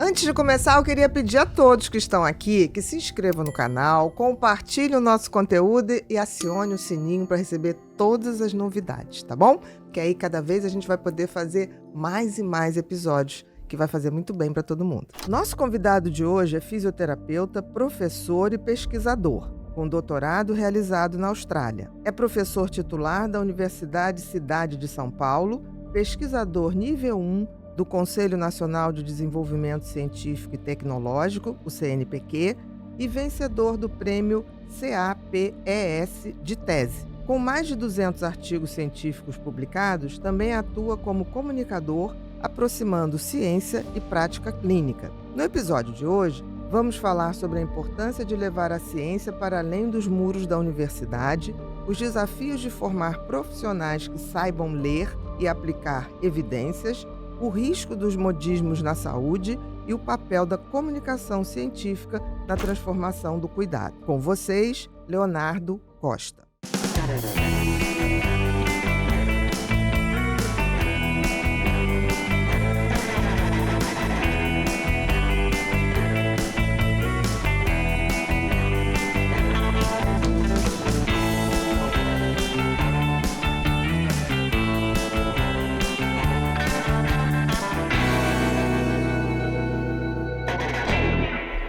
Antes de começar, eu queria pedir a todos que estão aqui que se inscrevam no canal, compartilhem o nosso conteúdo e acione o sininho para receber todas as novidades, tá bom? Porque aí cada vez a gente vai poder fazer mais e mais episódios, que vai fazer muito bem para todo mundo. Nosso convidado de hoje é fisioterapeuta, professor e pesquisador, com doutorado realizado na Austrália. É professor titular da Universidade Cidade de São Paulo, pesquisador nível 1 do Conselho Nacional de Desenvolvimento Científico e Tecnológico, o CNPq, e vencedor do prêmio CAPES de tese. Com mais de 200 artigos científicos publicados, também atua como comunicador, aproximando ciência e prática clínica. No episódio de hoje, vamos falar sobre a importância de levar a ciência para além dos muros da universidade, os desafios de formar profissionais que saibam ler e aplicar evidências, o risco dos modismos na saúde e o papel da comunicação científica na transformação do cuidado. Com vocês, Leonardo Costa.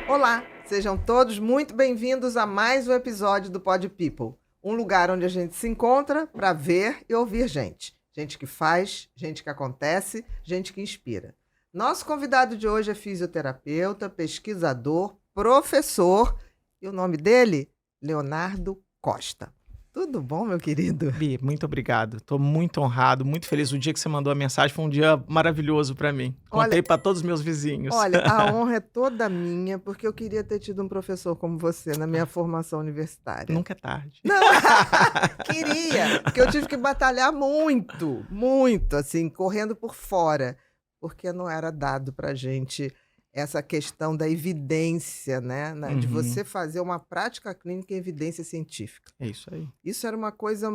Olá, sejam todos muito bem-vindos a mais um episódio do Pod People, um lugar onde a gente se encontra para ver e ouvir gente. Gente que faz, gente que acontece, gente que inspira. Nosso convidado de hoje é fisioterapeuta, pesquisador, professor e o nome dele, Leonardo Costa. Tudo bom, meu querido? Bi, muito obrigado. Estou muito honrado, muito feliz. O dia que você mandou a mensagem foi um dia maravilhoso para mim. Contei para todos os meus vizinhos. Olha, a honra é toda minha, porque eu queria ter tido um professor como você na minha formação universitária. Nunca é tarde. Não, queria, porque eu tive que batalhar muito, assim, correndo por fora, porque não era dado pra gente essa questão da evidência, né? De você fazer uma prática clínica em evidência científica. É isso aí. Isso era uma coisa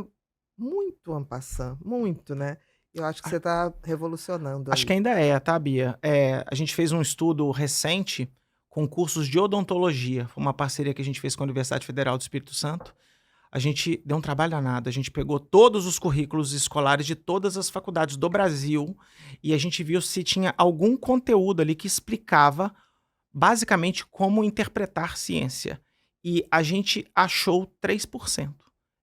muito en passant, muito, né? Eu acho que você está revolucionando. Acho que ainda tá, Bia? A gente fez um estudo recente com cursos de odontologia. Foi uma parceria que a gente fez com a Universidade Federal do Espírito Santo. A gente deu um trabalho danado. A gente pegou todos os currículos escolares de todas as faculdades do Brasil e a gente viu se tinha algum conteúdo ali que explicava basicamente como interpretar ciência. E a gente achou 3%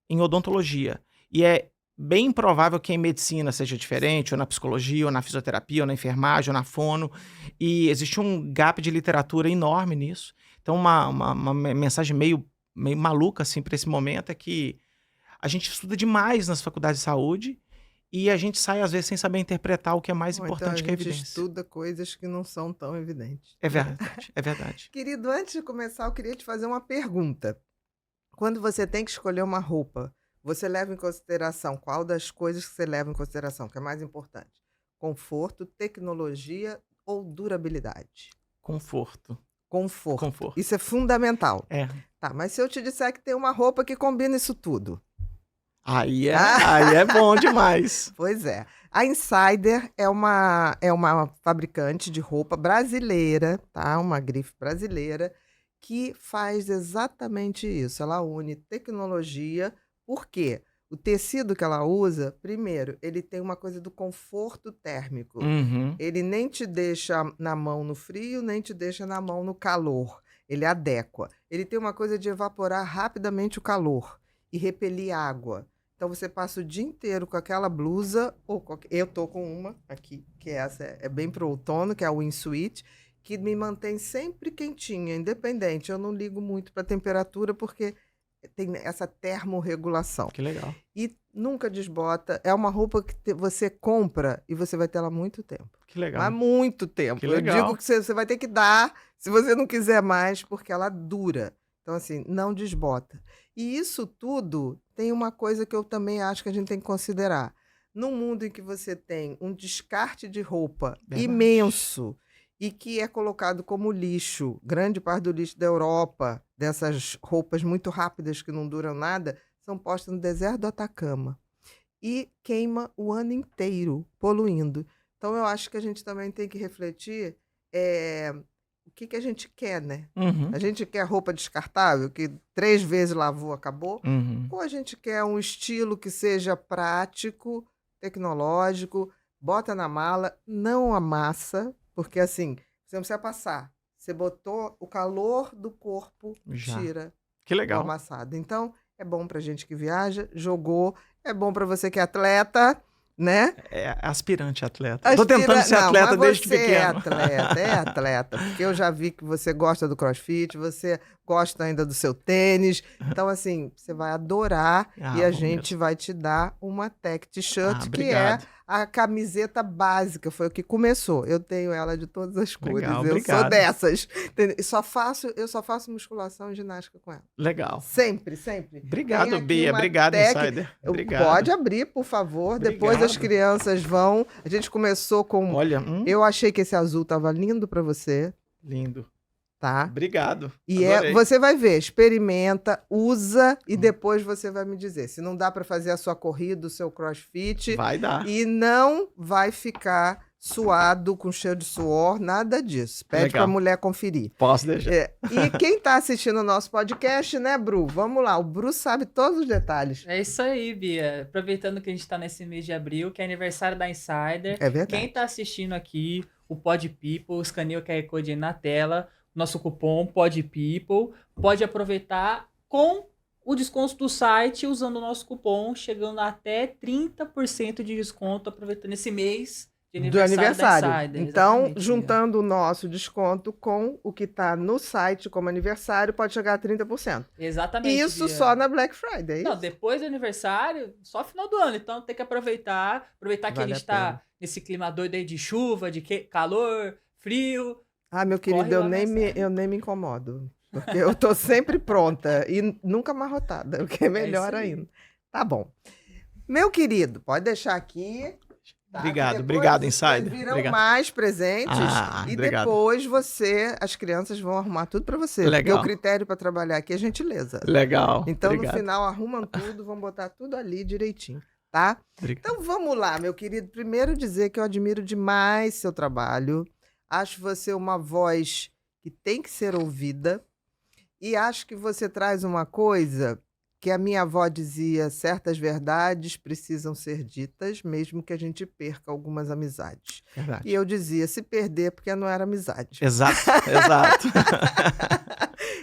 em odontologia. E é bem improvável que em medicina seja diferente, ou na psicologia, ou na fisioterapia, ou na enfermagem, ou na fono. E existe um gap de literatura enorme nisso. Então, uma mensagem meio maluca, assim, para esse momento é que a gente estuda demais nas faculdades de saúde e a gente sai, às vezes, sem saber interpretar o que é mais importante que a evidência. A gente estuda coisas que não são tão evidentes. É verdade, é verdade. Querido, antes de começar, eu queria te fazer uma pergunta. Quando você tem que escolher uma roupa, você leva em consideração qual das coisas que você leva em consideração, que é mais importante? Conforto, tecnologia ou durabilidade? Conforto. Conforto. Isso é fundamental. Tá, mas se eu te disser que tem uma roupa que combina isso tudo? Aí é bom demais. Pois é. A Insider é uma fabricante de roupa brasileira, tá? Uma grife brasileira, que faz exatamente isso. Ela une tecnologia. Por quê? O tecido que ela usa, primeiro, ele tem uma coisa do conforto térmico. Ele nem te deixa na mão no frio, nem te deixa na mão no calor. Ele adequa. Ele tem uma coisa de evaporar rapidamente o calor e repelir água. Então, você passa o dia inteiro com aquela blusa, eu tô com uma aqui, que essa é bem pro outono, que é a Windsuit, que me mantém sempre quentinha, independente. Eu não ligo muito para a temperatura, porque tem essa termorregulação. Que legal. E nunca desbota. É uma roupa que você compra e você vai ter ela há muito tempo. Que legal. Mas muito tempo. Que legal. Eu digo que você vai ter que dar, se você não quiser mais, porque ela dura. Então, assim, não desbota. E isso tudo tem uma coisa que eu também acho que a gente tem que considerar. Num mundo em que você tem um descarte de roupa imenso e que é colocado como lixo, grande parte do lixo da Europa, dessas roupas muito rápidas que não duram nada, são postas no deserto do Atacama e queima o ano inteiro, poluindo. Então, eu acho que a gente também tem que refletir que a gente quer, né? Uhum. A gente quer roupa descartável, que 3 vezes lavou, acabou. Uhum. Ou a gente quer um estilo que seja prático, tecnológico, bota na mala, não amassa, porque assim, você não precisa passar. Você botou o calor do corpo, Já. tira Que o legal. amassado. Então, é bom pra gente que viaja, jogou, é bom pra você que é atleta, né? É aspirante atleta. Tô tentando ser Não, atleta mas desde você pequeno. é atleta, porque eu já vi que você gosta do CrossFit, você gosta ainda do seu tênis, então assim, você vai adorar Ah, e a vou gente mesmo. vai te dar uma tech t-shirt, que é Obrigado. a camiseta básica, foi o que começou. Eu tenho ela de todas as cores, Legal, eu sou obrigado. dessas. Entendeu? Eu só faço musculação e ginástica com ela. Legal. Sempre, sempre. Tem Obrigado, aqui Bia. uma Obrigado, tech. Insider. Pode Obrigado. abrir, por favor. Depois as Obrigado. crianças vão. A gente começou com. Olha, Eu achei que esse azul tava lindo pra você, lindo. tá? Obrigado. E Adorei. você vai ver, experimenta, usa e depois você vai me dizer se não dá pra fazer a sua corrida, o seu CrossFit Vai dar. e não vai ficar suado com cheiro de suor, nada disso. Pede Legal. pra mulher conferir. Posso deixar. E quem tá assistindo o nosso podcast, né, Bru? Vamos lá, o Bru sabe todos os detalhes. É isso aí, Bia. Aproveitando que a gente tá nesse mês de abril, que é aniversário da Insider. É verdade. Quem tá assistindo aqui, o Pod People, escaneia o QR Code aí na tela, nosso cupom Pod People, pode aproveitar com o desconto do site usando o nosso cupom, chegando até 30% de desconto, aproveitando esse mês de Do aniversário. da Insider. Então, Exatamente, Bia. juntando o nosso desconto com o que tá no site como aniversário, pode chegar a 30%. Exatamente, Isso Bia. só na Black Friday, é Não, isso? depois do aniversário, só final do ano. Então tem que aproveitar que Vale a gente a pena. tá nesse clima doido aí de chuva, de calor, frio. Ah, meu querido, Corre lá na Insider. eu nem me incomodo. Porque eu tô sempre pronta e nunca amarrotada, o que é melhor isso aí. ainda. Tá bom. Meu querido, pode deixar aqui. Tá? Obrigado, Depois obrigado, vocês Insider. Virão Obrigado. mais presentes e Obrigado. depois as crianças vão arrumar tudo pra você. Legal. Porque o critério pra trabalhar aqui é gentileza. Legal. Então, obrigado. no final, arrumam tudo, vão botar tudo ali direitinho, tá? Obrigado. Então, vamos lá, meu querido. Primeiro dizer que eu admiro demais seu trabalho. Acho você uma voz que tem que ser ouvida. E acho que você traz uma coisa que a minha avó dizia: certas verdades precisam ser ditas, mesmo que a gente perca algumas amizades. Verdade. E eu dizia: se perder, porque não era amizade. Exato, exato.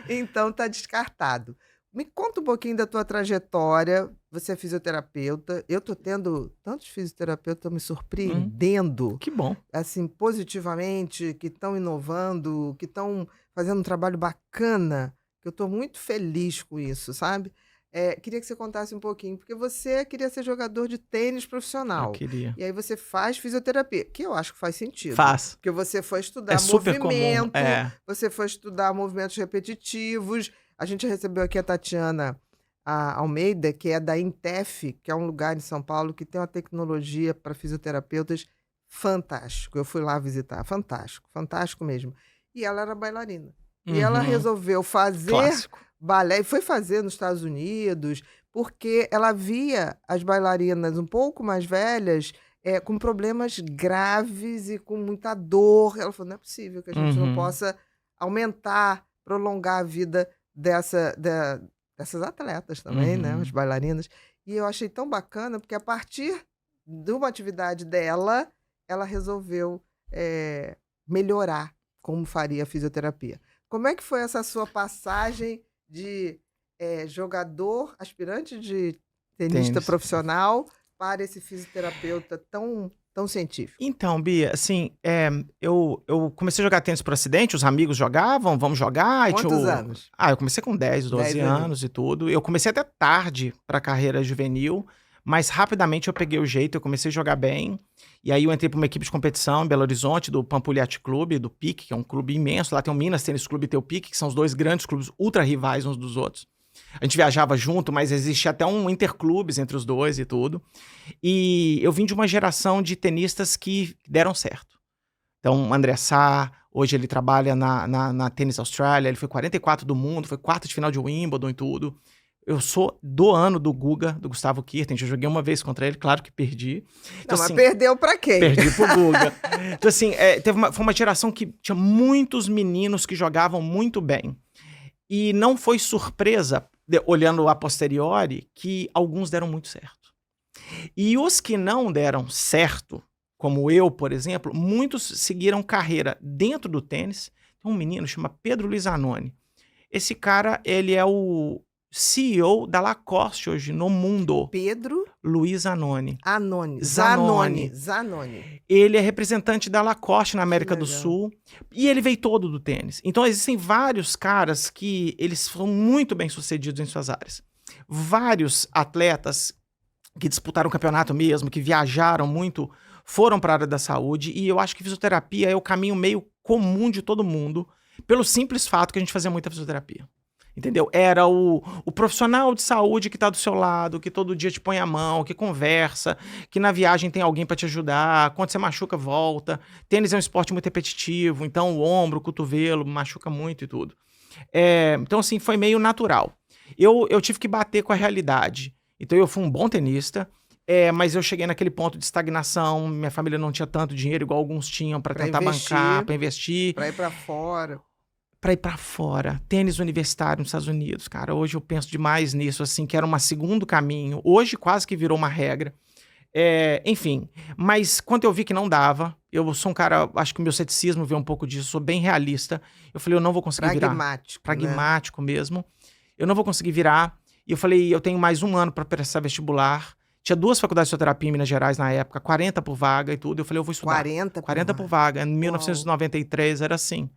Então tá descartado. Me conta um pouquinho da tua trajetória. Você é fisioterapeuta. Eu tô tendo tantos fisioterapeutas me surpreendendo, Que bom. assim, positivamente, que estão inovando, que estão fazendo um trabalho bacana, que eu tô muito feliz com isso, sabe? Queria que você contasse um pouquinho, porque você queria ser jogador de tênis Eu profissional. queria. E aí você faz fisioterapia, que eu acho que faz sentido. Faz. Porque você foi estudar É super comum. movimento, É. você foi estudar movimentos repetitivos. A gente recebeu aqui a Tatiana Almeida, que é da Intef, que é um lugar em São Paulo que tem uma tecnologia para fisioterapeutas fantástico. Eu fui lá visitar, fantástico, fantástico mesmo. E ela era bailarina. E ela Uhum. resolveu fazer Clássico. balé, e foi fazer nos Estados Unidos, porque ela via as bailarinas um pouco mais velhas com problemas graves e com muita dor. Ela falou: não é possível que a gente não Uhum. possa aumentar, prolongar a vida dessas atletas também, né? Uhum. As bailarinas. E eu achei tão bacana, porque a partir de uma atividade dela, ela resolveu melhorar como faria a fisioterapia. Como é que foi essa sua passagem de jogador, aspirante de tenista Tênis. profissional, para esse fisioterapeuta tão científico? Então, Bia, assim, eu comecei a jogar tênis por acidente, os amigos jogavam, vamos jogar. E Quantos anos? Eu comecei com 10, 12 10 anos e tudo. Eu comecei até tarde para a carreira juvenil, mas rapidamente eu peguei o jeito, eu comecei a jogar bem. E aí eu entrei para uma equipe de competição em Belo Horizonte, do Pampulha Yacht Club, do PIC, que é um clube imenso. Lá tem o Minas Tênis Clube e tem o PIC, que são os dois grandes clubes ultra rivais uns dos outros. A gente viajava junto, mas existia até um interclubes entre os dois e tudo. E eu vim de uma geração de tenistas que deram certo. Então, André Sá, hoje ele trabalha na Tênis Austrália, ele foi 44 do mundo, foi quarto de final de Wimbledon e tudo. Eu sou do ano do Guga, do Gustavo Kirten. Eu joguei uma vez contra ele, claro que perdi. Então, Não, assim, mas perdeu pra quem? perdi pro Guga. Então, assim, foi uma geração que tinha muitos meninos que jogavam muito bem. E não foi surpresa, olhando a posteriori, que alguns deram muito certo. E os que não deram certo, como eu, por exemplo, muitos seguiram carreira dentro do tênis. Tem um menino que chama Pedro Luiz Zanoni. Esse cara, ele é o CEO da Lacoste hoje no mundo. Pedro Luiz Zanoni. Zanoni. Ele é representante da Lacoste na América do legal. Sul. E ele veio todo do tênis. Então, existem vários caras que eles são muito bem sucedidos em suas áreas. Vários atletas que disputaram o campeonato mesmo, que viajaram muito, foram para a área da saúde. E eu acho que fisioterapia é o caminho meio comum de todo mundo, pelo simples fato que a gente fazia muita fisioterapia. Entendeu? Era o profissional de saúde que tá do seu lado, que todo dia te põe a mão, que conversa, que na viagem tem alguém para te ajudar, quando você machuca, volta. Tênis é um esporte muito repetitivo, então o ombro, o cotovelo, machuca muito e tudo. Então, assim, foi meio natural. Eu tive que bater com a realidade. Então, eu fui um bom tenista, mas eu cheguei naquele ponto de estagnação, minha família não tinha tanto dinheiro igual alguns tinham para tentar bancar, para investir. Para ir para fora. Para ir para fora, tênis universitário nos Estados Unidos, cara, hoje eu penso demais nisso, assim, que era um segundo caminho, hoje quase que virou uma regra, enfim, mas quando eu vi que não dava, eu sou um cara, acho que o meu ceticismo veio um pouco disso, sou bem realista, eu falei, eu não vou conseguir virar. Pragmático, né? Mesmo, eu não vou conseguir virar, e eu falei, eu tenho mais um ano para prestar vestibular, tinha 2 faculdades de fisioterapia em Minas Gerais na época, 40 por vaga e tudo, eu falei, eu vou estudar. 40 por vaga, em 1993 era assim.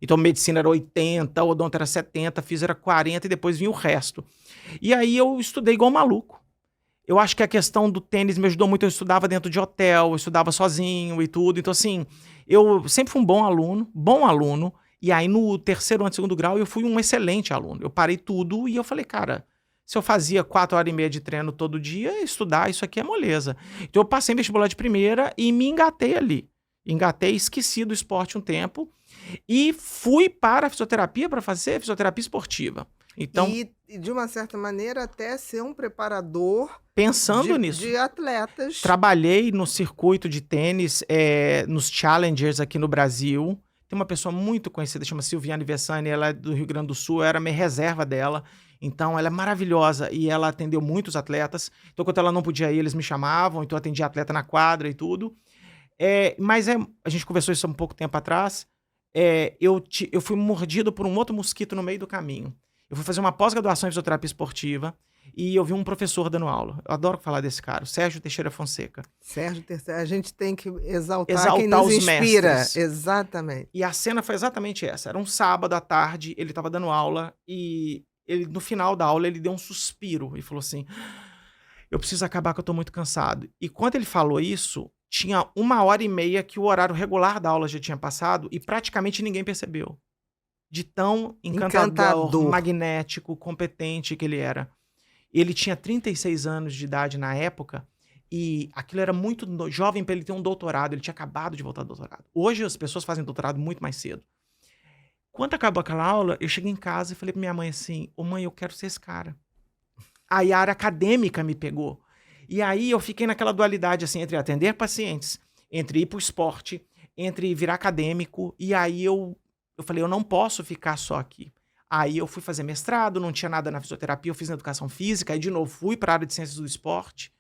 Então, medicina era 80, odonto era 70, físio era 40 e depois vinha o resto. E aí eu estudei igual maluco. Eu acho que a questão do tênis me ajudou muito. Eu estudava dentro de hotel, eu estudava sozinho e tudo. Então, assim, eu sempre fui um bom aluno. E aí, no 3º ano, 2º grau, eu fui um excelente aluno. Eu parei tudo e eu falei, cara, se eu fazia 4 horas e meia de treino todo dia, estudar, isso aqui é moleza. Então, eu passei em vestibular de primeira e me engatei ali. Esqueci do esporte um tempo. E fui para a fisioterapia para fazer fisioterapia esportiva. Então, e de uma certa maneira até ser um preparador pensando nisso, de atletas. Trabalhei no circuito de tênis, nos Challengers aqui no Brasil. Tem uma pessoa muito conhecida, chama Silviane Vessani, ela é do Rio Grande do Sul, eu era minha reserva dela. Então, ela é maravilhosa e ela atendeu muitos atletas. Então, quando ela não podia ir, eles me chamavam. Então, eu atendia atleta na quadra e tudo. Mas a gente conversou isso há um pouco tempo atrás. Eu fui mordido por um outro mosquito no meio do caminho. Eu fui fazer uma pós-graduação em fisioterapia esportiva e eu vi um professor dando aula. Eu adoro falar desse cara, o Sérgio Teixeira Fonseca. Sérgio Teixeira, a gente tem que exaltar quem nos inspira. Mestres. Exatamente. E a cena foi exatamente essa. Era um sábado à tarde, ele estava dando aula e no final da aula ele deu um suspiro e falou assim, eu preciso acabar que eu tô muito cansado. E quando ele falou isso, tinha 1h30 que o horário regular da aula já tinha passado e praticamente ninguém percebeu. De tão encantador, magnético, competente que ele era. Ele tinha 36 anos de idade na época e aquilo era muito jovem para ele ter um doutorado. Ele tinha acabado de voltar do doutorado. Hoje as pessoas fazem doutorado muito mais cedo. Quando acabou aquela aula, eu cheguei em casa e falei pra minha mãe assim, mãe, eu quero ser esse cara. Aí a área acadêmica me pegou. E aí eu fiquei naquela dualidade assim, entre atender pacientes, entre ir pro esporte, entre virar acadêmico. E aí eu falei, eu não posso ficar só aqui. Aí eu fui fazer mestrado, não tinha nada na fisioterapia, eu fiz na educação física, aí de novo fui para a área de ciências do esporte.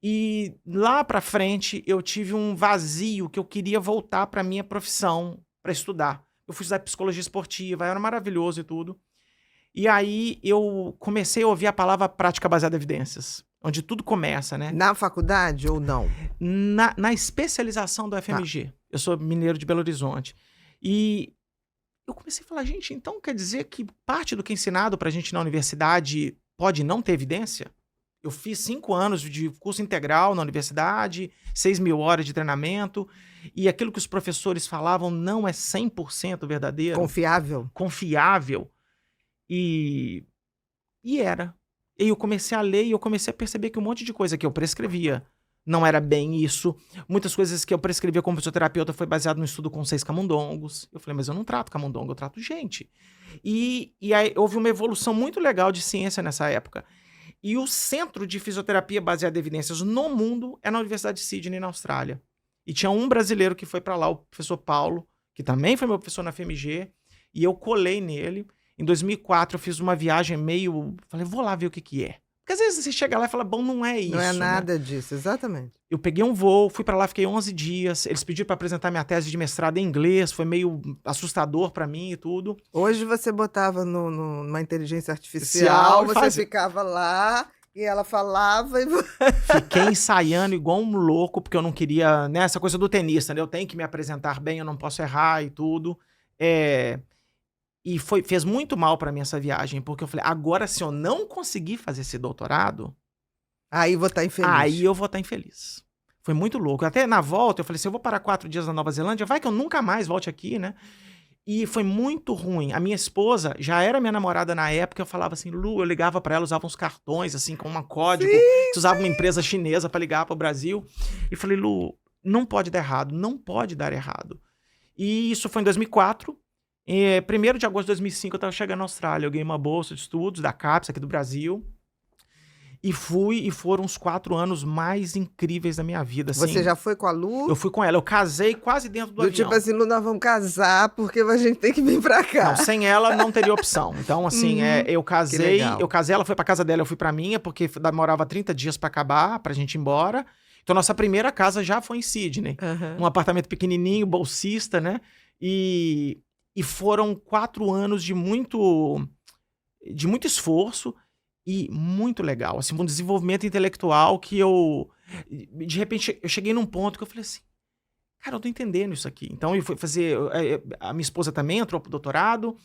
E lá para frente eu tive um vazio que eu queria voltar para minha profissão, para estudar. Eu fui estudar psicologia esportiva, era maravilhoso e tudo. E aí eu comecei a ouvir a palavra prática baseada em evidências, onde tudo começa, né? Na faculdade ou não? Na especialização do FMG. Tá. Eu sou mineiro de Belo Horizonte. E eu comecei a falar, gente, então quer dizer que parte do que é ensinado pra gente na universidade pode não ter evidência? Eu fiz 5 anos de curso integral na universidade, 6.000 horas de treinamento, e aquilo que os professores falavam não é 100% verdadeiro. Confiável. E era. E eu comecei a ler e eu comecei a perceber que um monte de coisa que eu prescrevia não era bem isso. Muitas coisas que eu prescrevia como fisioterapeuta foi baseado no estudo com 6 camundongos. Eu falei, mas eu não trato camundongo, eu trato gente. E aí houve uma evolução muito legal de ciência nessa época. E o centro de fisioterapia baseada em evidências no mundo é na Universidade de Sydney, na Austrália. E tinha um brasileiro que foi para lá, o professor Paulo, que também foi meu professor na FMG, e eu colei nele. Em 2004 eu fiz uma viagem meio... Falei, vou lá ver o que que é. Porque às vezes você chega lá e fala, bom, não é isso. Não é né? nada disso, exatamente. Eu peguei um voo, fui pra lá, fiquei 11 dias. Eles pediram pra apresentar minha tese de mestrado em inglês. Foi meio assustador pra mim e tudo. Hoje você botava numa inteligência Artificial artificial, e você fazia. ficava lá e ela falava e... Fiquei ensaiando igual um louco, porque eu não queria... Né, essa coisa do tenista, né? Eu tenho que me apresentar bem, eu não posso errar e tudo. E fez muito mal pra mim essa viagem, porque eu falei, agora se eu não conseguir fazer esse doutorado... Aí vou estar infeliz. Aí eu vou estar infeliz. Foi muito louco. Até na volta eu falei assim, eu vou parar 4 dias na Nova Zelândia, vai que eu nunca mais volte aqui, né? E foi muito ruim. A minha esposa já era minha namorada na época, eu falava assim, Lu, eu ligava pra ela, usava uns cartões, assim, com um código, usava uma empresa chinesa pra ligar pro Brasil. E falei, Lu, não pode dar errado, não pode dar errado. E isso foi em 2004. 1º de agosto de 2005 eu tava chegando na Austrália, eu ganhei uma bolsa de estudos da CAPES aqui do Brasil. E foram os 4 anos mais incríveis da minha vida. Assim. Você já foi com a Lu? Eu fui com ela, eu casei quase dentro do avião. Tipo assim, Lu, nós vamos casar porque a gente tem que vir pra cá. Não, sem ela não teria opção. Então, assim, eu casei, ela foi pra casa dela, eu fui pra minha, porque demorava 30 dias pra acabar, pra gente ir embora. Então, nossa primeira casa já foi em Sydney. Um apartamento pequenininho, bolsista, né? E foram 4 anos de muito esforço. E muito legal, assim, um desenvolvimento intelectual que de repente, eu cheguei num ponto que eu falei assim, cara, eu tô entendendo isso aqui. Então, eu fui fazer, a minha esposa também entrou pro doutorado,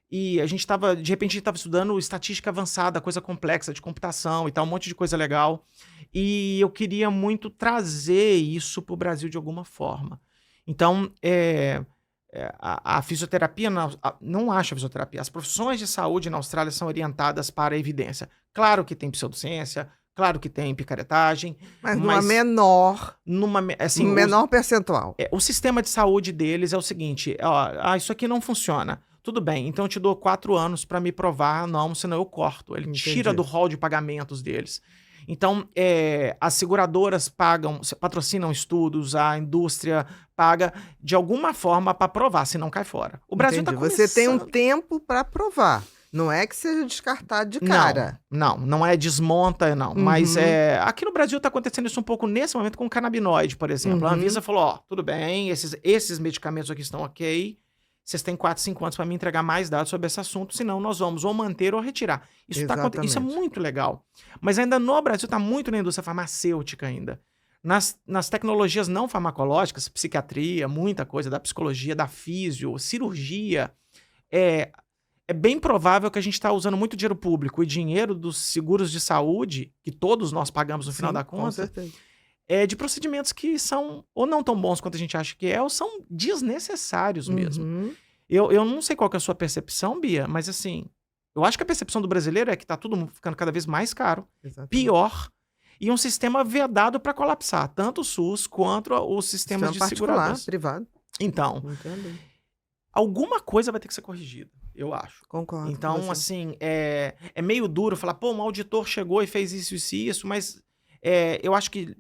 e de repente, a gente tava estudando estatística avançada, coisa complexa de computação e tal, um monte de coisa legal. E eu queria muito trazer isso pro Brasil de alguma forma. Então, a fisioterapia, não acho a fisioterapia. As profissões de saúde na Austrália são orientadas para a evidência. Claro que tem pseudociência, claro que tem picaretagem. Mas numa menor... Assim, menor percentual. O sistema de saúde deles é o seguinte, isso aqui não funciona. Tudo bem, então eu te dou 4 anos para me provar, não, senão eu corto. Ele tira do rol de pagamentos deles. Então, as seguradoras patrocinam estudos, a indústria paga de alguma forma para provar, senão cai fora. O Brasil está começando... Você tem um tempo para provar. Não é que seja descartado de cara. Não é desmonta, não. Mas aqui no Brasil está acontecendo isso um pouco nesse momento com o canabinoide, por exemplo. A Anvisa falou, tudo bem, esses medicamentos aqui estão ok, vocês têm 4, 5 anos para me entregar mais dados sobre esse assunto, senão nós vamos ou manter ou retirar. Isso é muito legal. Mas ainda no Brasil está muito na indústria farmacêutica ainda. Nas tecnologias não farmacológicas, psiquiatria, muita coisa, da psicologia, da físio, cirurgia, é bem provável que a gente está usando muito dinheiro público e dinheiro dos seguros de saúde, que todos nós pagamos no final da conta, com certeza. De procedimentos que são ou não tão bons quanto a gente acha que ou são desnecessários mesmo. Eu não sei qual que é a sua percepção, Bia, mas assim, eu acho que a percepção do brasileiro é que tá tudo ficando cada vez mais caro, pior, e um sistema vedado para colapsar, tanto o SUS quanto os sistemas de seguradoras. Privado. Então, alguma coisa vai ter que ser corrigida, eu acho. Concordo. Então, assim, é meio duro falar, um auditor chegou e fez isso e isso, mas eu acho que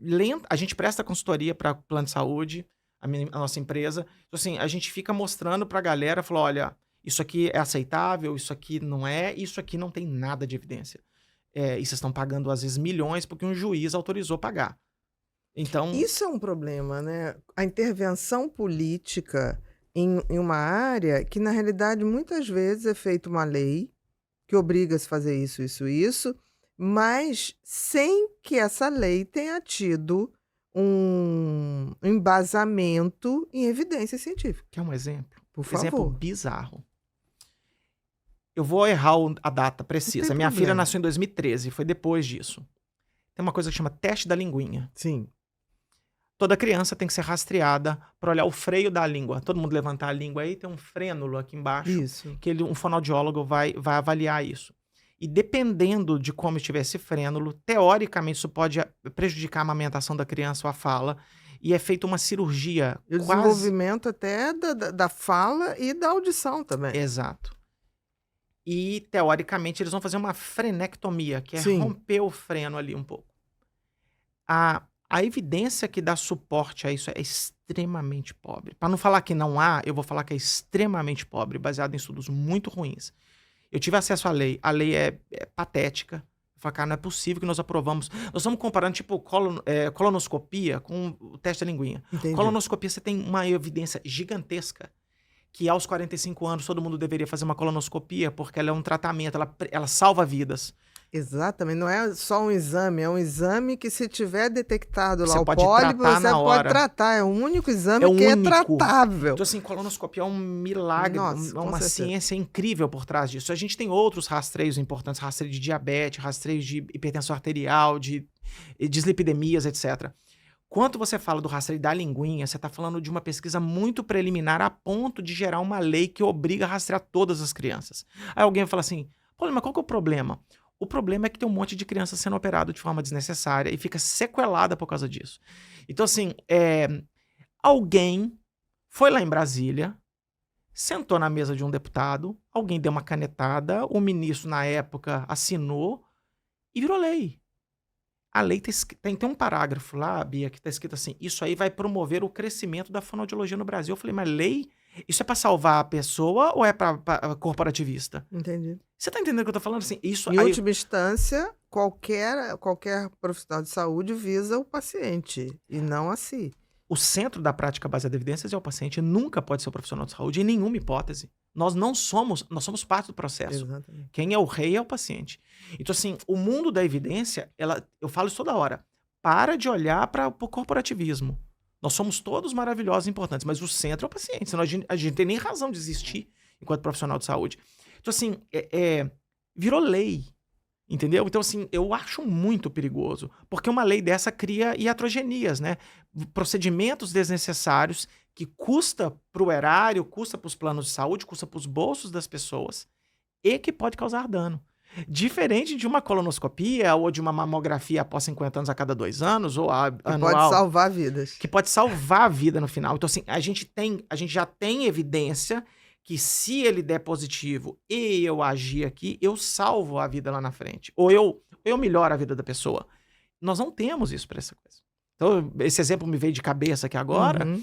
a gente presta consultoria para plano de saúde, a nossa empresa. Então, assim, a gente fica mostrando para a galera, falou, olha, isso aqui é aceitável, isso aqui não é, isso aqui não tem nada de evidência. E vocês estão pagando, às vezes, milhões porque um juiz autorizou pagar. Então... Isso é um problema, né? A intervenção política em uma área que, na realidade, muitas vezes é feita uma lei que obriga a se fazer isso, mas sem que essa lei tenha tido um embasamento em evidência científica. Quer um exemplo? Por favor. Exemplo bizarro. Eu vou errar a data precisa. Minha filha nasceu em 2013, foi depois disso. Tem uma coisa que chama teste da linguinha. Sim. Toda criança tem que ser rastreada para olhar o freio da língua. Todo mundo levantar a língua aí, tem um frênulo aqui embaixo. Isso. Que um fonoaudiólogo vai avaliar isso. E dependendo de como estiver esse frênulo, teoricamente isso pode prejudicar a amamentação da criança ou a fala. E é feita uma cirurgia E o quase... desenvolvimento até da fala e da audição também. Exato. E, teoricamente, eles vão fazer uma frenectomia, que é Sim. romper o freno ali um pouco. A evidência que dá suporte a isso é extremamente pobre. Para não falar que não há, eu vou falar que é extremamente pobre, baseado em estudos muito ruins. Eu tive acesso à lei. A lei é patética. Eu falei, cara, não é possível que nós aprovamos. Nós estamos comparando, tipo, colonoscopia com o teste da linguinha. Entendi. Colonoscopia, você tem uma evidência gigantesca que aos 45 anos todo mundo deveria fazer uma colonoscopia porque ela é um tratamento, ela salva vidas. Exatamente, não é só um exame, é um exame que se tiver detectado lá Você o pode pólipo, tratar você na pode hora. tratar, é o único exame É o que é único. tratável. Então, assim, colonoscopia é um milagre, Nossa, é com uma certeza. ciência incrível por trás disso. A gente tem outros rastreios importantes, rastreio de diabetes, rastreio de hipertensão arterial, de dislipidemias, etc. Quando você fala do rastreio da linguinha, você está falando de uma pesquisa muito preliminar a ponto de gerar uma lei que obriga a rastrear todas as crianças. Aí alguém fala assim, pô, mas qual que é o problema? O problema é que tem um monte de criança sendo operado de forma desnecessária e fica sequelada por causa disso. Então, assim, alguém foi lá em Brasília, sentou na mesa de um deputado, alguém deu uma canetada, o ministro, na época, assinou e virou lei. A lei tem um parágrafo lá, Bia, que está escrito assim, isso aí vai promover o crescimento da fonoaudiologia no Brasil. Eu falei, mas lei? Isso é para salvar a pessoa ou é para corporativista? Entendi. Você tá entendendo o que eu tô falando? Assim, isso Em aí, última instância, qualquer profissional de saúde visa o paciente e não a si. o centro da prática baseada em evidências é o paciente, nunca pode ser o profissional de saúde, em nenhuma hipótese. Nós somos parte do processo. Exatamente. Quem é o rei é o paciente. Então, assim, o mundo da evidência, eu falo isso toda hora, para de olhar para o corporativismo. Nós somos todos maravilhosos e importantes, mas o centro é o paciente, senão a gente não tem nem razão de existir enquanto profissional de saúde. Então, assim, virou lei, entendeu? Então, assim, eu acho muito perigoso, porque uma lei dessa cria iatrogenias, né? Procedimentos desnecessários que custa para o erário, custa para os planos de saúde, custa para os bolsos das pessoas e que pode causar dano. Diferente de uma colonoscopia ou de uma mamografia após 50 anos a cada 2 anos, ou anual. Pode salvar vidas. Que pode salvar a vida no final. Então, assim, a gente já tem evidência que se ele der positivo e eu agir aqui, eu salvo a vida lá na frente. Ou eu melhoro a vida da pessoa. Nós não temos isso para essa coisa. Então, esse exemplo me veio de cabeça aqui agora. Uhum.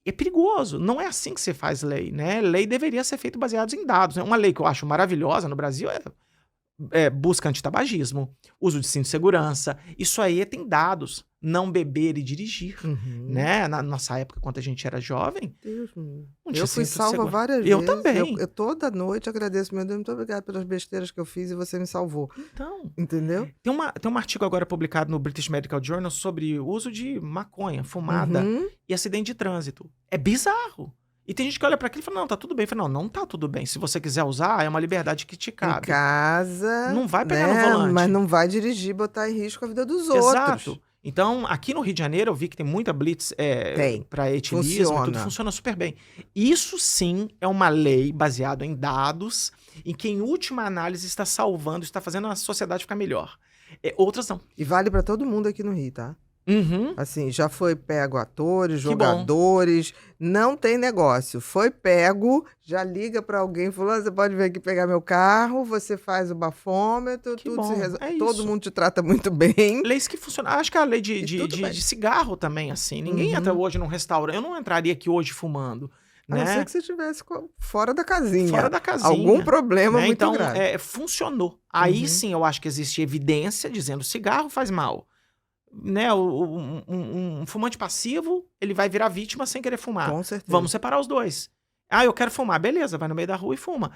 É perigoso. Não é assim que se faz lei, né? Lei deveria ser feita baseada em dados. Né? Uma lei que eu acho maravilhosa no Brasil é busca antitabagismo, uso de cinto de segurança. Isso aí tem dados. Não beber e dirigir. Uhum. Né? Na nossa época, quando a gente era jovem, Deus, não tinha eu fui cinto de salva segurança. várias Eu vezes. também. Eu toda noite agradeço, meu Deus, muito obrigado pelas besteiras que eu fiz e você me salvou. Então, Entendeu? tem um artigo agora publicado no British Medical Journal sobre o uso de maconha, fumada Uhum. e acidente de trânsito. É bizarro. E tem gente que olha pra aquilo e fala, não, tá tudo bem. Eu falo, não tá tudo bem. Se você quiser usar, é uma liberdade que te Em cabe. casa. Não vai pegar né? no volante. Mas não vai dirigir, botar em risco a vida dos Exato. outros. Então, aqui no Rio de Janeiro, eu vi que tem muita blitz Tem. para etilismo e tudo, Funciona. funciona super bem. Isso sim é uma lei baseada em dados, em que em última análise está salvando, está fazendo a sociedade ficar melhor. Outras não. E vale pra todo mundo aqui no Rio, tá? Uhum. Assim, já foi pego atores, Que bom. jogadores, não tem negócio. Foi pego, já liga pra alguém, fulano, você pode vir aqui pegar meu carro, você faz o bafômetro, Que tudo bom, se resolve. é Todo isso. mundo te trata muito bem. Leis que funcionam. Acho que a lei E tudo bem. de cigarro também, assim. Ninguém Uhum. entra hoje num restaurante. Eu não entraria aqui hoje fumando. A não Né? ser que você estivesse fora da casinha. Fora da casinha. Algum problema Né? muito Então, grave. funcionou. Aí Uhum. sim eu acho que existe evidência dizendo que cigarro faz mal. Né? Um fumante passivo, ele vai virar vítima sem querer fumar. Com certeza. Vamos separar os dois. Ah, eu quero fumar. Beleza, vai no meio da rua e fuma.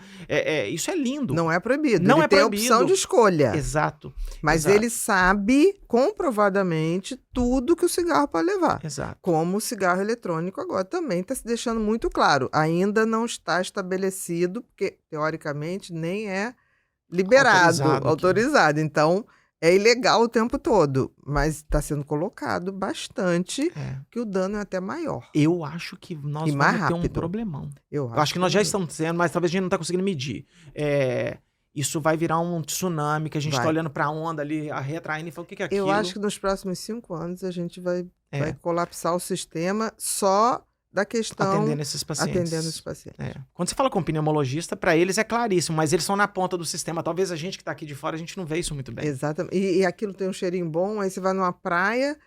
Isso é lindo. Não é proibido. Não Ele é tem proibido. a opção de escolha. Exato. Mas exato. ele sabe comprovadamente tudo que o cigarro pode levar. Exato. Como o cigarro eletrônico agora também está se deixando muito claro. Ainda não está estabelecido, porque teoricamente nem é liberado, Autorizado aqui. autorizado. Então é ilegal o tempo todo. Mas está sendo colocado bastante que o dano é até maior. Eu acho que nós E mais vamos ter um rápido. problemão. Eu Eu acho que nós já também. estamos tendo, mas talvez a gente não está conseguindo medir. isso vai virar um tsunami, que a gente tá Vai. olhando pra onda ali, retraindo e fala, o que é aquilo? Eu acho que nos próximos 5 anos a gente vai É, colapsar o sistema só da questão atendendo esses pacientes. atendendo os pacientes. É. Quando você fala com um pneumologista, pra eles é claríssimo, mas eles são na ponta do sistema. Talvez a gente que tá aqui de fora, a gente não vê isso muito bem. Exatamente. E aquilo tem um cheirinho bom, aí você vai numa praia,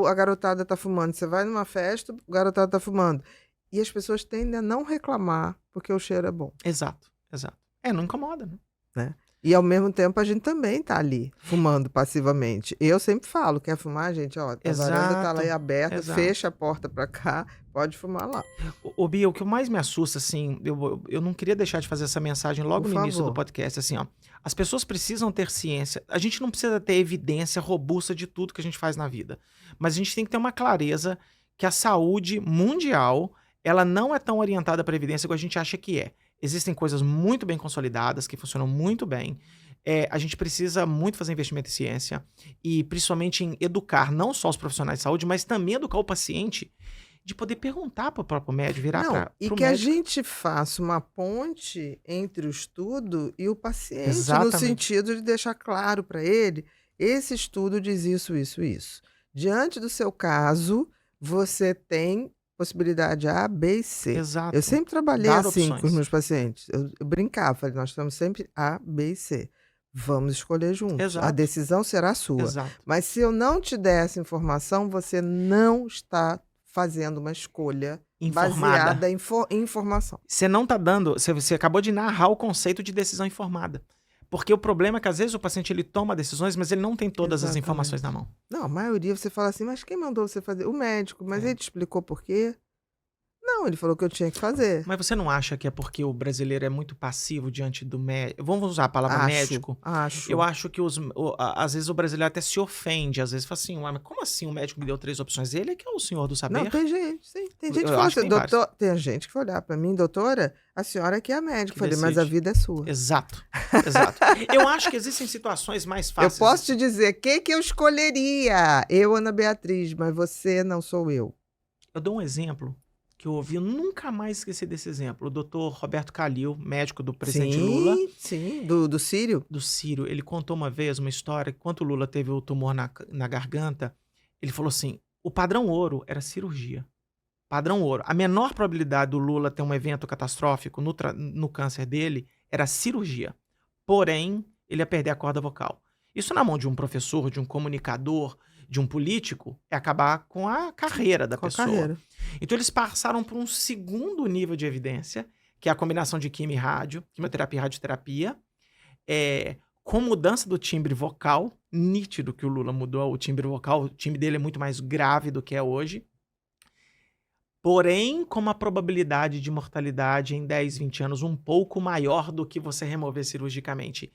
a garotada tá fumando. Você vai numa festa, a garotada tá fumando. E as pessoas tendem a não reclamar, porque o cheiro é bom, Exato, exato. Não incomoda, né? né? E ao mesmo tempo a gente também tá ali, fumando passivamente. Eu sempre falo, quer fumar, gente? Ó, a varanda tá lá aí aberta, exato. fecha a porta pra cá, pode fumar lá. Ô, Bia, o que mais me assusta, assim, eu não queria deixar de fazer essa mensagem logo Por no início do favor. podcast, assim, ó. As pessoas precisam ter ciência. A gente não precisa ter evidência robusta de tudo que a gente faz na vida. Mas a gente tem que ter uma clareza que a saúde mundial, ela não é tão orientada para evidência como a gente acha que é. Existem coisas muito bem consolidadas, que funcionam muito bem. A gente precisa muito fazer investimento em ciência e principalmente em educar não só os profissionais de saúde, mas também educar o paciente de poder perguntar para o próprio médico, virar Não, para e o que a médico. gente faça uma ponte entre o estudo e o paciente, no Exatamente. sentido de deixar claro para ele, esse estudo diz isso, isso, isso. Diante do seu caso, você tem possibilidade A, B e C. Exato. Eu sempre trabalhei Dar assim com opções. os meus pacientes. Eu brincava, falei, nós temos sempre A, B e C. Vamos escolher juntos. A Exato. decisão será sua. Exato. Mas se eu não te der essa informação, você não está fazendo uma escolha Informada. baseada em informação. Você não tá dando, você acabou de narrar o conceito de decisão informada. Porque o problema é que às vezes o paciente ele toma decisões, mas ele não tem todas as Exatamente. informações na mão. Não, a maioria você fala assim, mas quem mandou você fazer? O médico, mas É. ele te explicou por quê? Não, ele falou que eu tinha que fazer. Mas você não acha que é porque o brasileiro é muito passivo diante do médico? Vamos usar a palavra médico? Acho. Eu acho que às vezes o brasileiro até se ofende, às vezes fala assim, "Ué, mas como assim o médico me deu 3 opções? Ele é que é o senhor do saber?" Não, tem gente, sim. Tem gente que Eu fala acho que assim, tem doutor, tem gente que foi olhar pra mim, doutora, a senhora que é a médica. Que Eu falei, mas a decide. vida é sua. Exato, exato. Eu acho que existem situações mais Eu fáceis. posso te dizer, quem que eu escolheria? Eu, Ana Beatriz, mas você não sou eu. Eu dou um exemplo que eu ouvi, eu nunca mais esqueci desse exemplo. O doutor Roberto Calil, médico do presidente Lula, Sim, do Sírio. do Ciro, ele contou uma vez uma história que quando o Lula teve o tumor na garganta, ele falou assim, o padrão ouro era cirurgia. Padrão ouro. A menor probabilidade do Lula ter um evento catastrófico no câncer dele era cirurgia. Porém, ele ia perder a corda vocal. Isso na mão de um professor, de um comunicador, de um político, é acabar com a carreira da Com a pessoa. carreira. Então eles passaram por um segundo nível de evidência, que é a combinação de quimioterapia e radioterapia, com mudança do timbre vocal, nítido que o Lula mudou o timbre vocal, o timbre dele é muito mais grave do que é hoje, porém com uma probabilidade de mortalidade em 10, 20 anos um pouco maior do que você remover cirurgicamente.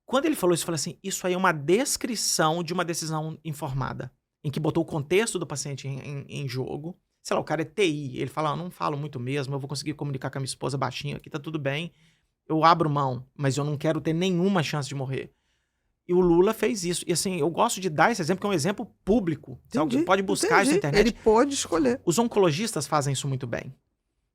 Quando ele falou isso, eu falei assim, isso aí é uma descrição de uma decisão informada, em que botou o contexto do paciente em jogo. Sei lá, o cara é TI, ele fala, eu não falo muito mesmo, eu vou conseguir comunicar com a minha esposa baixinho aqui, tá tudo bem. Eu abro mão, mas eu não quero ter nenhuma chance de morrer. E o Lula fez isso. E assim, eu gosto de dar esse exemplo, que é um exemplo público. Alguém pode buscar isso na internet. Ele pôde escolher. Os oncologistas fazem isso muito bem.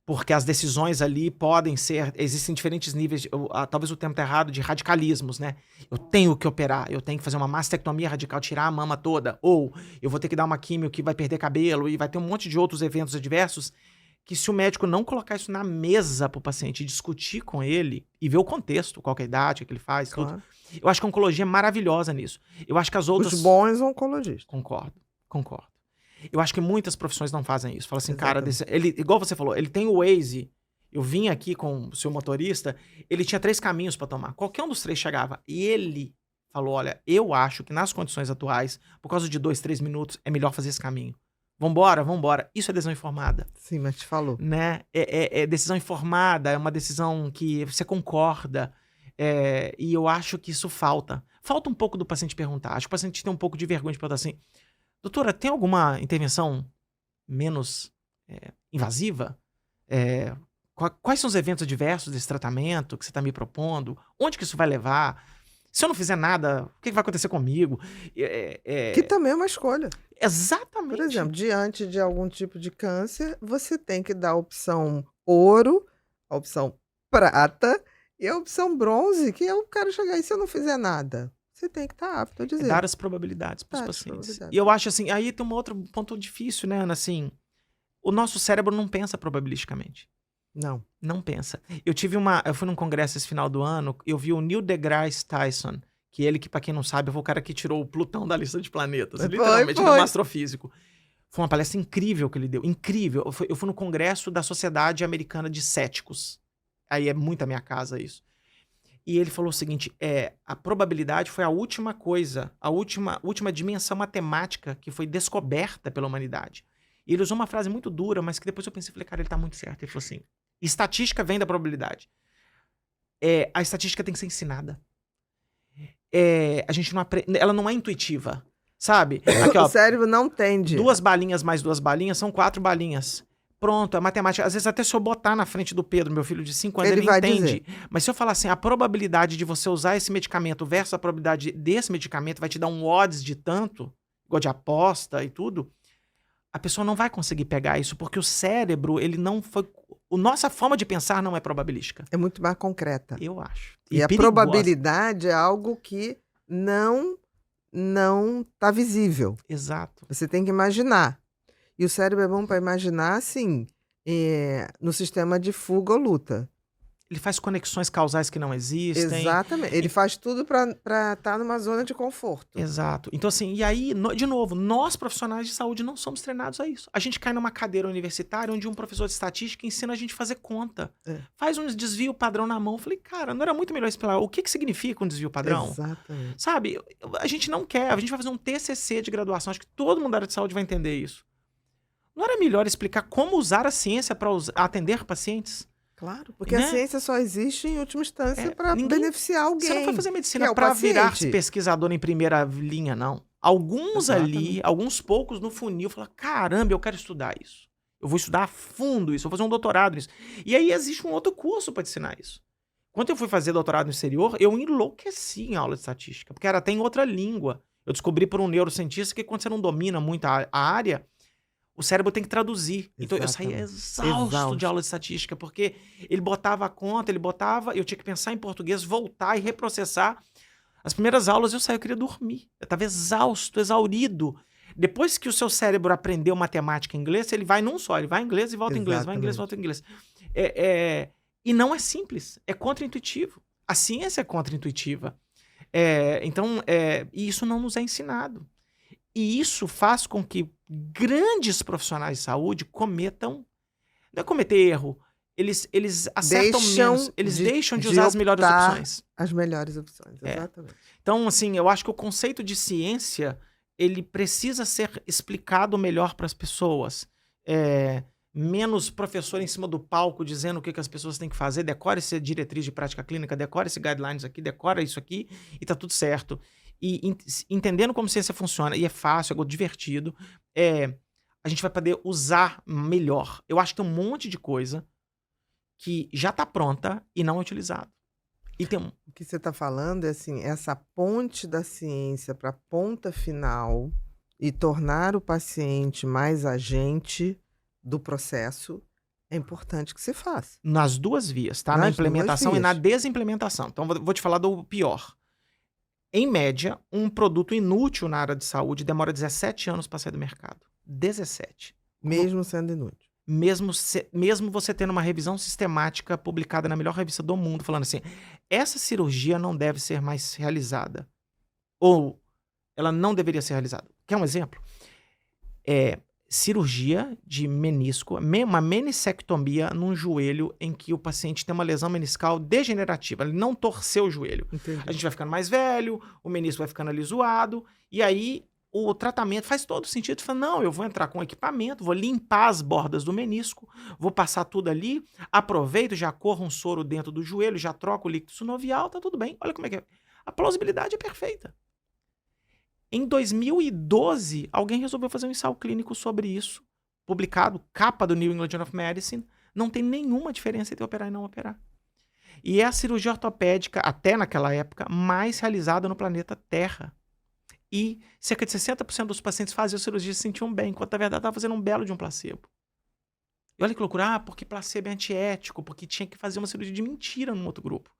Porque as decisões ali podem ser... Existem diferentes níveis, talvez o termo tá errado, de radicalismos, né? Eu tenho que operar, eu tenho que fazer uma mastectomia radical, tirar a mama toda. Ou eu vou ter que dar uma químio que vai perder cabelo. E vai ter um monte de outros eventos adversos que se o médico não colocar isso na mesa pro paciente e discutir com ele e ver o contexto, qual que é a idade, o que ele faz, Claro. tudo. Eu acho que a oncologia é maravilhosa nisso. Eu acho que as outras... Os bons oncologistas. Concordo. Eu acho que muitas profissões não fazem isso. Fala assim, Exatamente. cara, ele, igual você falou, ele tem o Waze. Eu vim aqui com o seu motorista, ele tinha 3 caminhos para tomar. Qualquer um dos 3 chegava. E ele falou, olha, eu acho que nas condições atuais, por causa de 2, 3 minutos, é melhor fazer esse caminho. Vambora. Isso é decisão informada. Sim, mas te falou. Né? É decisão informada, é uma decisão que você concorda. E eu acho que isso falta. Falta um pouco do paciente perguntar. Acho que o paciente tem um pouco de vergonha de perguntar assim, doutora, tem alguma intervenção menos invasiva? Quais são os eventos adversos desse tratamento que você está me propondo? Onde que isso vai levar? Se eu não fizer nada, o que vai acontecer comigo? Que também é uma escolha. Exatamente. Por exemplo, diante de algum tipo de câncer, você tem que dar a opção ouro, a opção prata E a opção bronze, que é o cara chegar aí, se eu não fizer nada, você tem que estar apto a É dizer. dar as probabilidades para os Dar as pacientes. probabilidades. E eu acho assim, aí tem um outro ponto difícil, né, Ana? Assim, o nosso cérebro não pensa probabilisticamente. Não. Não pensa. Eu fui num congresso esse final do ano, eu vi o Neil deGrasse Tyson, que ele, que pra quem não sabe, foi o cara que tirou o Plutão da lista de planetas. Foi, Literalmente, ele é foi. um astrofísico. Foi uma palestra incrível que ele deu. Incrível. Eu fui no congresso da Sociedade Americana de Céticos. Aí é muito a minha casa isso. E ele falou o seguinte, a probabilidade foi a última coisa, a última dimensão matemática que foi descoberta pela humanidade. E ele usou uma frase muito dura, mas que depois eu pensei, falei, cara, ele tá muito certo. Ele falou assim, estatística vem da probabilidade. A estatística tem que ser ensinada. A gente não aprende, ela não é intuitiva, sabe? Aqui, ó, O cérebro não tende. 2 balinhas mais 2 balinhas são 4 balinhas. Pronto, a matemática. Às vezes até se eu botar na frente do Pedro, meu filho de 5 anos, Ele ele vai entende. Mas se eu falar assim, a probabilidade de você usar esse medicamento versus a probabilidade desse medicamento vai te dar um odds de tanto, igual de aposta e tudo, a pessoa não vai conseguir pegar isso, porque o cérebro, ele não foi... Nossa forma de pensar não é probabilística. É muito mais concreta. Eu acho. E a perigosa. probabilidade é algo que não tá visível. Exato. Você tem que imaginar. E o cérebro é bom para imaginar, assim, no sistema de fuga ou luta. Ele faz conexões causais que não existem. Exatamente. Ele faz tudo para estar numa zona de conforto. Exato. Então, assim, e aí, de novo, nós profissionais de saúde não somos treinados a isso. A gente cai numa cadeira universitária onde um professor de estatística ensina a gente a fazer conta. Faz um desvio padrão na mão. Eu falei, cara, não era muito melhor explicar o que significa um desvio padrão? Exatamente. Sabe? A gente não quer. A gente vai fazer um TCC de graduação. Acho que todo mundo da área de saúde vai entender isso. Não era melhor explicar como usar a ciência para atender pacientes? Claro, porque Né? a ciência só existe em última instância para beneficiar alguém. Você não foi fazer que medicina é o para paciente. virar pesquisador em primeira linha, não. Alguns ali, alguns poucos no funil, falaram, caramba, eu quero estudar isso. Eu vou estudar a fundo isso, eu vou fazer um doutorado nisso. E aí existe um outro curso para te ensinar isso. Quando eu fui fazer doutorado no exterior, eu enlouqueci em aula de estatística, porque era até em outra língua. Eu descobri por um neurocientista que quando você não domina muito a área, o cérebro tem que traduzir. Então eu saía exausto de aula de estatística, porque ele botava a conta, eu tinha que pensar em português, voltar e reprocessar. As primeiras aulas eu saía, eu queria dormir. Eu estava exausto, exaurido. Depois que o seu cérebro aprendeu matemática em inglês, ele vai num só, ele vai em inglês e volta em inglês, vai em inglês e volta em inglês. E não é simples, é contra-intuitivo. A ciência é contra-intuitiva. E isso não nos é ensinado. E isso faz com que grandes profissionais de saúde cometam... Não é cometer erro. Eles acertam menos. Eles deixam de usar as melhores opções. As melhores opções, exatamente. Então, assim, eu acho que o conceito de ciência, ele precisa ser explicado melhor para as pessoas. Menos professor em cima do palco dizendo o que as pessoas têm que fazer. Decora essa diretriz de prática clínica, decora esse guidelines aqui, decora isso aqui e tá tudo certo. E entendendo como ciência funciona, e é fácil, é divertido, a gente vai poder usar melhor. Eu acho que tem um monte de coisa que já está pronta e não é utilizado. O que você está falando é assim, essa ponte da ciência para a ponta final e tornar o paciente mais agente do processo é importante que se faça. Nas duas vias, tá? Na implementação e na desimplementação. Então, vou te falar do pior. Em média, um produto inútil na área de saúde demora 17 anos para sair do mercado. 17. Mesmo sendo inútil. Mesmo você tendo uma revisão sistemática publicada na melhor revista do mundo, falando assim, essa cirurgia não deve ser mais realizada. Ou ela não deveria ser realizada. Quer um exemplo? Cirurgia de menisco, uma menissectomia num joelho em que o paciente tem uma lesão meniscal degenerativa. Ele não torceu o joelho. Entendi. A gente vai ficando mais velho, o menisco vai ficando ali zoado, e aí o tratamento faz todo sentido. Fala, não, eu vou entrar com equipamento, vou limpar as bordas do menisco, vou passar tudo ali, aproveito, já corro um soro dentro do joelho, já troco o líquido sinovial, tá tudo bem. Olha como é que é. A plausibilidade é perfeita. Em 2012, alguém resolveu fazer um ensaio clínico sobre isso, publicado, capa do New England Journal of Medicine. Não tem nenhuma diferença entre operar e não operar. E é a cirurgia ortopédica, até naquela época, mais realizada no planeta Terra. E cerca de 60% dos pacientes faziam cirurgia e se sentiam bem, enquanto na verdade estava fazendo um belo de um placebo. E olha que loucura, porque placebo é antiético, porque tinha que fazer uma cirurgia de mentira num outro grupo.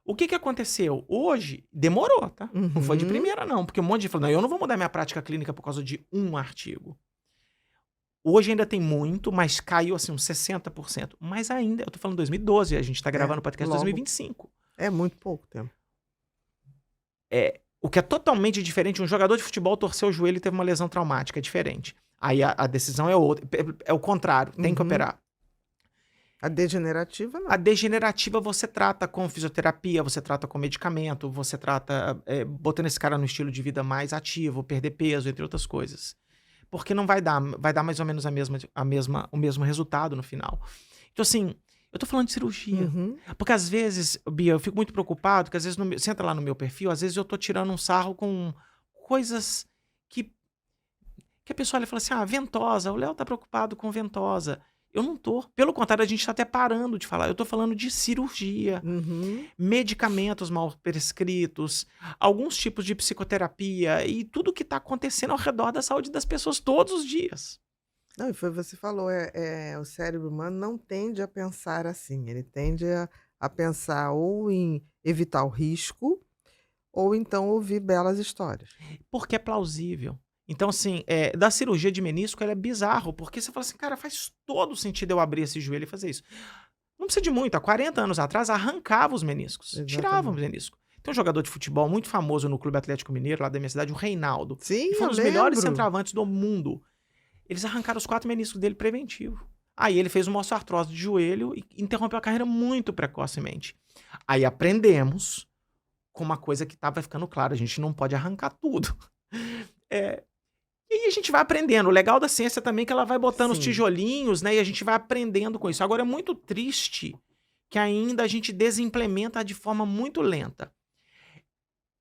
O que aconteceu? Hoje, demorou, tá? Não foi de primeira, não. Porque um monte de gente falou, não, eu não vou mudar minha prática clínica por causa de um artigo. Hoje ainda tem muito, mas caiu assim uns 60%. Mas ainda, eu tô falando 2012, a gente tá gravando o podcast em 2025. É muito pouco tempo. O que é totalmente diferente, um jogador de futebol torceu o joelho e teve uma lesão traumática, é diferente. Aí a decisão é outra, é o contrário, tem que operar. A degenerativa, não. A degenerativa você trata com fisioterapia, você trata com medicamento, você trata botando esse cara no estilo de vida mais ativo, perder peso, entre outras coisas. Porque não vai dar mais ou menos o mesmo resultado no final. Então, assim, eu tô falando de cirurgia. Porque às vezes, Bia, eu fico muito preocupado, que às vezes, você entra lá no meu perfil, às vezes eu tô tirando um sarro com coisas que a pessoa olha e fala assim, ventosa, o Léo tá preocupado com ventosa. Eu não tô. Pelo contrário, a gente tá até parando de falar. Eu tô falando de cirurgia, medicamentos mal prescritos, alguns tipos de psicoterapia e tudo que tá acontecendo ao redor da saúde das pessoas todos os dias. Não, e foi você falou, o cérebro humano não tende a pensar assim. Ele tende a pensar ou em evitar o risco ou então ouvir belas histórias. Porque é plausível. Então, assim, da cirurgia de menisco, ela é bizarro, porque você fala assim, cara, faz todo sentido eu abrir esse joelho e fazer isso. Não precisa de muito. Há 40 anos atrás, arrancava os meniscos. Exatamente. Tirava os meniscos. Tem um jogador de futebol muito famoso no Clube Atlético Mineiro, lá da minha cidade, o Reinaldo. Sim, Ele foi um eu dos melhores lembro. centroavantes do mundo. Eles arrancaram os 4 meniscos dele preventivo. Aí ele fez uma osteoartrose de joelho e interrompeu a carreira muito precocemente. Aí aprendemos com uma coisa que estava ficando clara, a gente não pode arrancar tudo. E aí a gente vai aprendendo. O legal da ciência também é que ela vai botando os tijolinhos, né? E a gente vai aprendendo com isso. Agora é muito triste que ainda a gente desimplementa de forma muito lenta.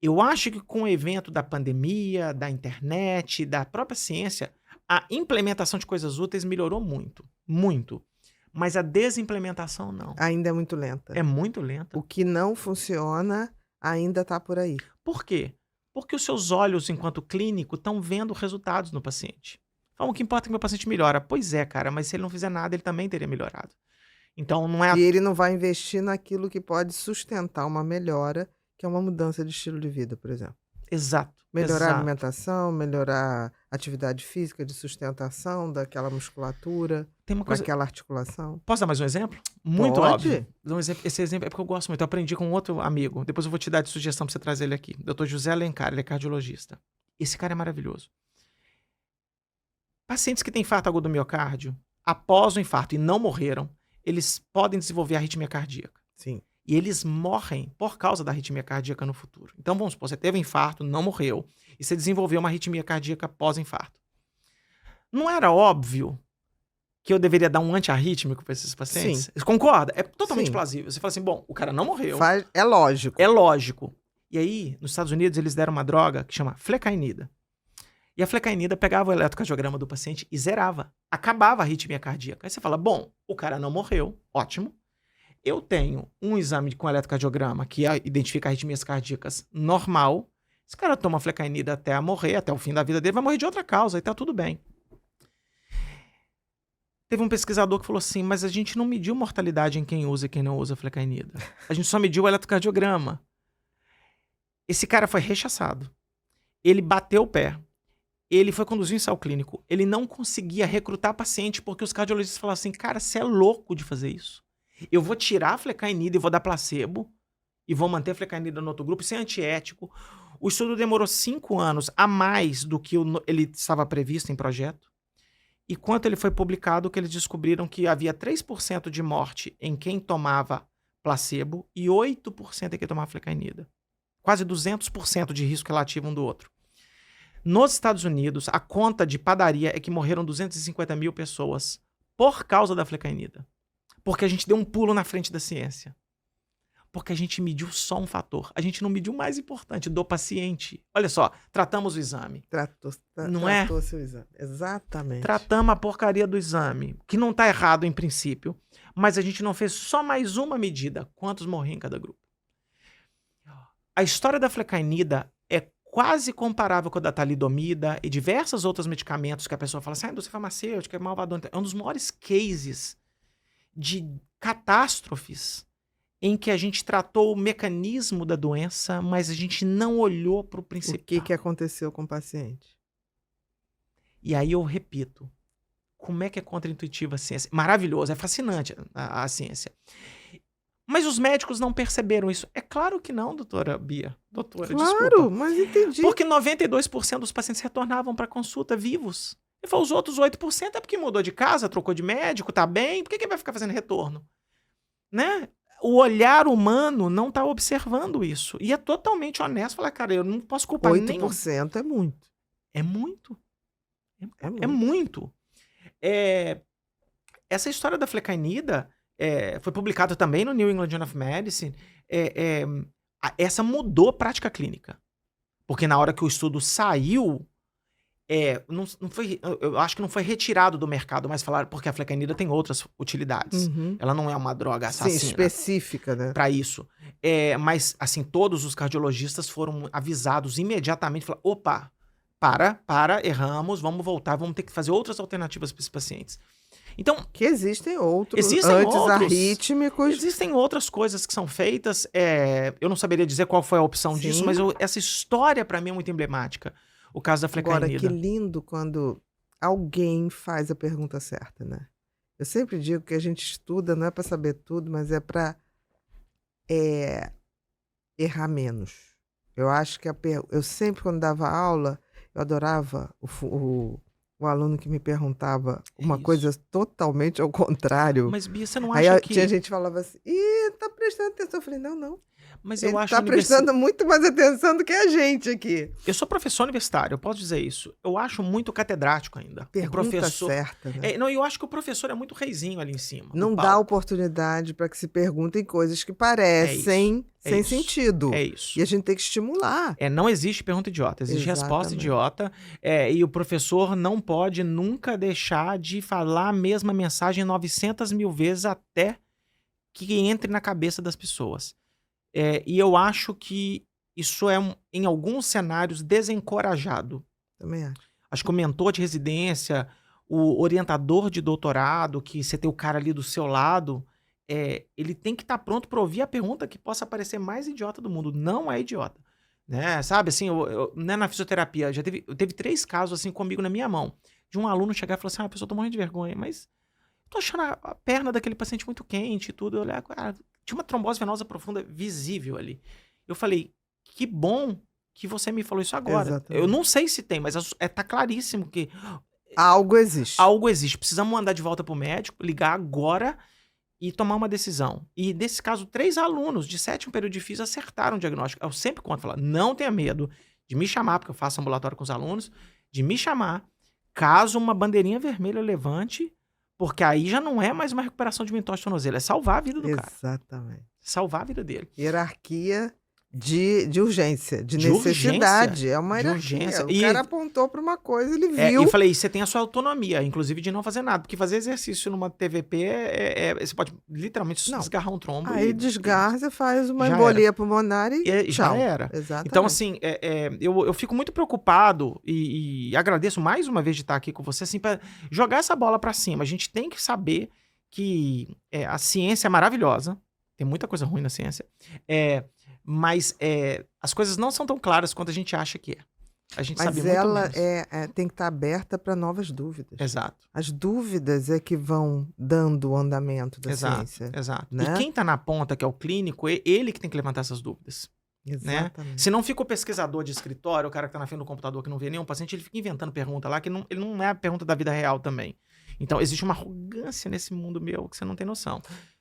Eu acho que com o evento da pandemia, da internet, da própria ciência, a implementação de coisas úteis melhorou muito. Muito. Mas a desimplementação não. Ainda é muito lenta. É muito lenta. O que não funciona ainda está por aí. Por quê? Porque os seus olhos, enquanto clínico, estão vendo resultados no paciente. Falam, o que importa é que meu paciente melhora. Pois é, cara, mas se ele não fizer nada, ele também teria melhorado. Então, não é... E ele não vai investir naquilo que pode sustentar uma melhora, que é uma mudança de estilo de vida, por exemplo. Exato. Melhorar a alimentação, melhorar a atividade física de sustentação daquela musculatura, Tem uma coisa... daquela articulação. Posso dar mais um exemplo? Muito Pode. óbvio. Esse exemplo é porque eu gosto muito. Eu aprendi com outro amigo. Depois eu vou te dar de sugestão pra você trazer ele aqui. Dr. José Alencar, ele é cardiologista. Esse cara é maravilhoso. Pacientes que têm infarto agudo do miocárdio, após o infarto e não morreram, eles podem desenvolver arritmia cardíaca. Sim. E eles morrem por causa da arritmia cardíaca no futuro. Então, vamos supor, você teve um infarto, não morreu, e você desenvolveu uma arritmia cardíaca pós-infarto. Não era óbvio que eu deveria dar um antiarrítmico para esses pacientes? Sim. Você concorda? É totalmente Sim. plausível. Você fala assim, bom, o cara não morreu. É lógico. É lógico. E aí, nos Estados Unidos, eles deram uma droga que chama flecainida. E a flecainida pegava o eletrocardiograma do paciente e zerava. Acabava a arritmia cardíaca. Aí você fala, bom, o cara não morreu, ótimo. Eu tenho um exame com eletrocardiograma que identifica arritmias cardíacas normal. Esse cara toma flecainida até morrer, até o fim da vida dele, vai morrer de outra causa e tá tudo bem. Teve um pesquisador que falou assim, mas a gente não mediu mortalidade em quem usa e quem não usa flecainida. A gente só mediu o eletrocardiograma. Esse cara foi rechaçado. Ele bateu o pé. Ele foi conduzir um ensaio clínico. Ele não conseguia recrutar paciente porque os cardiologistas falavam assim, cara, você é louco de fazer isso. Eu vou tirar a flecainida e vou dar placebo e vou manter a flecainida no outro grupo. Isso é antiético. O estudo demorou 5 anos a mais do que ele estava previsto em projeto. E quando ele foi publicado, que eles descobriram que havia 3% de morte em quem tomava placebo e 8% em quem tomava flecainida. Quase 200% de risco relativo um do outro. Nos Estados Unidos, a conta de padaria é que morreram 250 mil pessoas por causa da flecainida. Porque a gente deu um pulo na frente da ciência. Porque a gente mediu só um fator. A gente não mediu o mais importante, do paciente. Olha só, tratamos o exame. Tratou seu exame. Exatamente. Tratamos a porcaria do exame, que não está errado em princípio, mas a gente não fez só mais uma medida. Quantos morriam em cada grupo? A história da flecainida é quase comparável com a da talidomida e diversos outros medicamentos que a pessoa fala assim, a indústria farmacêutica é malvadona. É um dos maiores cases de catástrofes em que a gente tratou o mecanismo da doença, mas a gente não olhou para o O principal. que aconteceu com o paciente? E aí eu repito, como é que é contraintuitiva a ciência? Maravilhoso, é fascinante a ciência. Mas os médicos não perceberam isso. É claro que não, doutora Bia. Doutora, Claro, desculpa. mas entendi. Porque 92% dos pacientes retornavam para consulta vivos. E foi os outros 8% é porque mudou de casa, trocou de médico, tá bem. Por que vai ficar fazendo retorno? Né? O olhar humano não tá observando isso. E é totalmente honesto falar, cara, eu não posso culpar nenhum. 8% é muito. É muito. É muito. É muito. Essa história da flecainida foi publicada também no New England Journal of Medicine. Essa mudou a prática clínica. Porque na hora que o estudo saiu, não foi, eu acho que não foi retirado do mercado, mas falaram porque a flecainida tem outras utilidades. Uhum. Ela não é uma droga assassina. Sim, específica, né? Para isso. Mas, assim, todos os cardiologistas foram avisados imediatamente. Falaram, opa, erramos, vamos voltar, vamos ter que fazer outras alternativas para esses pacientes. Então, Que existem outros antiarrítmicos. Existem Existem outras coisas que são feitas. Eu não saberia dizer qual foi a opção Sim. disso, mas essa história, para mim, é muito emblemática. O caso da flecainida. Agora, que lindo quando alguém faz a pergunta certa, né? Eu sempre digo que a gente estuda não é para saber tudo, mas é para errar menos. Eu acho que eu sempre, quando dava aula, eu adorava o aluno que me perguntava uma isso. coisa totalmente ao contrário. Mas, Bia, você não Aí acha que... tinha gente que falava assim, ih, tá prestando atenção. Eu falei, não. Mas Ele eu acho tá prestando muito mais atenção do que a gente aqui. Eu sou professor universitário, eu posso dizer isso. Eu acho muito catedrático ainda. Pergunta o professor certa, né? Não, eu acho que o professor é muito reizinho ali em cima. Não dá oportunidade para que se perguntem coisas que parecem sem sentido. É isso. E a gente tem que estimular. Não existe pergunta idiota, existe resposta idiota. E o professor não pode nunca deixar de falar a mesma mensagem 900 mil vezes até que entre na cabeça das pessoas. E eu acho que isso é, em alguns cenários, desencorajado. Também acho. Acho que o mentor de residência, o orientador de doutorado, que você tem o cara ali do seu lado, ele tem que estar pronto para ouvir a pergunta que possa parecer mais idiota do mundo. Não é idiota. Né? Sabe, assim, né, na fisioterapia, teve 3 casos assim comigo na minha mão. De um aluno chegar e falar assim, a pessoa tá morrendo de vergonha, mas tô achando a perna daquele paciente muito quente e tudo. Eu olhei, tinha uma trombose venosa profunda visível ali. Eu falei, que bom que você me falou isso agora. Exatamente. Eu não sei se tem, mas tá claríssimo que... Algo existe. Algo existe. Precisamos mandar de volta pro médico, ligar agora e tomar uma decisão. E nesse caso, 3 alunos de 7º período de física acertaram o diagnóstico. Eu sempre conto, falo, não tenha medo de me chamar, porque eu faço ambulatório com os alunos, de me chamar, caso uma bandeirinha vermelha levante, porque aí já não é mais uma recuperação de mitose de tornozelo, é salvar a vida do cara. Exatamente. Salvar a vida dele. Hierarquia de urgência, de necessidade. Urgência, é uma hierarquia. urgência. O cara apontou para uma coisa, ele viu. E eu falei, você tem a sua autonomia, inclusive de não fazer nada, porque fazer exercício numa TVP, você pode literalmente desgarrar um trombo. Aí desgarra, você faz uma embolia pulmonar e tchau. Já era. Exatamente. Então, assim, eu fico muito preocupado e agradeço mais uma vez de estar aqui com você, assim, para jogar essa bola para cima. A gente tem que saber que a ciência é maravilhosa, tem muita coisa ruim na ciência, mas as coisas não são tão claras quanto a gente acha que é. A gente sabe muito ela menos. tem que estar aberta para novas dúvidas. Exato. As dúvidas é que vão dando o andamento da ciência. Exato. Né? E quem está na ponta, que é o clínico, ele que tem que levantar essas dúvidas. Exatamente. Né? Se não fica o pesquisador de escritório, o cara que está na frente do computador que não vê nenhum paciente, ele fica inventando pergunta lá, que ele não é a pergunta da vida real também. Então, existe uma arrogância nesse mundo meu que você não tem noção.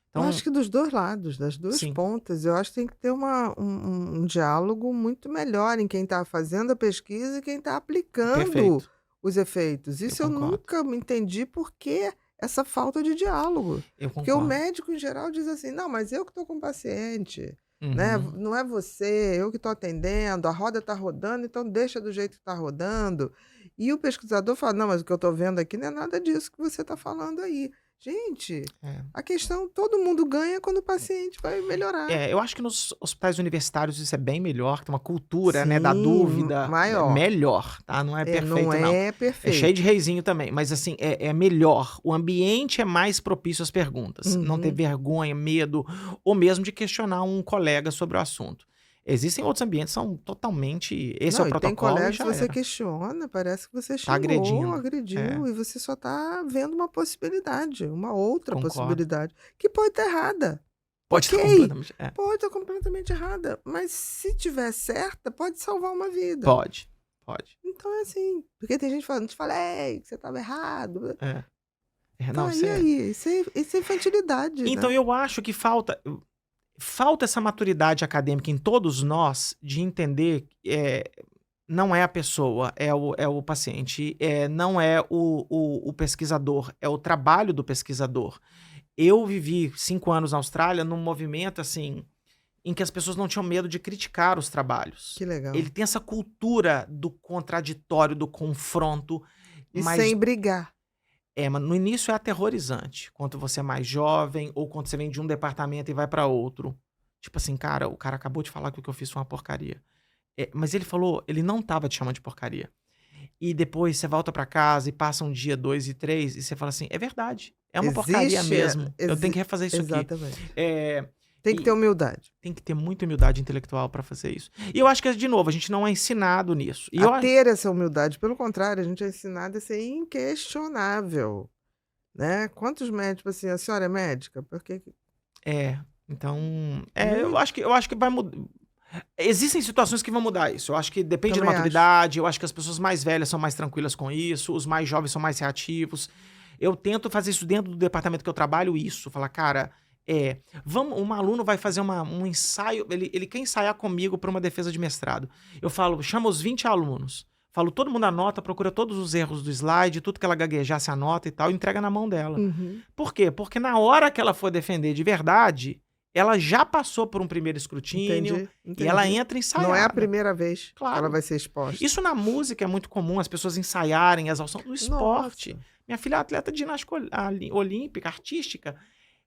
Então, eu acho que dos dois lados, das duas pontas, eu acho que tem que ter um diálogo muito melhor em quem está fazendo a pesquisa e quem está aplicando os efeitos. Isso eu nunca me entendi por que essa falta de diálogo. Porque o médico, em geral, diz assim, não, mas eu que estou com o paciente, né? Não é você, eu que estou atendendo, a roda está rodando, então deixa do jeito que está rodando. E o pesquisador fala, não, mas o que eu estou vendo aqui não é nada disso que você está falando aí. Gente, É. a questão, todo mundo ganha quando o paciente vai melhorar. Eu acho que nos hospitais universitários isso é bem melhor, tem uma cultura, né, da Sim, dúvida. maior. Melhor, tá? Não é perfeito, não não. é É perfeito. cheio de reizinho também, mas assim, é melhor. O ambiente é mais propício às perguntas. Não ter vergonha, medo, ou mesmo de questionar um colega sobre o assunto. Existem outros ambientes que são totalmente... Esse é o e tem protocolo colegas e que já você era. questiona, parece que você xingou, agredindo. agrediu, e você só tá vendo uma possibilidade, uma outra Concordo. possibilidade, que pode estar errada. Pode estar Ok. completamente... Pode estar completamente errada, mas se tiver certa, pode salvar uma vida. Pode. Então é assim, porque tem gente falando, não te falei que você estava errado. Não, E aí? Isso é infantilidade, Então, né? eu acho que falta essa maturidade acadêmica em todos nós de entender não é a pessoa, é o paciente, não é o pesquisador, é o trabalho do pesquisador. Eu vivi 5 anos na Austrália num movimento assim em que as pessoas não tinham medo de criticar os trabalhos. Que legal. Ele tem essa cultura do contraditório, do confronto. E mas sem brigar. mas no início é aterrorizante. Quando você é mais jovem ou quando você vem de um departamento e vai para outro. Tipo assim, cara, o cara acabou de falar que o que eu fiz foi uma porcaria. Mas ele falou, ele não tava te chamando de porcaria. E depois você volta para casa e passa um dia, 2 e 3 e você fala assim, é verdade. É uma porcaria mesmo. Eu tenho que refazer isso aqui. Exatamente. Tem que e- ter humildade. Tem que ter muita humildade intelectual para fazer isso. E eu acho que, de novo, a gente não é ensinado nisso. E eu A ter essa humildade. Pelo contrário, a gente é ensinado a ser inquestionável. Né? Quantos médicos, assim, a senhora é médica? Porque Então, eu acho que vai mudar. Existem situações que vão mudar isso. Eu acho que depende Também da maturidade. Eu acho que as pessoas mais velhas são mais tranquilas com isso. Os mais jovens são mais reativos. Eu tento fazer isso dentro do departamento que eu trabalho, isso. Falar, cara, um aluno vai fazer um ensaio. Ele quer ensaiar comigo para uma defesa de mestrado. Eu falo, chama os 20 alunos. Falo, todo mundo anota, procura todos os erros do slide, tudo que ela gaguejar, se anota e tal, e entrega na mão dela. Por quê? Porque na hora que ela for defender de verdade, ela já passou por um primeiro escrutínio Entendi. e ela entra ensaiada. Não é a primeira vez Claro. que ela vai ser exposta. Isso na música é muito comum, as pessoas ensaiarem as ações no esporte. Nossa. Minha filha é atleta de ginástica olímpica, artística.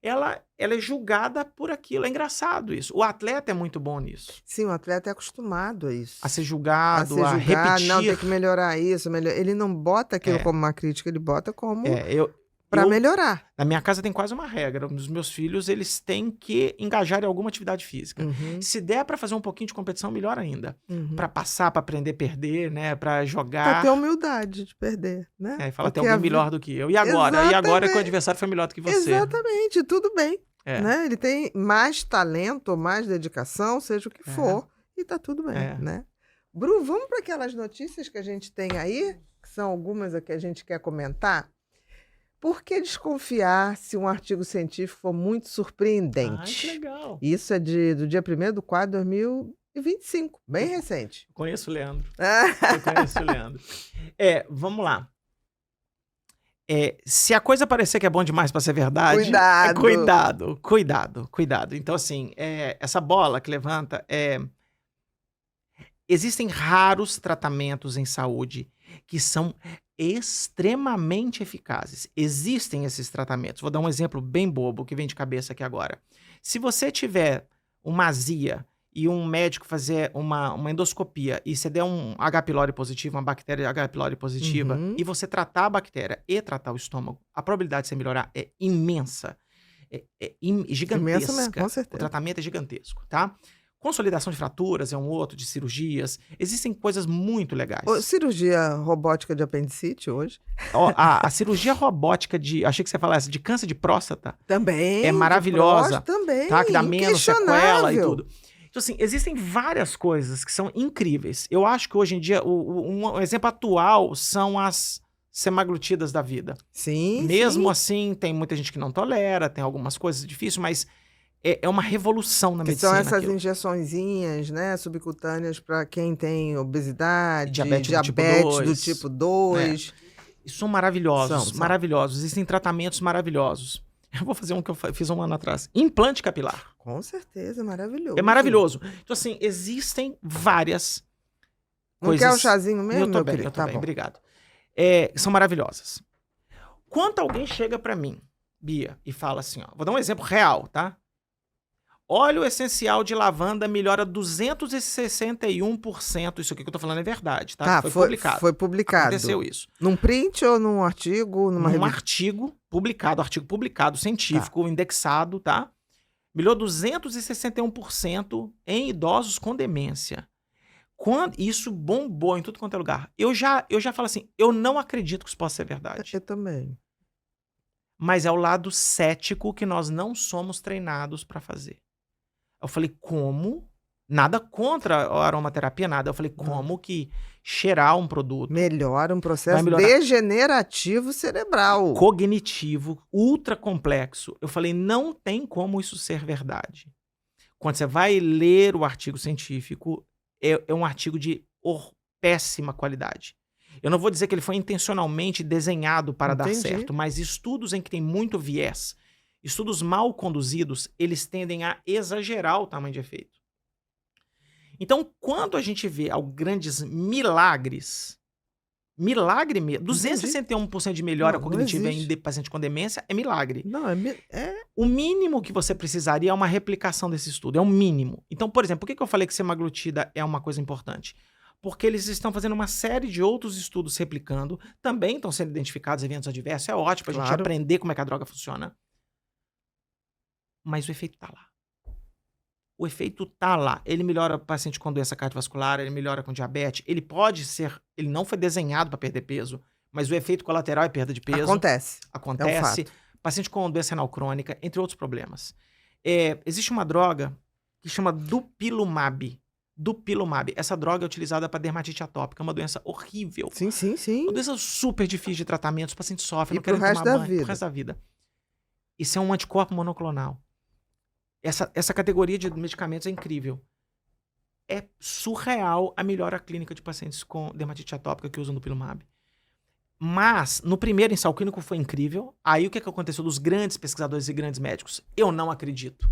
Ela é julgada por aquilo. É engraçado isso. O atleta é muito bom nisso. Sim, o atleta é acostumado a isso. A ser julgado, a julgar, repetir. não, tem que melhorar isso. Ele não bota aquilo como uma crítica, ele bota como para melhorar. Na minha casa tem quase uma regra. Os meus filhos, eles têm que engajar em alguma atividade física. Se der para fazer um pouquinho de competição, melhor ainda. Para passar, para aprender a perder, né? Para jogar. Pra ter humildade de perder, né? E fala, tem alguém melhor do que eu. E agora? Exatamente. E agora que o adversário foi melhor do que você. Exatamente, tudo bem. Né? Ele tem mais talento, mais dedicação, seja o que for, e tá tudo bem, né? Bru, vamos para aquelas notícias que a gente tem aí, que são algumas que a gente quer comentar. Por que desconfiar se um artigo científico for muito surpreendente? Ai, que legal. Isso é do dia 1º de 4 de 2025, bem recente. Conheço o Leandro. Eu conheço o Leandro. Vamos lá. Se a coisa parecer que é bom demais para ser verdade, cuidado. Então, assim, essa bola que levanta existem raros tratamentos em saúde que são extremamente eficazes. Existem esses tratamentos. Vou dar um exemplo bem bobo que vem de cabeça aqui agora. Se você tiver uma azia e um médico fazer uma endoscopia e você der um H. pylori positivo, uma bactéria H. pylori positiva, e você tratar a bactéria e tratar o estômago, a probabilidade de você melhorar é imensa. Gigantesca. Imensa mesmo, com certeza. O tratamento é gigantesco, tá? Consolidação de fraturas é um outro, de cirurgias. Existem coisas muito legais. Cirurgia robótica de apendicite hoje. A cirurgia robótica achei que você falasse de câncer de próstata. Também. É maravilhosa. Também. Tá? Que dá menos sequela e tudo. Então, assim, existem várias coisas que são incríveis. Eu acho que hoje em dia, um exemplo atual são as semaglutidas da vida. Sim. Mesmo assim, tem muita gente que não tolera, tem algumas coisas difíceis, mas é uma revolução na medicina. São essas injeçõezinhas, né, subcutâneas para quem tem obesidade, diabetes do tipo 2. E são maravilhosos, maravilhosos. Existem tratamentos maravilhosos. Eu vou fazer um que eu fiz um ano atrás. Implante capilar. Com certeza, maravilhoso. É maravilhoso. Então, assim, existem várias coisas... Não quer um chazinho mesmo, eu tô bem, obrigado. São maravilhosas. Quando alguém chega para mim Bia, e fala assim, ó, vou dar um exemplo real, tá? Óleo essencial de lavanda melhora 261%. Isso aqui que eu tô falando é verdade, tá? Tá, Que foi publicado. foi publicado. Aconteceu isso. Num print ou num artigo? Numa Num revista? artigo publicado, científico, indexado, tá? Melhorou 261% em idosos com demência. Quando isso bombou em tudo quanto é lugar. Eu já falo assim, eu não acredito que isso possa ser verdade. Eu também. Mas é o lado cético que nós não somos treinados para fazer. Eu falei, como? Nada contra a aromaterapia, nada. Eu falei, como que cheirar um produto Melhora um vai processo melhorar degenerativo cerebral. cognitivo, ultra complexo. Eu falei, não tem como isso ser verdade. Quando você vai ler o artigo científico, é um artigo de péssima qualidade. Eu não vou dizer que ele foi intencionalmente desenhado para dar Entendi. certo, mas estudos em que tem muito viés, estudos mal conduzidos, eles tendem a exagerar o tamanho de efeito. Então, quando a gente vê grandes milagres, milagre mesmo, 261% de melhora Não cognitiva existe. em paciente com demência é milagre. Não, O mínimo que você precisaria é uma replicação desse estudo, é o mínimo. Então, por exemplo, por que eu falei que semaglutida é uma coisa importante? Porque eles estão fazendo uma série de outros estudos replicando, também estão sendo identificados eventos adversos, é ótimo pra gente Claro. aprender como é que a droga funciona. Mas o efeito tá lá. O efeito tá lá. Ele melhora o paciente com doença cardiovascular, ele melhora com diabetes, ele não foi desenhado para perder peso, mas o efeito colateral é perda de peso. acontece. Acontece. É um fato. Paciente com doença renal crônica, entre outros problemas. Existe uma droga que chama Dupilumab. Dupilumab. Essa droga é utilizada para dermatite atópica, uma doença horrível. Sim, sim, sim. Uma doença super difícil de tratamento, os pacientes sofrem, E não querem pro resto tomar da banho, vida. pro resto da vida. Isso é um anticorpo monoclonal. Essa categoria de medicamentos é incrível. É surreal a melhora clínica de pacientes com dermatite atópica que usam Dupilumab. Mas, no primeiro ensaio clínico foi incrível. Aí o que aconteceu dos grandes pesquisadores e grandes médicos? Eu não acredito.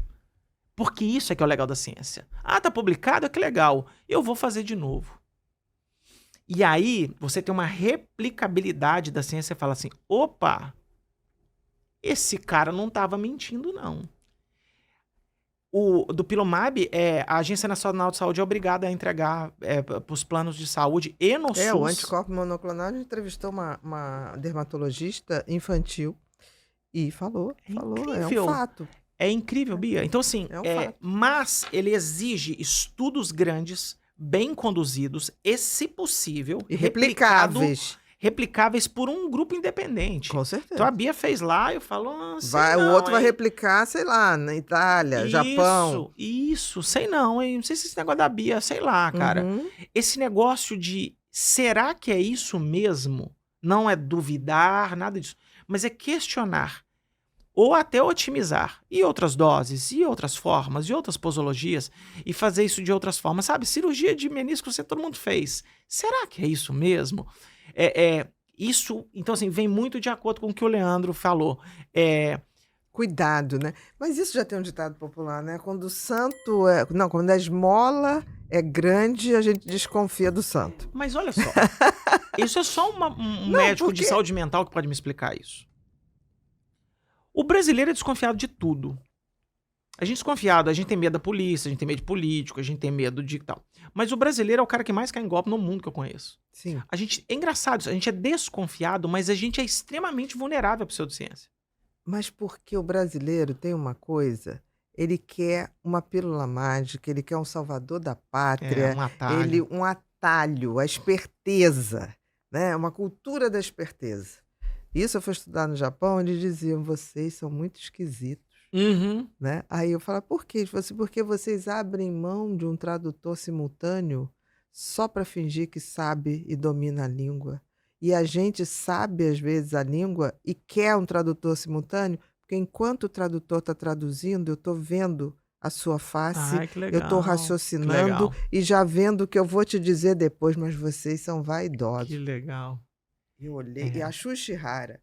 Porque isso é que é o legal da ciência. Ah, tá publicado? Que legal. Eu vou fazer de novo. E aí, você tem uma replicabilidade da ciência e fala assim, opa, esse cara não estava mentindo, não. O Dupilumab, a Agência Nacional de Saúde é obrigada a entregar para os planos de saúde e no SUS. O anticorpo monoclonal, a gente entrevistou uma dermatologista infantil e falou, é incrível. um fato. É incrível, Bia. Então, assim, É um fato. mas ele exige estudos grandes, bem conduzidos e, se possível, E replicáveis. replicáveis por um grupo independente. Com certeza. Então a Bia fez lá, eu falo, O outro vai replicar, sei lá, na Itália, Japão. Isso, sei não, hein? Não sei se esse negócio da Bia, sei lá, cara. Uhum. Esse negócio de, será que é isso mesmo? Não é duvidar, nada disso. Mas é questionar. Ou até otimizar. E outras doses, e outras formas, e outras posologias. E fazer isso de outras formas. Sabe, cirurgia de menisco todo mundo fez. Será que é isso mesmo? Isso, então assim, vem muito de acordo com o que o Leandro falou. Cuidado, né? Mas isso já tem um ditado popular, né? Quando o santo quando a esmola é grande, a gente desconfia do santo. Mas olha só, isso é só um médico de saúde mental que pode me explicar isso. O brasileiro é desconfiado de tudo. A gente é desconfiado, a gente tem medo da polícia, a gente tem medo de político, a gente tem medo de tal. Mas o brasileiro é o cara que mais cai em golpe no mundo que eu conheço. Sim. É engraçado isso, a gente é desconfiado, mas a gente é extremamente vulnerável à pseudociência. Mas porque o brasileiro tem uma coisa, ele quer uma pílula mágica, ele quer um salvador da pátria, Um atalho. um atalho, a esperteza, né? Uma cultura da esperteza. Isso eu fui estudar no Japão, eles diziam, vocês são muito esquisitos. Uhum. Né? Aí eu falava, por quê? Ele falou assim, porque vocês abrem mão de um tradutor simultâneo só para fingir que sabe e domina a língua. E a gente sabe, às vezes, a língua e quer um tradutor simultâneo, porque enquanto o tradutor está traduzindo, eu estou vendo a sua face, Ai, que legal. eu estou raciocinando e já vendo o que eu vou te dizer depois, mas vocês são vaidosos. Que legal. Eu olhei, e a Xuxihara,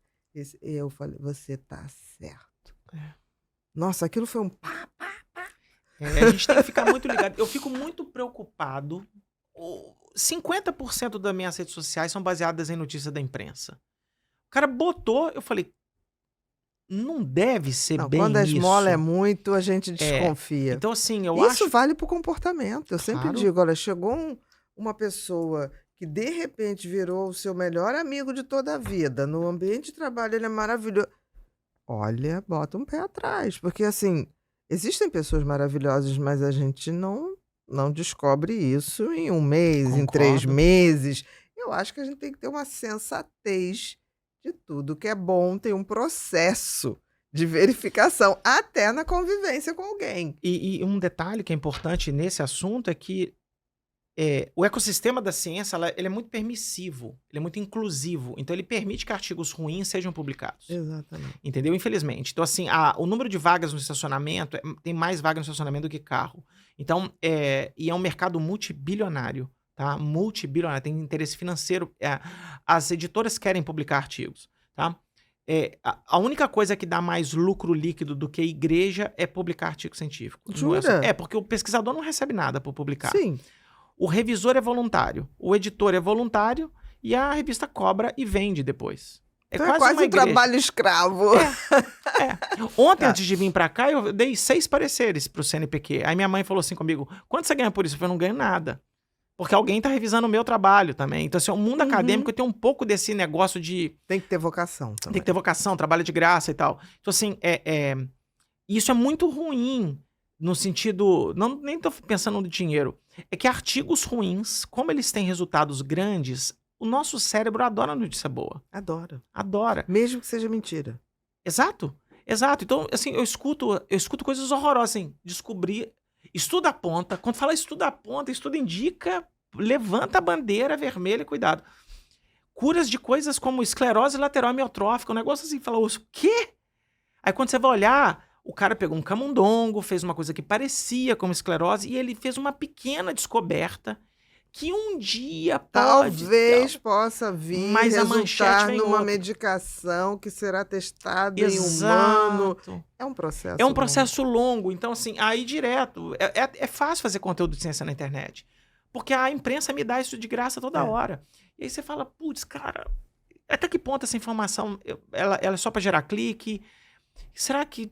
eu falei, você tá certo. Nossa, aquilo foi um pá. A gente tem que ficar muito ligado. Eu fico muito preocupado. 50% das minhas redes sociais são baseadas em notícias da imprensa. O cara botou, eu falei, não deve ser Não, bem quando a isso. esmola é muito, a gente desconfia. Então, assim, eu Isso acho... vale para o comportamento. Eu sempre Claro. digo, olha, chegou uma pessoa que de repente virou o seu melhor amigo de toda a vida. No ambiente de trabalho ele é maravilhoso. Olha, bota um pé atrás. Porque, assim, existem pessoas maravilhosas, mas a gente não descobre isso em um mês, em 3 Concordo. meses. Eu acho que a gente tem que ter uma sensatez de tudo que é bom, tem um processo de verificação, até na convivência com alguém. E um detalhe que é importante nesse assunto é que o ecossistema da ciência ele é muito permissivo, ele é muito inclusivo. Então, ele permite que artigos ruins sejam publicados. Exatamente. Entendeu? Infelizmente. Então, assim, o número de vagas no estacionamento, tem mais vagas no estacionamento do que carro. Então, e é um mercado multibilionário, tá? Multibilionário, tem interesse financeiro. As editoras querem publicar artigos, tá? A única coisa que dá mais lucro líquido do que igreja é publicar artigo científico. Jura? Porque o pesquisador não recebe nada por publicar. Sim. O revisor é voluntário, o editor é voluntário e a revista cobra e vende depois. Então é uma quase um igreja. trabalho escravo. Ontem, Tá. antes de vir pra cá, eu dei 6 pareceres pro CNPq. Aí minha mãe falou assim comigo, quanto você ganha por isso? Eu falei, não ganho nada. Porque alguém tá revisando o meu trabalho também. Então, assim, o mundo acadêmico tem um pouco desse negócio de... Tem que ter vocação também. Tem que ter vocação, trabalho de graça e tal. Então, assim, isso é muito ruim no sentido... Nem tô pensando no dinheiro. É que artigos ruins, como eles têm resultados grandes, o nosso cérebro adora notícia boa. Adoro. Adora. Mesmo que seja mentira. Exato. Então, assim, eu escuto coisas horrorosas, assim, descobrir, estudo aponta, quando fala estudo aponta, estudo indica, levanta a bandeira vermelha, cuidado. Curas de coisas como esclerose lateral amiotrófica, um negócio assim, fala, o quê? Aí quando você vai olhar, o cara pegou um camundongo, fez uma coisa que parecia como esclerose, e ele fez uma pequena descoberta que um dia Talvez possa vir mas a manchete resultar vem numa outra. medicação que será testada em Exato. humano. É um processo. É um processo longo. Então, assim, aí direto. É fácil fazer conteúdo de ciência na internet. Porque a imprensa me dá isso de graça toda hora. E aí você fala, putz, cara, até que ponto essa informação ela é só para gerar clique? Será que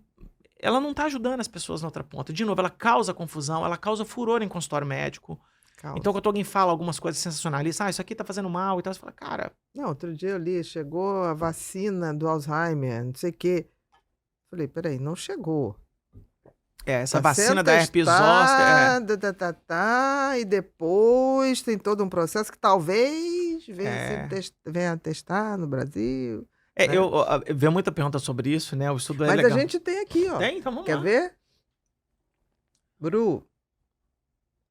ela não tá ajudando as pessoas na outra ponta? De novo, ela causa confusão, ela causa furor em consultório médico. Calma. Então, quando alguém fala algumas coisas sensacionalistas, isso aqui tá fazendo mal e tal, você fala, cara... Não, outro dia eu li, chegou a vacina do Alzheimer, não sei o quê. Falei, peraí, não chegou. Essa Tá vacina sendo da herpes zoster... testada, e depois tem todo um processo que talvez venha testar no Brasil. Né? Eu vejo muita pergunta sobre isso, né? O estudo é Mas legal. a gente tem aqui, ó. Tem? Então vamos Quer lá. ver? Bru.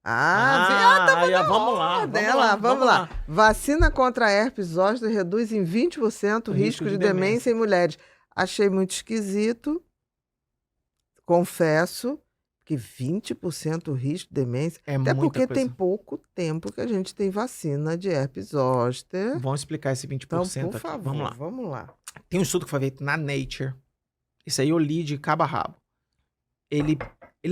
Vamos lá. Vamos lá. Vacina contra a herpes zoster reduz em 20% o risco de demência em mulheres. Achei muito esquisito. Confesso que 20% o risco de demência. Até porque tem pouco tempo que a gente tem vacina de herpes zoster. Vamos explicar esse 20% Então, por aqui. favor, vamos lá. Tem um estudo que foi feito na Nature. Isso aí eu li de cabo a rabo. Ele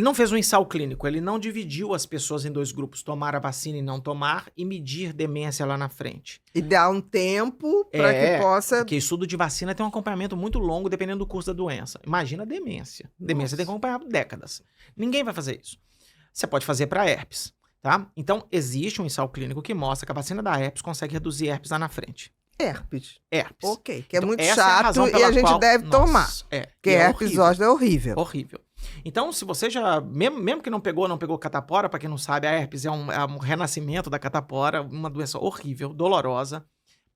não fez um ensaio clínico, ele não dividiu as pessoas em 2 grupos, tomar a vacina e não tomar, e medir demência lá na frente. E dar um tempo para que possa... Porque estudo de vacina tem um acompanhamento muito longo, dependendo do curso da doença. Imagina a demência. Demência tem que acompanhar décadas. Ninguém vai fazer isso. Você pode fazer para herpes, tá? Então, existe um ensaio clínico que mostra que a vacina da herpes consegue reduzir herpes lá na frente. Herpes. Ok. Que é então, muito essa é a chato razão e pela a gente qual... deve tomar. Porque herpes zoster é horrível. Horrível. Então, se você já... Mesmo que não pegou catapora, pra quem não sabe, a herpes é um renascimento da catapora, uma doença horrível, dolorosa,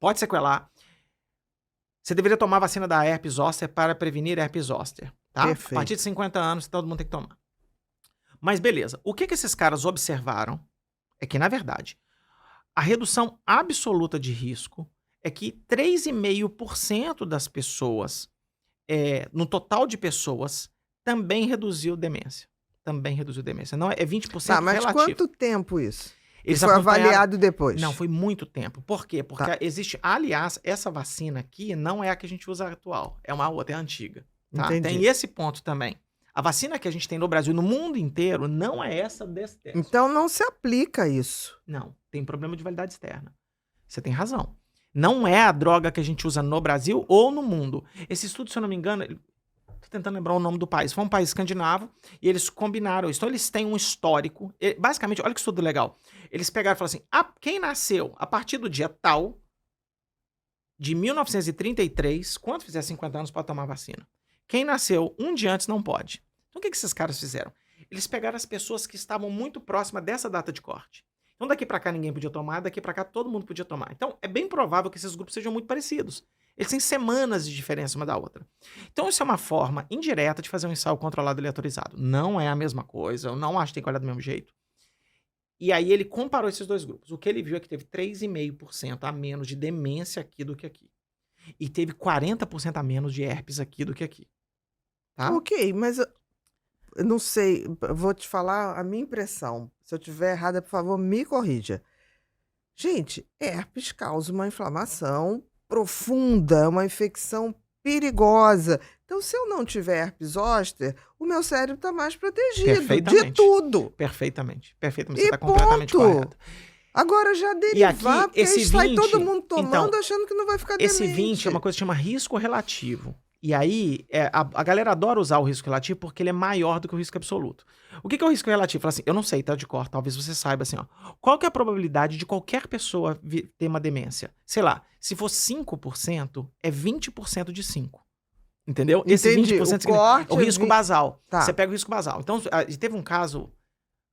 pode sequelar. Você deveria tomar a vacina da herpes zoster para prevenir herpes zoster, tá? Perfeito. A partir de 50 anos, todo mundo tem que tomar. Mas beleza. O que esses caras observaram é que, na verdade, a redução absoluta de risco é que 3,5% das pessoas, no total de pessoas, também reduziu demência. Não é 20% Tá, mas relativo. quanto tempo isso? Eles foi avaliado depois? Não, foi muito tempo. Por quê? Porque existe... Aliás, essa vacina aqui não é a que a gente usa atual. É uma outra, é a antiga. Tá? Tem esse ponto também. A vacina que a gente tem no Brasil, no mundo inteiro, não é essa desse teste. Então não se aplica isso. Não, tem problema de validade externa. Você tem razão. Não é a droga que a gente usa no Brasil ou no mundo. Esse estudo, se eu não me engano, Tô tentando lembrar o nome do país. Foi um país escandinavo e eles combinaram isso. Então, eles têm um histórico. Basicamente, olha que estudo legal. Eles pegaram e falaram assim, quem nasceu a partir do dia tal, de 1933, quando fizer 50 anos, pode tomar vacina. Quem nasceu um dia antes não pode. Então, o que esses caras fizeram? Eles pegaram as pessoas que estavam muito próximas dessa data de corte. Então, daqui pra cá ninguém podia tomar, daqui pra cá todo mundo podia tomar. Então, é bem provável que esses grupos sejam muito parecidos. Eles têm semanas de diferença uma da outra. Então, isso é uma forma indireta de fazer um ensaio controlado aleatorizado. Não é a mesma coisa, eu não acho que tem que olhar do mesmo jeito. E aí ele comparou esses dois grupos. O que ele viu é que teve 3,5% a menos de demência aqui do que aqui. E teve 40% a menos de herpes aqui do que aqui. Tá? Ok, mas eu não sei, vou te falar a minha impressão. Se eu estiver errada, por favor, me corrija. Gente, herpes causa uma inflamação profunda, uma infecção perigosa. Então, se eu não tiver herpes zoster, o meu cérebro está mais protegido de Perfeitamente. tudo. Perfeitamente. Perfeitamente. E Você está completamente ponto. correto. Agora já E aqui, derivar, porque esse aí sai 20, todo mundo tomando então, achando que não vai ficar esse demente. 20 é uma coisa que chama risco relativo. E aí, a galera adora usar o risco relativo porque ele é maior do que o risco absoluto. O que é o risco relativo? Fala assim, eu não sei, tá de cor, talvez você saiba assim, ó. Qual que é a probabilidade de qualquer pessoa ter uma demência? Sei lá, se for 5%, é 20% de 5. Entendeu? Esse Entendi. 20% O corte é o risco basal. Tá. Você pega o risco basal. Então, teve um caso...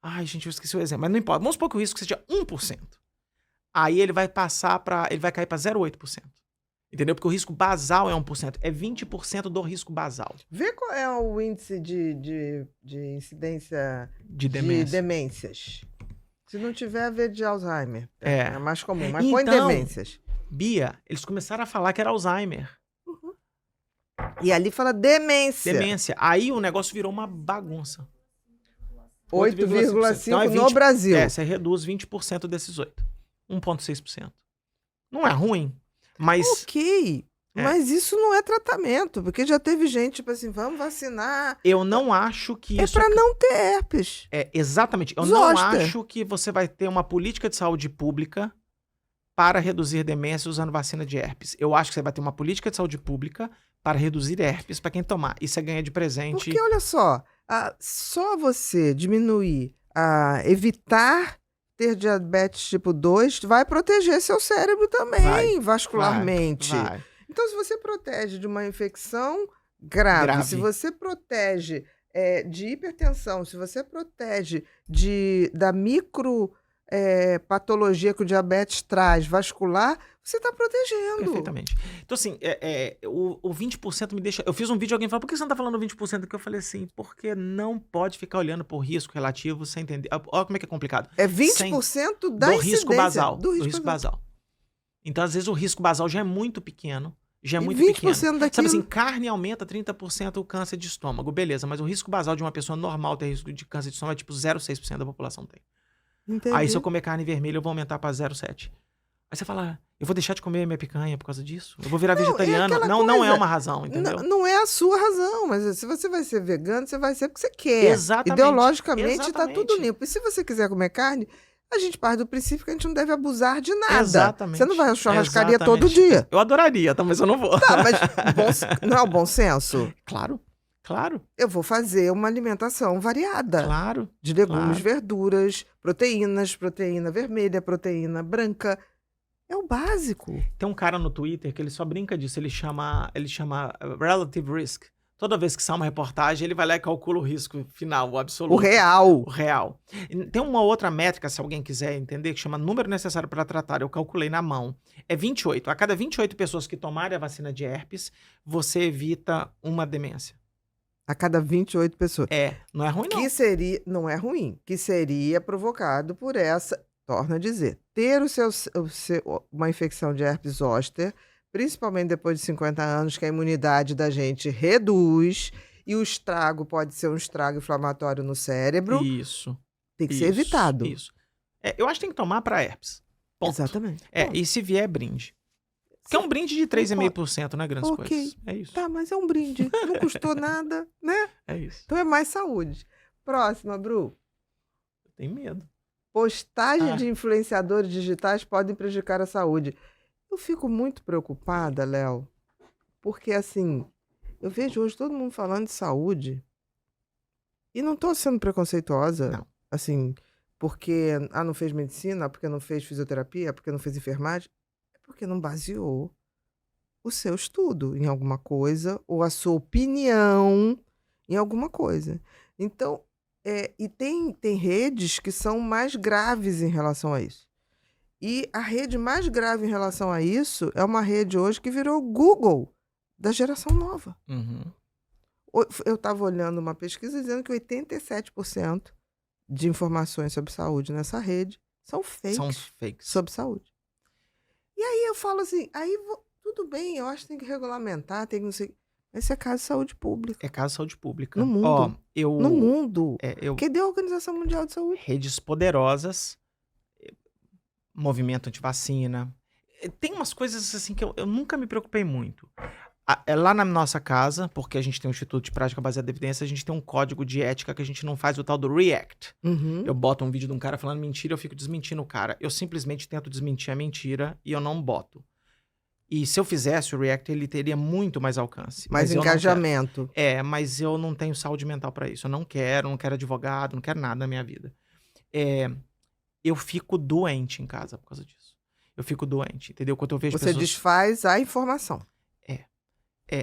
Ai, gente, eu esqueci o exemplo, mas não importa. Vamos supor que o risco seja 1%. Aí ele vai ele vai cair para 0,8%. Entendeu? Porque o risco basal é 1%. É 20% do risco basal. Vê qual é o índice de incidência De de demência. demências. Se não tiver, vê de Alzheimer. É. Mais comum. Mas põe Então, demências. Bia, eles começaram a falar que era Alzheimer. E ali fala demência. Demência. Aí o negócio virou uma bagunça. 8,5 Então é no Brasil. Você reduz 20% desses 8. 1,6%. Não é ruim, mas... Ok. É. Mas isso não é tratamento. Porque já teve gente, tipo assim, vamos vacinar. Eu não acho que É isso... pra não ter herpes. Exatamente. Eu Zoster. não acho que você vai ter uma política de saúde pública para reduzir demência usando vacina de herpes. Eu acho que você vai ter uma política de saúde pública para reduzir herpes para quem tomar. E você ganha de presente... Porque, olha só, só você diminuir, evitar ter diabetes tipo 2, vai proteger seu cérebro também, vascularmente. Vai. Então, se você protege de uma infecção grave. Se você protege de hipertensão, se você protege da micro patologia que o diabetes traz, vascular, você está protegendo. Perfeitamente. Então, assim, o 20% me deixa... Eu fiz um vídeo e alguém falou, por que você não está falando 20%? Que eu falei assim, porque não pode ficar olhando por risco relativo sem entender. Olha como é que é complicado. É 20% da do incidência. risco basal. Do risco basal. Então, às vezes, o risco basal já é muito pequeno. Já é E muito 20% pequeno. daquilo... Sabe assim, carne aumenta 30% o câncer de estômago. Beleza, mas o risco basal de uma pessoa normal ter risco de câncer de estômago é tipo 0,6% da população tem. Entendi. Aí se eu comer carne vermelha, eu vou aumentar pra 0,7%. Aí você fala, eu vou deixar de comer minha picanha por causa disso? Eu vou virar vegetariano? Não é uma razão, entendeu? Não é a sua razão, mas se você vai ser vegano, você vai ser porque você quer. Exatamente. Ideologicamente tá tudo limpo. E se você quiser comer carne, a gente parte do princípio que a gente não deve abusar de nada. Exatamente. Você não vai à churrascaria todo dia. Eu adoraria, tá? Mas eu não vou. Tá, mas não é o bom senso? Claro. Eu vou fazer uma alimentação variada. Claro. De legumes, verduras, proteínas, proteína vermelha, proteína branca. É o básico. Tem um cara no Twitter que ele só brinca disso. Ele chama relative risk. Toda vez que sai uma reportagem, ele vai lá e calcula o risco final, o absoluto. O real. O real. Tem uma outra métrica, se alguém quiser entender, que chama número necessário para tratar. Eu calculei na mão. É 28. A cada 28 pessoas que tomarem a vacina de herpes, você evita uma demência. A cada 28 pessoas. Não é ruim, não. Não é ruim. Que seria provocado por essa, torna a dizer, ter uma infecção de herpes zoster, principalmente depois de 50 anos, que a imunidade da gente reduz e o estrago pode ser um estrago inflamatório no cérebro. Isso. Tem que ser evitado. Isso. Eu acho que tem que tomar para herpes. Ponto. Exatamente. E se vier, brinde. Que é um brinde de 3,5%, não é grandes coisas. É isso. Tá, mas é um brinde. Não custou nada, né? É isso. Então é mais saúde. Próxima, Bru. Eu tenho medo. Postagem de influenciadores digitais podem prejudicar a saúde. Eu fico muito preocupada, Léo, porque assim, Eu vejo hoje todo mundo falando de saúde e não tô sendo preconceituosa, Não. assim, porque não fez medicina, porque não fez fisioterapia, porque não fez enfermagem, é porque não baseou o seu estudo em alguma coisa ou a sua opinião em alguma coisa. Então, e tem redes que são mais graves em relação a isso. E a rede mais grave em relação a isso é uma rede hoje que virou Google da geração nova. Uhum. Eu estava olhando uma pesquisa dizendo que 87% de informações sobre saúde nessa rede são São fakes fakes. sobre saúde. E aí eu falo assim, tudo bem, eu acho que tem que regulamentar, tem que não sei. Mas isso é caso de saúde pública. É caso de saúde pública. No mundo. Ó, No mundo. eu Cadê a Organização Mundial de Saúde? redes poderosas, movimento antivacina. Tem umas coisas assim que eu nunca me preocupei muito. Lá na nossa casa, porque a gente tem um Instituto de Prática Baseada em Evidência, a gente tem um código de ética que a gente não faz o tal do react. Uhum. Eu boto um vídeo de um cara falando mentira, eu fico desmentindo o cara. Eu simplesmente tento desmentir a mentira e eu não boto. E se eu fizesse o react, ele teria muito mais alcance. Mais Mas eu não quero. engajamento. Mas eu não tenho saúde mental pra isso. Eu não quero advogado, não quero nada na minha vida. Eu fico doente em casa por causa disso. Eu fico doente, entendeu? Quando eu vejo Você pessoas... desfaz a informação.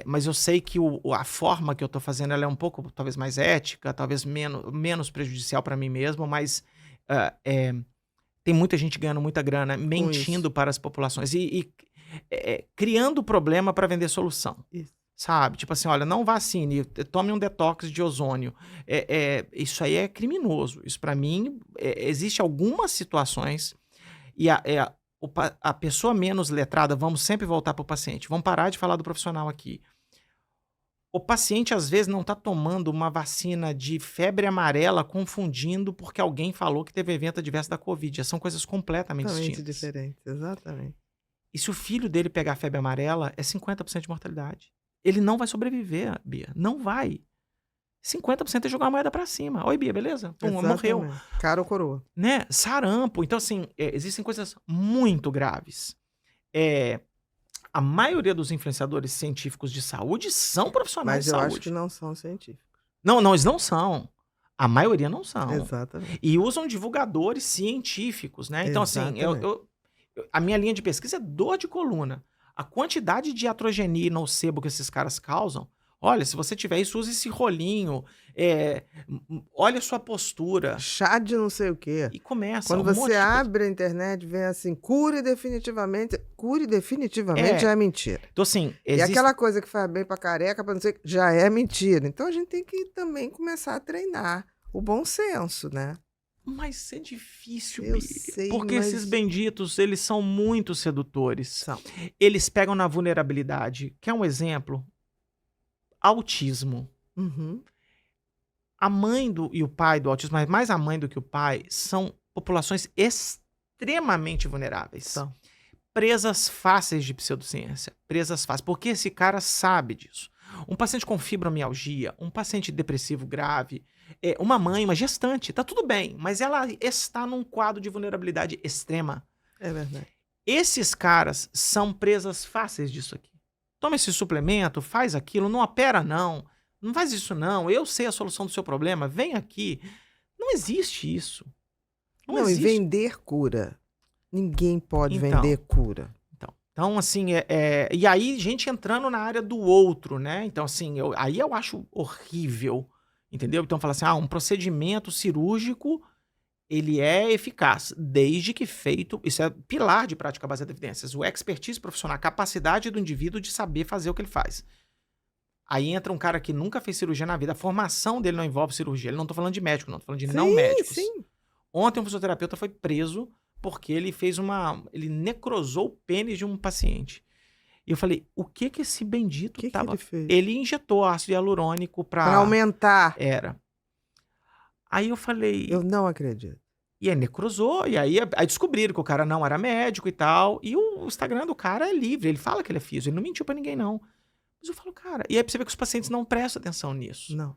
mas eu sei que a forma que eu tô fazendo ela é um pouco, talvez, mais ética, talvez menos prejudicial pra mim mesmo, mas tem muita gente ganhando muita grana, mentindo para as populações e criando problema pra vender solução. Isso. Sabe? Tipo assim, olha, não vacine, tome um detox de ozônio. Isso aí é criminoso. Isso pra mim, existe algumas situações e a pessoa menos letrada, vamos sempre voltar pro paciente. Vamos parar de falar do profissional aqui. O paciente, às vezes, não tá tomando uma vacina de febre amarela confundindo porque alguém falou que teve evento adverso da Covid. Já são coisas completamente Totalmente distintas. diferente, exatamente. E se o filho dele pegar febre amarela, é 50% de mortalidade. Ele não vai sobreviver, Bia. Não vai. 50% é jogar a moeda pra cima. Oi, Bia, beleza? Pum, morreu. Cara ou coroa. Né? Sarampo. Então, assim, existem coisas muito graves. A maioria dos influenciadores científicos de saúde são profissionais de saúde. Mas eu acho que não são científicos. Não, eles não são. A maioria não são. Exatamente. E usam divulgadores científicos, né? Então, assim, a minha linha de pesquisa é dor de coluna. A quantidade de iatrogenia e nocebo que esses caras causam, olha, se você tiver isso, use esse rolinho, olha a sua postura. Chá de não sei o quê. E começa. Quando você abre a internet, vem assim, cure definitivamente já é mentira. Então, assim, E aquela coisa que faz bem pra careca, pra não sei, já é mentira. Então a gente tem que também começar a treinar o bom senso, né? Mas é difícil, eu sei, porque esses benditos, eles são muito sedutores. São. Eles pegam na vulnerabilidade. Quer um exemplo? Autismo. Uhum. A mãe e o pai do autismo, mas mais a mãe do que o pai, são populações extremamente vulneráveis. São. Presas fáceis de pseudociência. Presas fáceis. Porque esse cara sabe disso. Um paciente com fibromialgia, um paciente depressivo grave, uma mãe, uma gestante, tá tudo bem, mas ela está num quadro de vulnerabilidade extrema. É verdade. Esses caras são presas fáceis disso aqui. Toma esse suplemento, faz aquilo, não opera não faz isso não, eu sei a solução do seu problema, vem aqui. Não existe isso. Não existe. E vender cura. Ninguém pode vender cura. Então, assim, e aí gente entrando na área do outro, né? Então, assim, aí eu acho horrível, entendeu? Então, fala assim, um procedimento cirúrgico, ele é eficaz, desde que feito, isso é pilar de prática baseada em evidências, o expertise profissional, a capacidade do indivíduo de saber fazer o que ele faz. Aí entra um cara que nunca fez cirurgia na vida, a formação dele não envolve cirurgia, ele não tô falando de médico, não, tô falando de não médicos. Sim. Ontem um fisioterapeuta foi preso porque ele ele necrosou o pênis de um paciente. E eu falei, o que esse bendito tava... Que ele fez? Ele injetou ácido hialurônico pra aumentar. Era. Aí eu falei... Eu não acredito. E aí necrosou, e aí descobriram que o cara não era médico e tal. E o Instagram do cara é livre, ele fala que ele é físico, ele não mentiu pra ninguém, não. Mas eu falo, cara... E aí você vê que os pacientes não prestam atenção nisso. Não.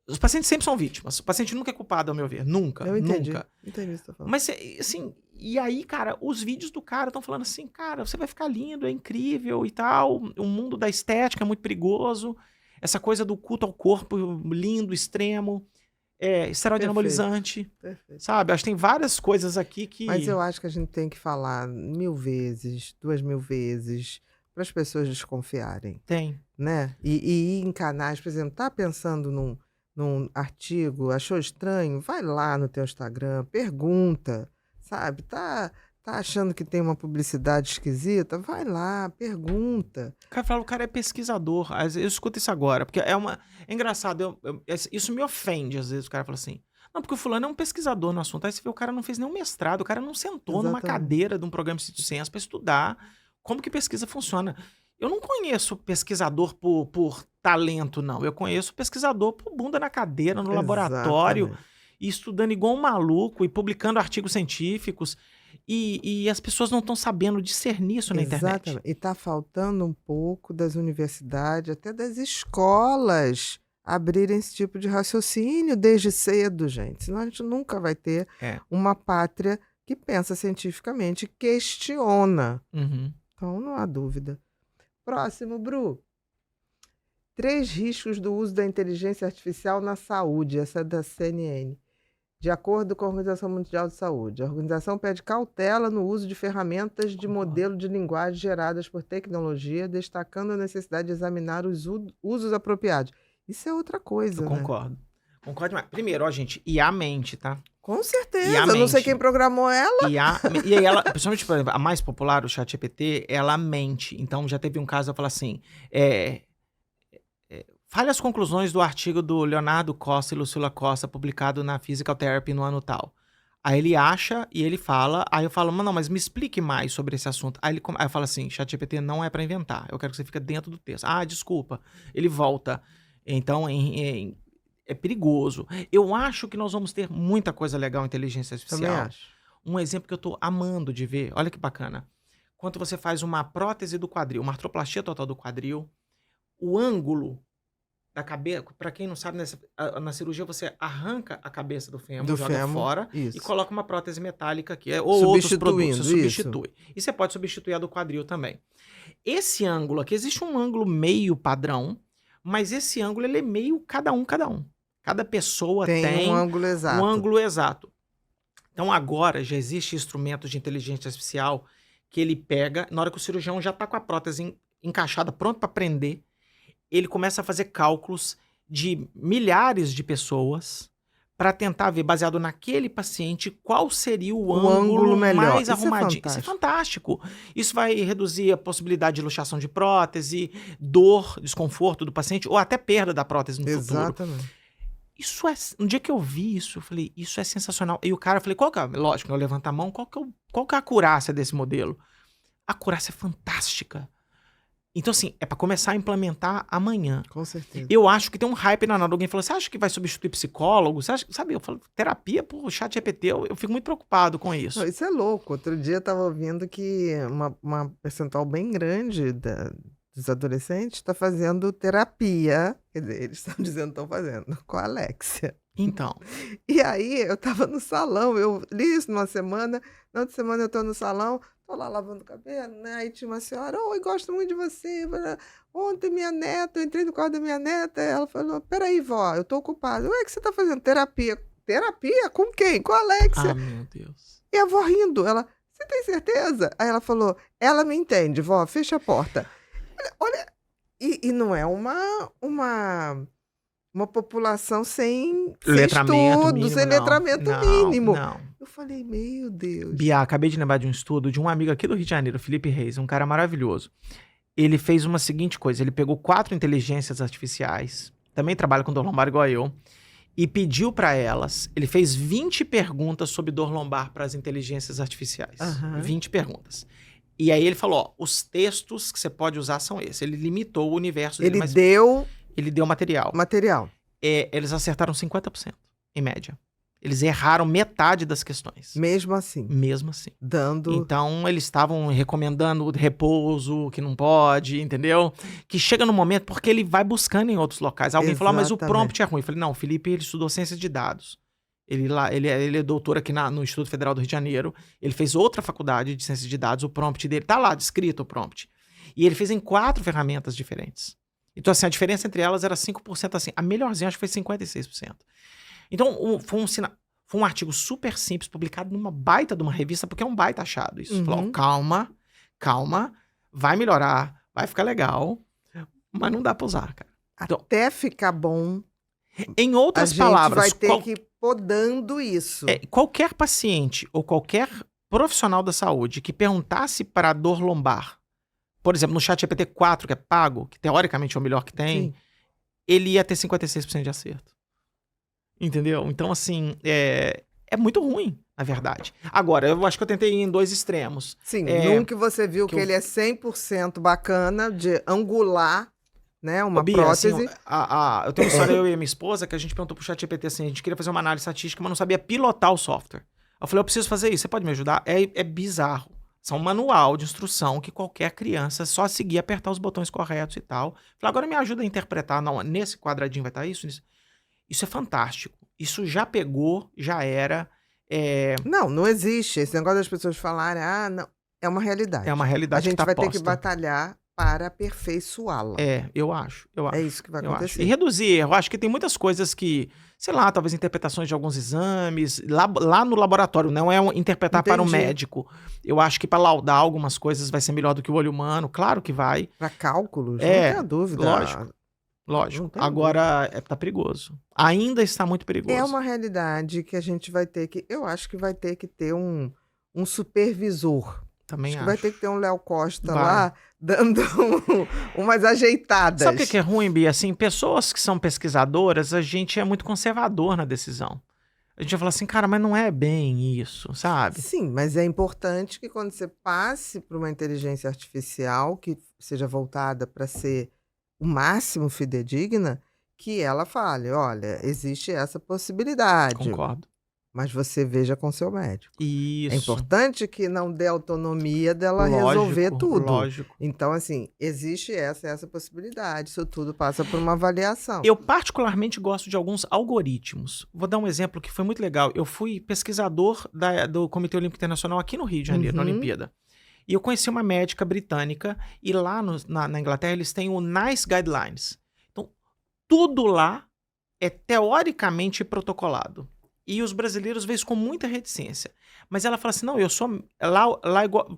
Os pacientes sempre são vítimas. O paciente nunca é culpado, ao meu ver. Nunca. Eu entendi. Nunca. Entendi o que você tá falando. Mas, assim, e aí, cara, os vídeos do cara estão falando assim, cara, você vai ficar lindo, é incrível e tal. O mundo da estética é muito perigoso. Essa coisa do culto ao corpo lindo, extremo. Esteroide anabolizante. Perfeito. Sabe? Acho que tem várias coisas aqui que... Mas eu acho que a gente tem que falar 1000 vezes, 2000 vezes, para as pessoas desconfiarem, Tem. né? E ir em canais, por exemplo, tá pensando num artigo, achou estranho? Vai lá no teu Instagram, pergunta, sabe? Tá achando que tem uma publicidade esquisita? Vai lá, pergunta. O cara fala, o cara é pesquisador. Às vezes eu escuto isso agora, porque é engraçado, isso me ofende, às vezes o cara fala assim, não, porque o fulano é um pesquisador no assunto. Aí você vê, o cara não fez nenhum mestrado, o cara não sentou numa Exatamente. cadeira de um programa de ciência para estudar como que pesquisa funciona. Eu não conheço pesquisador por talento, não. Eu conheço pesquisador por bunda na cadeira, no laboratório, Exatamente. e estudando igual um maluco, e publicando artigos científicos. E as pessoas não estão sabendo discernir isso na internet. Exatamente. E está faltando um pouco das universidades, até das escolas, abrirem esse tipo de raciocínio desde cedo, gente. Senão a gente nunca vai ter uma pátria que pensa cientificamente, questiona. Uhum. Então, não há dúvida. Próximo, Bru. 3 riscos do uso da inteligência artificial na saúde. Essa é da CNN. De acordo com a Organização Mundial de Saúde, a organização pede cautela no uso de ferramentas de modelo de linguagem geradas por tecnologia, destacando a necessidade de examinar os usos apropriados. Isso é outra coisa, Eu né? concordo. Concordo demais. Primeiro, ó, gente, IA mente, tá? Com certeza. IA Eu não sei mente. quem programou ela. E aí ela, principalmente por exemplo, a mais popular, o ChatGPT, ela mente. Então já teve um caso, eu falo assim, fale as conclusões do artigo do Leonardo Costa e Lucila Costa, publicado na Physical Therapy no ano tal. Aí ele acha e ele fala, aí eu falo, não, mas me explique mais sobre esse assunto. Aí eu falo assim, ChatGPT não é para inventar, eu quero que você fique dentro do texto. Ah, desculpa. Ele volta. Então, é perigoso. Eu acho que nós vamos ter muita coisa legal em inteligência artificial. Também acho. Um exemplo que eu tô amando de ver, olha que bacana. Quando você faz uma prótese do quadril, uma artroplastia total do quadril, o ângulo da cabeça, para quem não sabe, na cirurgia você arranca a cabeça do fêmur, joga fora isso. e coloca uma prótese metálica aqui, ou outros produtos, você substitui. Isso. E você pode substituir a do quadril também. Esse ângulo aqui, existe um ângulo meio padrão, mas esse ângulo ele é meio cada um. Cada pessoa tem um ângulo exato. Um ângulo exato. Então agora já existe instrumentos de inteligência artificial que ele pega, na hora que o cirurgião já está com a prótese encaixada, pronto para prender, ele começa a fazer cálculos de milhares de pessoas para tentar ver, baseado naquele paciente, qual seria o ângulo melhor. mais arrumadinho. Isso é fantástico. Isso vai reduzir a possibilidade de luxação de prótese, dor, desconforto do paciente, ou até perda da prótese no futuro. Exatamente. Isso é... Um dia que eu vi isso, eu falei, isso é sensacional. E o cara, eu falei, qual que é... Lógico, eu levanto a mão, qual que é a acurácia desse modelo? A acurácia é fantástica. Então, assim, é para começar a implementar amanhã. Com certeza. Eu acho que tem um hype na hora. Alguém falou, você acha que vai substituir psicólogo? Você acha, sabe, eu falo, terapia por ChatGPT, eu fico muito preocupado com isso. Não, isso é louco. Outro dia eu estava ouvindo que uma percentual bem grande dos adolescentes está fazendo terapia. Quer dizer, eles estão dizendo que estão fazendo com a Alexia. Então. E aí eu estava no salão, eu li isso numa semana, na outra semana eu estou no salão, estou lá lavando o cabelo, né? Aí tinha uma senhora, oi, gosto muito de você. Ontem minha neta, eu entrei no quarto da minha neta, ela falou, peraí, vó, eu estou ocupada. Ué, o que você está fazendo? Terapia. Terapia? Com quem? Com a Alexia. Ah, meu Deus. E a vó rindo, ela, você tem certeza? Aí ela falou, ela me entende, vó, fecha a porta. Olha, e não é uma população sem letramento estudo, mínimo, sem letramento mínimo. Não. Eu falei, meu Deus. Bia, acabei de lembrar de um estudo de um amigo aqui do Rio de Janeiro, Felipe Reis, um cara maravilhoso. Ele fez uma seguinte coisa, ele pegou 4 inteligências artificiais, também trabalha com dor lombar igual eu, e pediu para elas, ele fez 20 perguntas sobre dor lombar para as inteligências artificiais. 20 perguntas. E aí ele falou, ó, os textos que você pode usar são esses. Ele limitou o universo dele. Ele deu material. Material. Eles acertaram 50%, em média. Eles erraram metade das questões. Mesmo assim, Mesmo assim. dando... Então, eles estavam recomendando repouso, que não pode, entendeu? Que chega no momento, porque ele vai buscando em outros locais. Alguém falou, mas o Exatamente. prompt é ruim. Eu falei, não, o Felipe, ele estudou ciência de dados. Ele é doutor aqui no Instituto Federal do Rio de Janeiro. Ele fez outra faculdade de ciência de dados. O prompt dele tá lá, descrito o prompt. E ele fez em 4 ferramentas diferentes. Então, assim, a diferença entre elas era 5%, assim. A melhorzinha, acho que foi 56%. Então, foi um artigo super simples, publicado numa baita de uma revista, porque é um baita achado isso. Uhum. Falou, calma, vai melhorar, vai ficar legal, mas não dá pra usar, cara. Então, Até ficar bom, em a outras gente palavras, vai ter que ir podando isso. qualquer paciente ou qualquer profissional da saúde que perguntasse para a dor lombar, por exemplo, no ChatGPT 4, que é pago, que teoricamente é o melhor que tem, Sim. ele ia ter 56% de acerto. Entendeu? Então, assim, é muito ruim, na verdade. Agora, eu acho que eu tentei ir em 2 extremos. Sim, É, num que você viu que que eu- ele é 100% bacana de angular, né, uma Ô, Bia, prótese. assim, eu tenho uma história, eu e a minha esposa, que a gente perguntou pro ChatGPT assim, a gente queria fazer uma análise estatística, mas não sabia pilotar o software. Eu falei, eu preciso fazer isso, você pode me ajudar? É bizarro. São um manual de instrução que qualquer criança só seguir, apertar os botões corretos e tal. Falei, agora me ajuda a interpretar, não, nesse quadradinho vai estar isso, nisso. Isso é fantástico. Isso já pegou, já era. Não existe. Esse negócio das pessoas falarem, não, é uma realidade. É uma A realidade gente que tá vai ter que posta. batalhar para aperfeiçoá-la. Eu acho. É isso que vai eu acho. acontecer. E reduzir erro. Acho que tem muitas coisas que, sei lá, talvez interpretações de alguns exames, lá no laboratório, não é interpretar para um Entendi. médico. Eu acho que para laudar algumas coisas vai ser melhor do que o olho humano, claro que vai. Para cálculos, não É, tenha dúvida. lógico. Não Lógico. tem Agora tá perigoso. Ainda está muito perigoso. É uma realidade que a gente vai ter que. Eu acho que vai ter que ter um supervisor. Também Acho que acho. vai ter que ter um Léo Costa Vai. lá dando umas ajeitadas. Sabe o que é ruim, Bia? Assim, pessoas que são pesquisadoras, a gente é muito conservador na decisão. A gente vai falar assim, cara, mas não é bem isso, sabe? Sim, mas é importante que quando você passe para uma inteligência artificial que seja voltada para ser o máximo fidedigna, que ela fale, olha, existe essa possibilidade, Concordo. mas você veja com seu médico. Isso. É importante que não dê autonomia dela resolver tudo. Lógico. Então, assim, existe essa possibilidade. Isso tudo passa por uma avaliação. Eu particularmente gosto de alguns algoritmos. Vou dar um exemplo que foi muito legal. Eu fui pesquisador do Comitê Olímpico Internacional aqui no Rio de Janeiro, na Uhum. Olimpíada. E eu conheci uma médica britânica e lá na Inglaterra eles têm o NICE Guidelines. Então, tudo lá é teoricamente protocolado. E os brasileiros veem isso com muita reticência. Mas ela fala assim, não, eu sou... Lá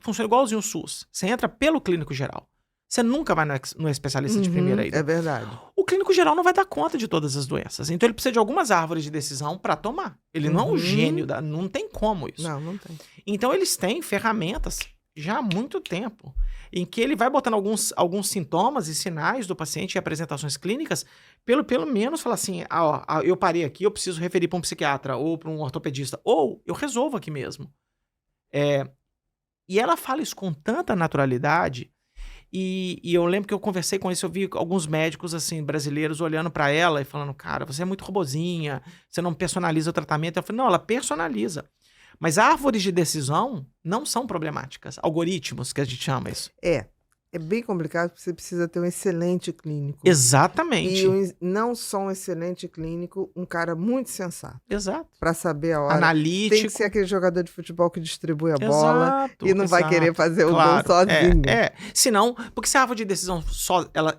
funciona igualzinho o SUS. Você entra pelo clínico geral. Você nunca vai no especialista de primeira ida. É verdade. O clínico geral não vai dar conta de todas as doenças. Então ele precisa de algumas árvores de decisão para tomar. Ele não é um gênio, não tem como isso. Não tem. Então eles têm ferramentas já há muito tempo em que ele vai botando alguns sintomas e sinais do paciente e apresentações clínicas, pelo menos falar assim, eu parei aqui, eu preciso referir para um psiquiatra ou para um ortopedista, ou eu resolvo aqui mesmo. E ela fala isso com tanta naturalidade, e eu lembro que eu conversei com isso, eu vi alguns médicos assim brasileiros olhando para ela e falando, cara, você é muito robozinha, você não personaliza o tratamento. Eu falei, não, ela personaliza. Mas árvores de decisão não são problemáticas. Algoritmos, que a gente chama isso. É bem complicado porque você precisa ter um excelente clínico. Exatamente. E não só um excelente clínico, um cara muito sensato. Exato. Para saber a hora. Analítico. Tem que ser aquele jogador de futebol que distribui a bola e não vai exato. querer fazer o gol Claro, sozinho. Senão, porque se a árvore de decisão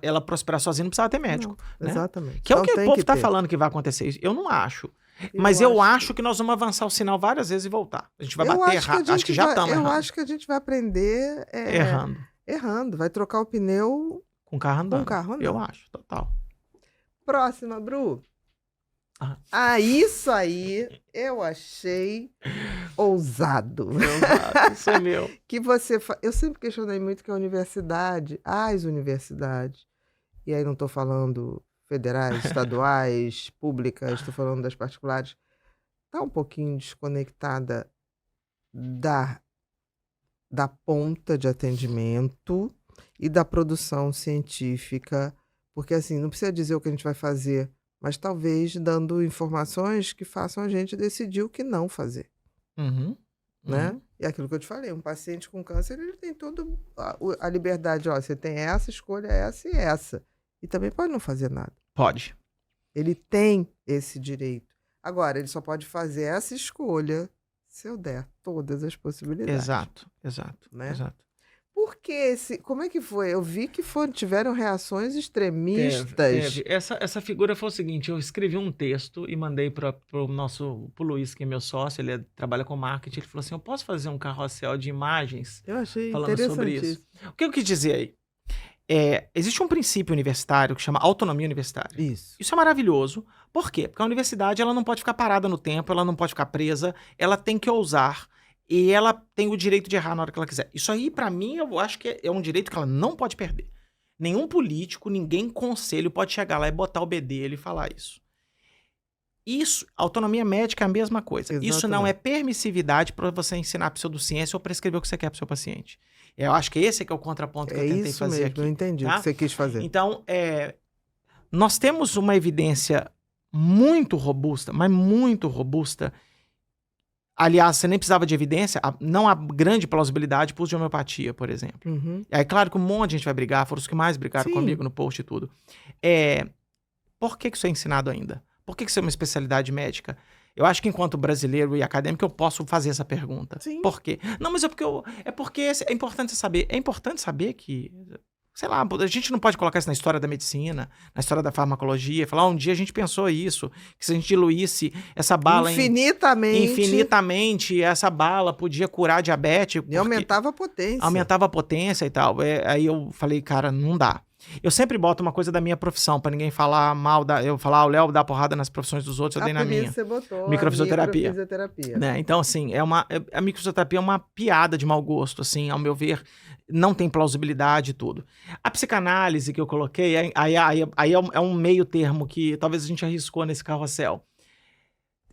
ela prosperar sozinha, não precisava ter médico. Não, né? exatamente. Que é o que Então o tem povo tá ter. falando que vai acontecer isso. Eu não acho. Mas eu acho que nós vamos avançar o sinal várias vezes e voltar. A gente vai bater errado. Acho que já estamos errando. Eu acho que a gente vai aprender errando. Vai trocar o pneu com o carro andando. Com o carro andando. Eu acho, total. Próxima, Bru. Isso aí eu achei ousado. Isso é meu. Que eu sempre questionei muito que a universidade, as universidades, e aí não estou falando federais, estaduais, públicas, estou falando das particulares, está um pouquinho desconectada da ponta de atendimento e da produção científica, porque assim, não precisa dizer o que a gente vai fazer, mas talvez dando informações que façam a gente decidir o que não fazer, Uhum. né? Uhum. E aquilo que eu te falei, um paciente com câncer, ele tem toda a liberdade, ó, você tem essa escolha, essa e essa. E também pode não fazer nada. Pode. Ele tem esse direito. Agora, ele só pode fazer essa escolha se eu der todas as possibilidades. Exato, exato, Né? exato. Por que esse. Como é que foi? Eu vi que tiveram reações extremistas. Teve. Essa figura foi o seguinte: eu escrevi um texto e mandei pro Luiz, que é meu sócio, ele trabalha com marketing. Ele falou assim: eu posso fazer um carrossel de imagens Eu achei falando sobre isso. interessantíssimo. O que eu quis dizer aí? Existe um princípio universitário que chama autonomia universitária. Isso. Isso é maravilhoso. Por quê? Porque a universidade ela não pode ficar parada no tempo, ela não pode ficar presa, ela tem que ousar e ela tem o direito de errar na hora que ela quiser. Isso aí, pra mim, eu acho que é um direito que ela não pode perder. Nenhum político, ninguém conselho pode chegar lá e botar o bedelho e falar isso. Isso, autonomia médica é a mesma coisa. Isso não é permissividade para você ensinar pseudociência ou prescrever o que você quer pro seu paciente. Eu acho que esse é que é o contraponto que eu tentei isso fazer mesmo, aqui. eu entendi o tá? que você quis fazer. Então, nós temos uma evidência muito robusta, mas muito robusta. Aliás, você nem precisava de evidência, não há grande plausibilidade para o uso de homeopatia, por exemplo. Uhum. Aí, claro que um monte de gente vai brigar, foram os que mais brigaram Sim. comigo no post e tudo. Por que isso é ensinado ainda? Por que isso é uma especialidade médica? Eu acho que enquanto brasileiro e acadêmico eu posso fazer essa pergunta. Sim. Por quê? Não, mas é porque é importante saber. É importante saber que, sei lá, a gente não pode colocar isso na história da medicina, na história da farmacologia, falar um dia a gente pensou isso, que se a gente diluísse essa bala infinitamente, essa bala podia curar diabetes. E aumentava a potência. Aumentava a potência e tal. Aí eu falei, cara, não dá. Eu sempre boto uma coisa da minha profissão, pra ninguém falar mal eu falar, o Léo dá porrada nas profissões dos outros, eu dei na por isso minha. você botou Microfisioterapia. a microfisioterapia. Né? Então, assim, a microfisioterapia é uma piada de mau gosto, assim, ao meu ver, não tem plausibilidade e tudo. A psicanálise que eu coloquei, aí é um meio termo que talvez a gente arriscou nesse carrossel.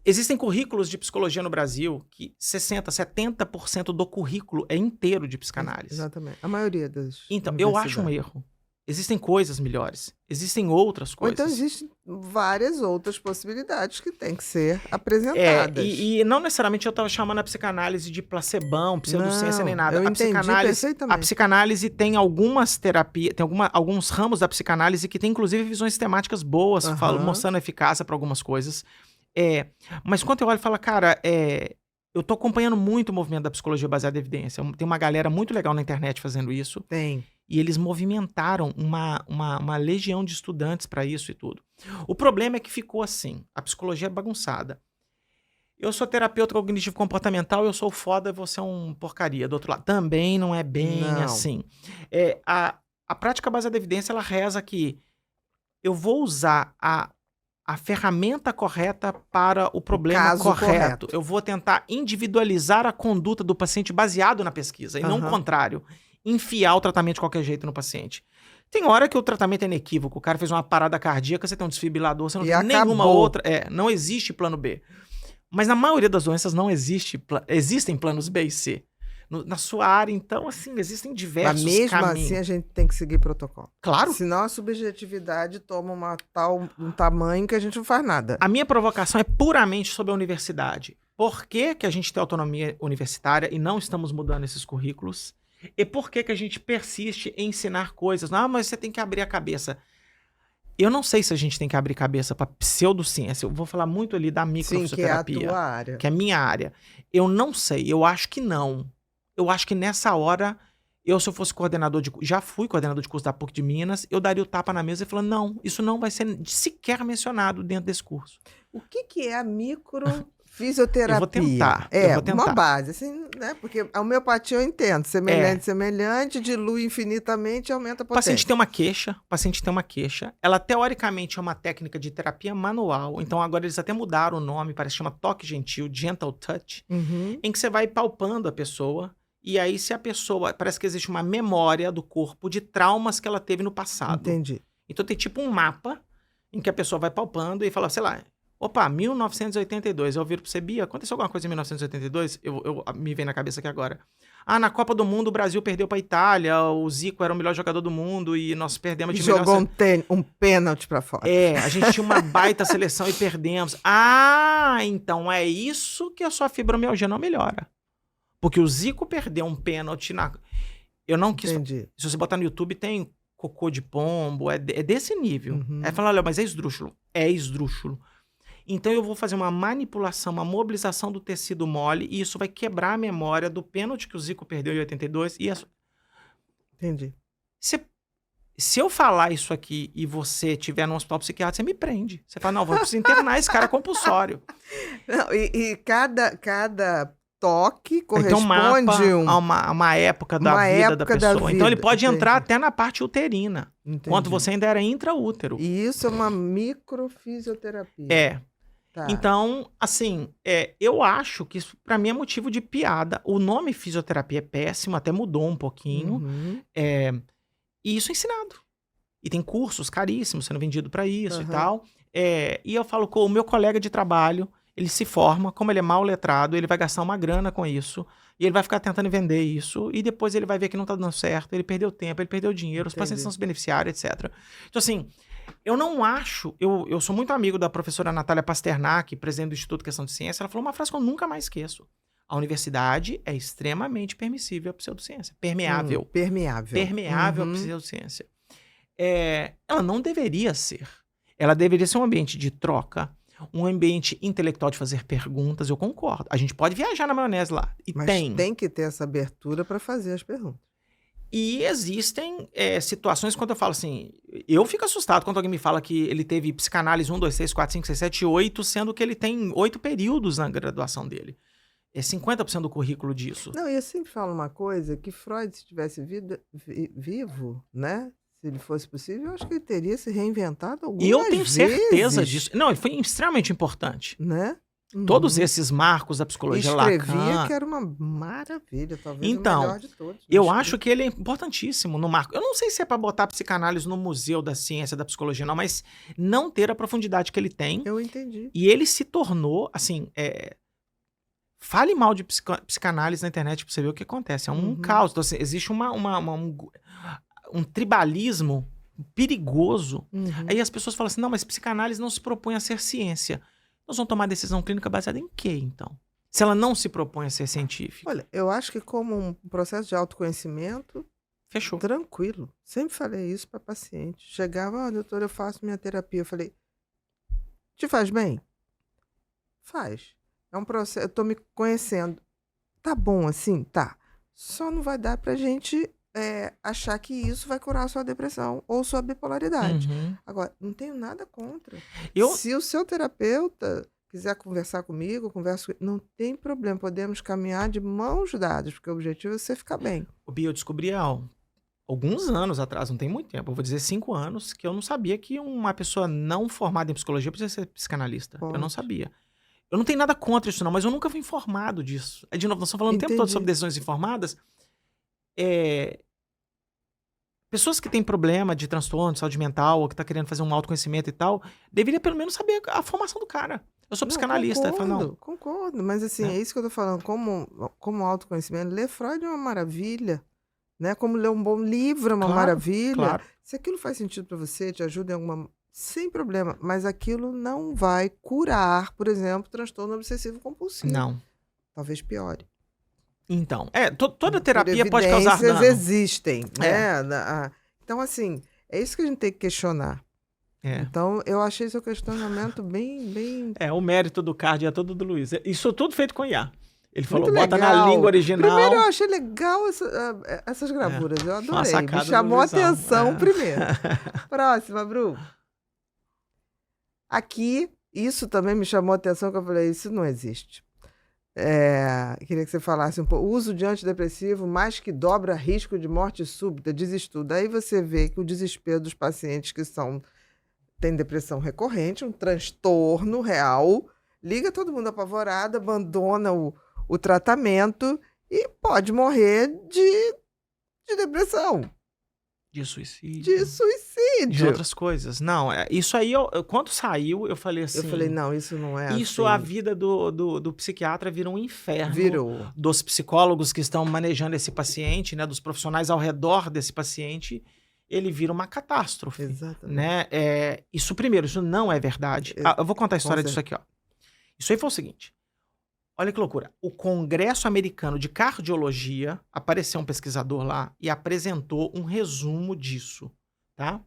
Existem currículos de psicologia no Brasil que 60%, 70% do currículo é inteiro de psicanálise. Exatamente. A maioria das Então, eu acho um erro. Existem coisas melhores. Existem outras coisas. Ou então existem várias outras possibilidades que têm que ser apresentadas. E não necessariamente eu estava chamando a psicanálise de placebão, pseudociência nem nada. Eu entendi perfeitamente. A psicanálise tem algumas terapias, tem alguns ramos da psicanálise que tem inclusive visões temáticas boas, mostrando eficácia para algumas coisas. Mas quando eu olho e falo, cara, eu tô acompanhando muito o movimento da psicologia baseada em evidência. Tem uma galera muito legal na internet fazendo isso. Tem. E eles movimentaram uma legião de estudantes para isso e tudo. O problema é que ficou assim. A psicologia é bagunçada. Eu sou terapeuta cognitivo comportamental, eu sou foda, você é um porcaria. Do outro lado, também não é bem assim. A prática baseada em evidência, ela reza que eu vou usar a ferramenta correta para o problema correto. Eu vou tentar individualizar a conduta do paciente baseado na pesquisa, e não o contrário. Enfiar o tratamento de qualquer jeito no paciente. Tem hora que o tratamento é inequívoco. O cara fez uma parada cardíaca, você tem um desfibrilador, você não tem nenhuma outra. Não existe plano B. Mas na maioria das doenças não existem planos B e C. Na sua área, então, assim, existem diversos caminhos. Mas mesmo assim a gente tem que seguir protocolo. Claro. Senão a subjetividade toma um tamanho que a gente não faz nada. A minha provocação é puramente sobre a universidade. Por que a gente tem autonomia universitária e não estamos mudando esses currículos? E por que a gente persiste em ensinar coisas? Não, mas você tem que abrir a cabeça. Eu não sei se a gente tem que abrir cabeça para pseudociência. Eu vou falar muito ali da microfisioterapia. Sim, que é a tua área. Que é a minha área. Eu não sei, eu acho que não. Eu acho que nessa hora, se eu fosse coordenador já fui coordenador de curso da PUC de Minas, eu daria o tapa na mesa e falaria, não, isso não vai ser sequer mencionado dentro desse curso. O que é a microfisioterapia? Eu vou tentar. Uma base, assim, né? Porque a homeopatia eu entendo. Semelhante, dilui infinitamente e aumenta a potência. O paciente tem uma queixa. Ela, teoricamente, é uma técnica de terapia manual. Então, agora eles até mudaram o nome, parece que chama toque gentil, gentle touch, em que você vai palpando a pessoa. E aí, se a pessoa... Parece que existe uma memória do corpo de traumas que ela teve no passado. Entendi. Então, tem tipo um mapa em que a pessoa vai palpando e fala, sei lá, Opa, 1982. Eu viro pra você, Bia, aconteceu alguma coisa em 1982? Me vem na cabeça aqui agora. Na Copa do Mundo o Brasil perdeu pra Itália, o Zico era o melhor jogador do mundo e nós perdemos E de jogou melhor... um pênalti pra fora. A gente tinha uma baita seleção e perdemos. Então é isso que a sua fibromialgia não melhora. Porque o Zico perdeu um pênalti na... Eu não quis... Entendi. Se você botar no YouTube, tem cocô de pombo, é desse nível. Uhum. Aí fala, olha, mas é esdrúxulo. É esdrúxulo. Então eu vou fazer uma manipulação, uma mobilização do tecido mole e isso vai quebrar a memória do pênalti que o Zico perdeu em 82. Entendi. Se eu falar isso aqui e você estiver num hospital psiquiátrico, você me prende. Você fala, não, vou precisar internar esse cara compulsório. Não, e cada toque Então corresponde a uma época da uma vida época da da pessoa. vida, Então ele pode entrar entendi. até na parte uterina, enquanto você ainda era intraútero. E isso é uma microfisioterapia. Tá. Então, assim, eu acho que isso pra mim é motivo de piada. O nome fisioterapia é péssimo, até mudou um pouquinho. Uhum. E isso é ensinado. E tem cursos caríssimos sendo vendidos pra isso e Aham. tal. E eu falo com o meu colega de trabalho, ele se forma, como ele é mal letrado, ele vai gastar uma grana com isso. E ele vai ficar tentando vender isso. E depois ele vai ver que não tá dando certo. Ele perdeu tempo, ele perdeu dinheiro, os Entendi. pacientes são os beneficiários, etc. Então, assim, eu não acho... Eu sou muito amigo da professora Natália Pasternak, presidente do Instituto Questão de Ciência. Ela falou uma frase que eu nunca mais esqueço. A universidade é extremamente permissível à pseudociência. Permeável. Permeável à Uhum. pseudociência. Ela não deveria ser. Ela deveria ser um ambiente de troca, um ambiente intelectual de fazer perguntas, eu concordo. A gente pode viajar na maionese lá. E Mas tem que ter essa abertura para fazer as perguntas. E existem situações quando eu falo assim, eu fico assustado quando alguém me fala que ele teve psicanálise 1, 2, 3, 4, 5, 6, 7, 8, sendo que ele tem 8 períodos na graduação dele. É 50% do currículo disso. Não, e eu sempre falo uma coisa, que Freud, se tivesse vivo, né? Se ele fosse possível, eu acho que ele teria se reinventado algumas E eu tenho certeza vezes, disso. Não, ele foi extremamente importante. né? Uhum. Todos esses marcos da psicologia Escrevia Lacan. que era uma maravilha, talvez Então, o melhor de todos. Eu acho que ele é importantíssimo no marco. Eu não sei se é para botar psicanálise no Museu da Ciência da Psicologia, não, mas não ter a profundidade que ele tem. Eu entendi. E ele se tornou, assim, fale mal de psicanálise na internet pra você ver o que acontece. É um caos. Então, assim, existe um tribalismo perigoso. Uhum. Aí as pessoas falam assim, não, mas psicanálise não se propõe a ser ciência. Nós vamos tomar decisão clínica baseada em quê, então? Se ela não se propõe a ser científica. Olha, eu acho que como um processo de autoconhecimento, Fechou. tranquilo. Sempre falei isso para paciente. Chegava, doutor, eu faço minha terapia. Eu falei, te faz bem? Faz. É um processo, eu tô me conhecendo. Tá bom assim? Tá. Só não vai dar pra gente achar que isso vai curar a sua depressão ou sua bipolaridade. Uhum. Agora, não tenho nada contra. Eu- Se o seu terapeuta quiser conversar comigo, não tem problema. Podemos caminhar de mãos dadas, porque o objetivo é você ficar bem. O Bia, eu descobri há alguns anos atrás, não tem muito tempo, eu vou dizer 5 anos, que eu não sabia que uma pessoa não formada em psicologia precisa ser psicanalista. Eu não Pode. sabia. Eu não tenho nada contra isso não, mas eu nunca fui informado disso. De novo, nós estamos falando o tempo todo Entendi. sobre decisões informadas. Pessoas que têm problema de transtorno, de saúde mental, ou que tá querendo fazer um autoconhecimento e tal, deveria pelo menos saber a formação do cara. Eu sou psicanalista. Eu falo, não, Concordo, mas assim, é isso que eu tô falando. Como autoconhecimento, ler Freud é uma maravilha, né? Como ler um bom livro é uma Claro, maravilha. claro. Se aquilo faz sentido para você, te ajuda em alguma... Sem problema, mas aquilo não vai curar, por exemplo, transtorno obsessivo compulsivo. Não. Talvez piore. Então, toda Por terapia pode causar evidências dano. existem, né? Então, assim, é isso que a gente tem que questionar. Então, eu achei seu questionamento bem... O mérito do card é todo do Luiz. Isso tudo feito com IA. Ele falou, Muito bota na legal. língua original. Primeiro, eu achei legal essas gravuras. Eu Uma adorei. sacada Me do chamou a Luizão. atenção primeiro. Próxima, Bru. Aqui, isso também me chamou a atenção, que eu falei, isso não existe. Queria que você falasse um pouco. O uso de antidepressivo mais que dobra risco de morte súbita, diz estudo. Aí você vê que o desespero dos pacientes que têm depressão recorrente, um transtorno real, liga todo mundo apavorado, abandona o tratamento e pode morrer de depressão. De suicídio. De suicídio. De outras coisas. Não, isso aí, quando saiu, eu falei assim... Eu falei, não, isso não é Isso, assim. a vida do psiquiatra vira um inferno. Virou. Dos psicólogos que estão manejando esse paciente, né? Dos profissionais ao redor desse paciente, ele vira uma catástrofe. Exatamente. Né? Isso primeiro, isso não é verdade. Eu vou contar a história disso aqui, ó. Isso aí foi o seguinte. Olha que loucura. O Congresso Americano de Cardiologia, apareceu um pesquisador lá e apresentou um resumo disso, tá?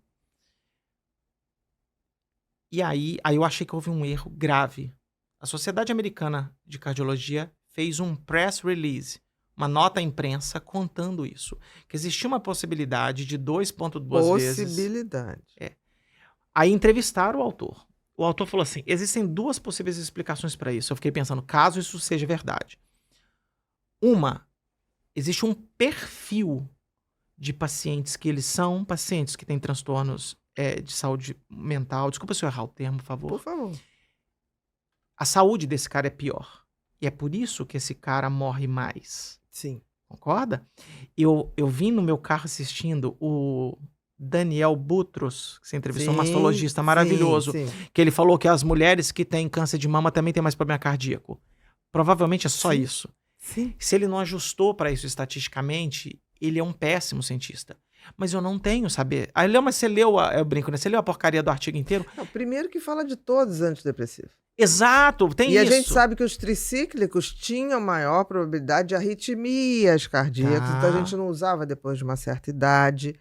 E aí eu achei que houve um erro grave. A Sociedade Americana de Cardiologia fez um press release, uma nota à imprensa contando isso. Que existia uma possibilidade de 2,2 vezes. Possibilidade. Aí entrevistaram o autor. O autor falou assim, existem 2 possíveis explicações para isso. Eu fiquei pensando, caso isso seja verdade. Uma, existe um perfil de pacientes que eles são pacientes que têm transtornos de saúde mental. Desculpa se eu errar o termo, por favor. Por favor. A saúde desse cara é pior. E é por isso que esse cara morre mais. Sim. Concorda? Eu vim no meu carro assistindo o Daniel Butros, que você entrevistou, um mastologista maravilhoso, sim. que ele falou que as mulheres que têm câncer de mama também têm mais problema cardíaco. Provavelmente é só isso. Sim. Se ele não ajustou para isso estatisticamente, ele é um péssimo cientista. Mas eu não tenho saber. Aí, mas você leu, eu brinco, né? Você leu a porcaria do artigo inteiro? Não, primeiro que fala de todos os antidepressivos. Exato, tem E isso. a gente sabe que os tricíclicos tinham maior probabilidade de arritmias cardíacas, então a gente não usava depois de uma certa idade.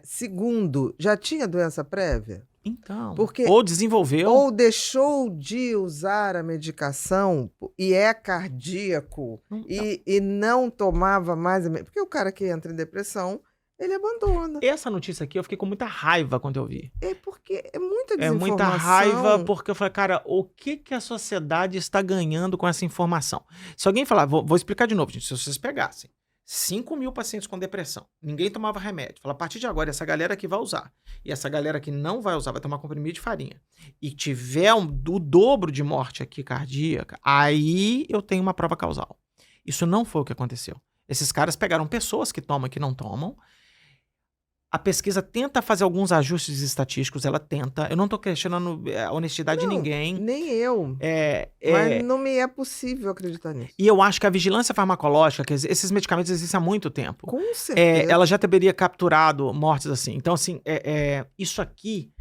Segundo, já tinha doença prévia? Então, Porque ou desenvolveu. Ou deixou de usar a medicação e é cardíaco e não tomava mais... Porque o cara que entra em depressão, ele abandona. Essa notícia aqui eu fiquei com muita raiva quando eu vi. É porque é muita É desinformação. muita raiva porque eu falei, cara, o que a sociedade está ganhando com essa informação? Se alguém falar, vou explicar de novo, gente, se vocês pegassem 5.000 pacientes com depressão, ninguém tomava remédio, fala, a partir de agora, essa galera que vai usar, e essa galera que não vai usar, vai tomar comprimido de farinha, e tiver o dobro de morte aqui cardíaca, aí eu tenho uma prova causal. Isso não foi o que aconteceu. Esses caras pegaram pessoas que tomam e que não tomam. A pesquisa tenta fazer alguns ajustes estatísticos, ela tenta. Eu não estou questionando a honestidade de ninguém. Nem eu. Mas não me é possível acreditar nisso. E eu acho que a vigilância farmacológica, que esses medicamentos existem há muito tempo. Com certeza. Ela já teria capturado mortes assim. Então, assim, isso aqui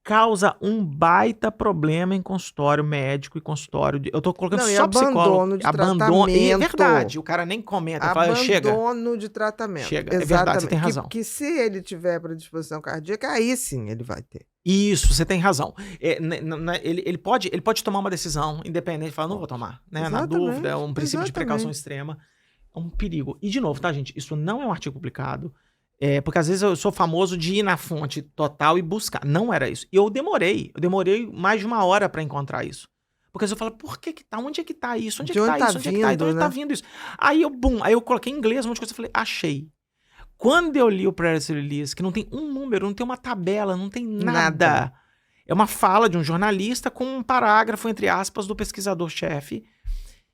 causa um baita problema em consultório médico e consultório. Eu tô colocando só psicólogo. Abandono de tratamento. É verdade, o cara nem comenta. Fala, chega. Abandono de tratamento. Chega, exatamente. É verdade, você tem razão. Que se ele tiver predisposição cardíaca, aí sim ele vai ter. Isso, você tem razão. Ele pode tomar uma decisão independente, falar, não vou tomar. Né? Na dúvida, é um princípio de precaução extrema. É um perigo. E, de novo, tá, gente? Isso não é um artigo publicado. Porque às vezes eu sou famoso de ir na fonte total e buscar. Não era isso. E eu demorei mais de 1 hora para encontrar isso. Porque eu falo, por que tá? Onde é que tá isso? Onde é que tá isso? Onde é que tá? Então, onde tá vindo isso? Aí eu coloquei em inglês um monte de coisa e falei, achei. Quando eu li o press release, que não tem um número, não tem uma tabela, não tem nada. É uma fala de um jornalista com um parágrafo, entre aspas, do pesquisador-chefe.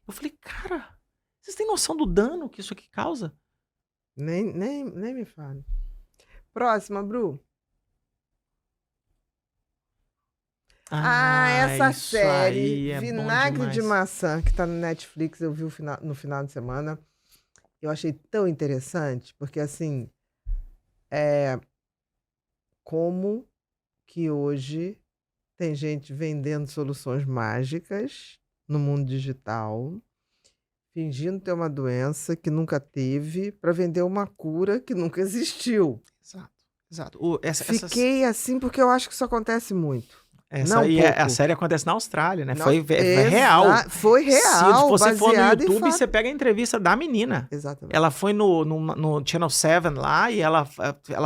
Eu falei, cara, vocês têm noção do dano que isso aqui causa? Nem me fale. Próxima, Bru. Essa série, Vinagre de Maçã, que tá no Netflix, eu vi no final de semana. Eu achei tão interessante, porque assim, como que hoje tem gente vendendo soluções mágicas no mundo digital, fingindo ter uma doença que nunca teve, para vender uma cura que nunca existiu. Exato. Fiquei assim porque eu acho que isso acontece muito. A série acontece na Austrália, né? Foi real. Foi real. Se você for no YouTube, você pega a entrevista da menina. Exatamente. Ela foi no Channel 7 lá e ela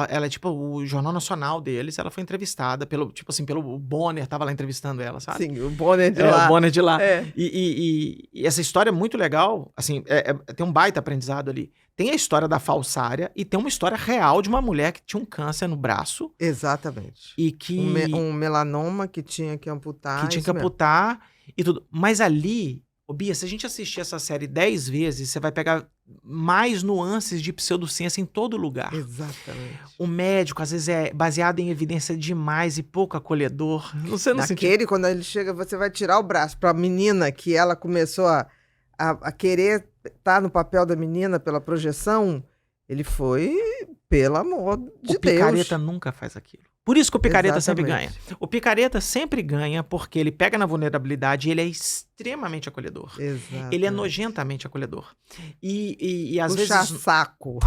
é tipo o Jornal Nacional deles. Ela foi entrevistada pelo Bonner, tava lá entrevistando ela, sabe? Sim, o Bonner de lá. O Bonner de lá. E essa história é muito legal. Assim, tem um baita aprendizado ali. Tem a história da falsária e tem uma história real de uma mulher que tinha um câncer no braço. Exatamente. E que... Um melanoma que tinha que amputar. Que tinha que amputar e tudo. Mas ali, Ô, Bia, se a gente assistir essa série 10 vezes, você vai pegar mais nuances de pseudociência em todo lugar. Exatamente. O médico, às vezes, é baseado em evidência demais e pouco acolhedor. Não sei, não senti. Naquele, quando ele chega, você vai tirar o braço para a menina que ela começou a querer estar no papel da menina pela projeção, ele foi, pelo amor de Deus. O picareta nunca faz aquilo. Por isso que o picareta sempre Exatamente. ganha. O picareta sempre ganha porque ele pega na vulnerabilidade e ele é extremamente acolhedor. Exato. Ele é nojentamente acolhedor. E às Puxar vezes saco.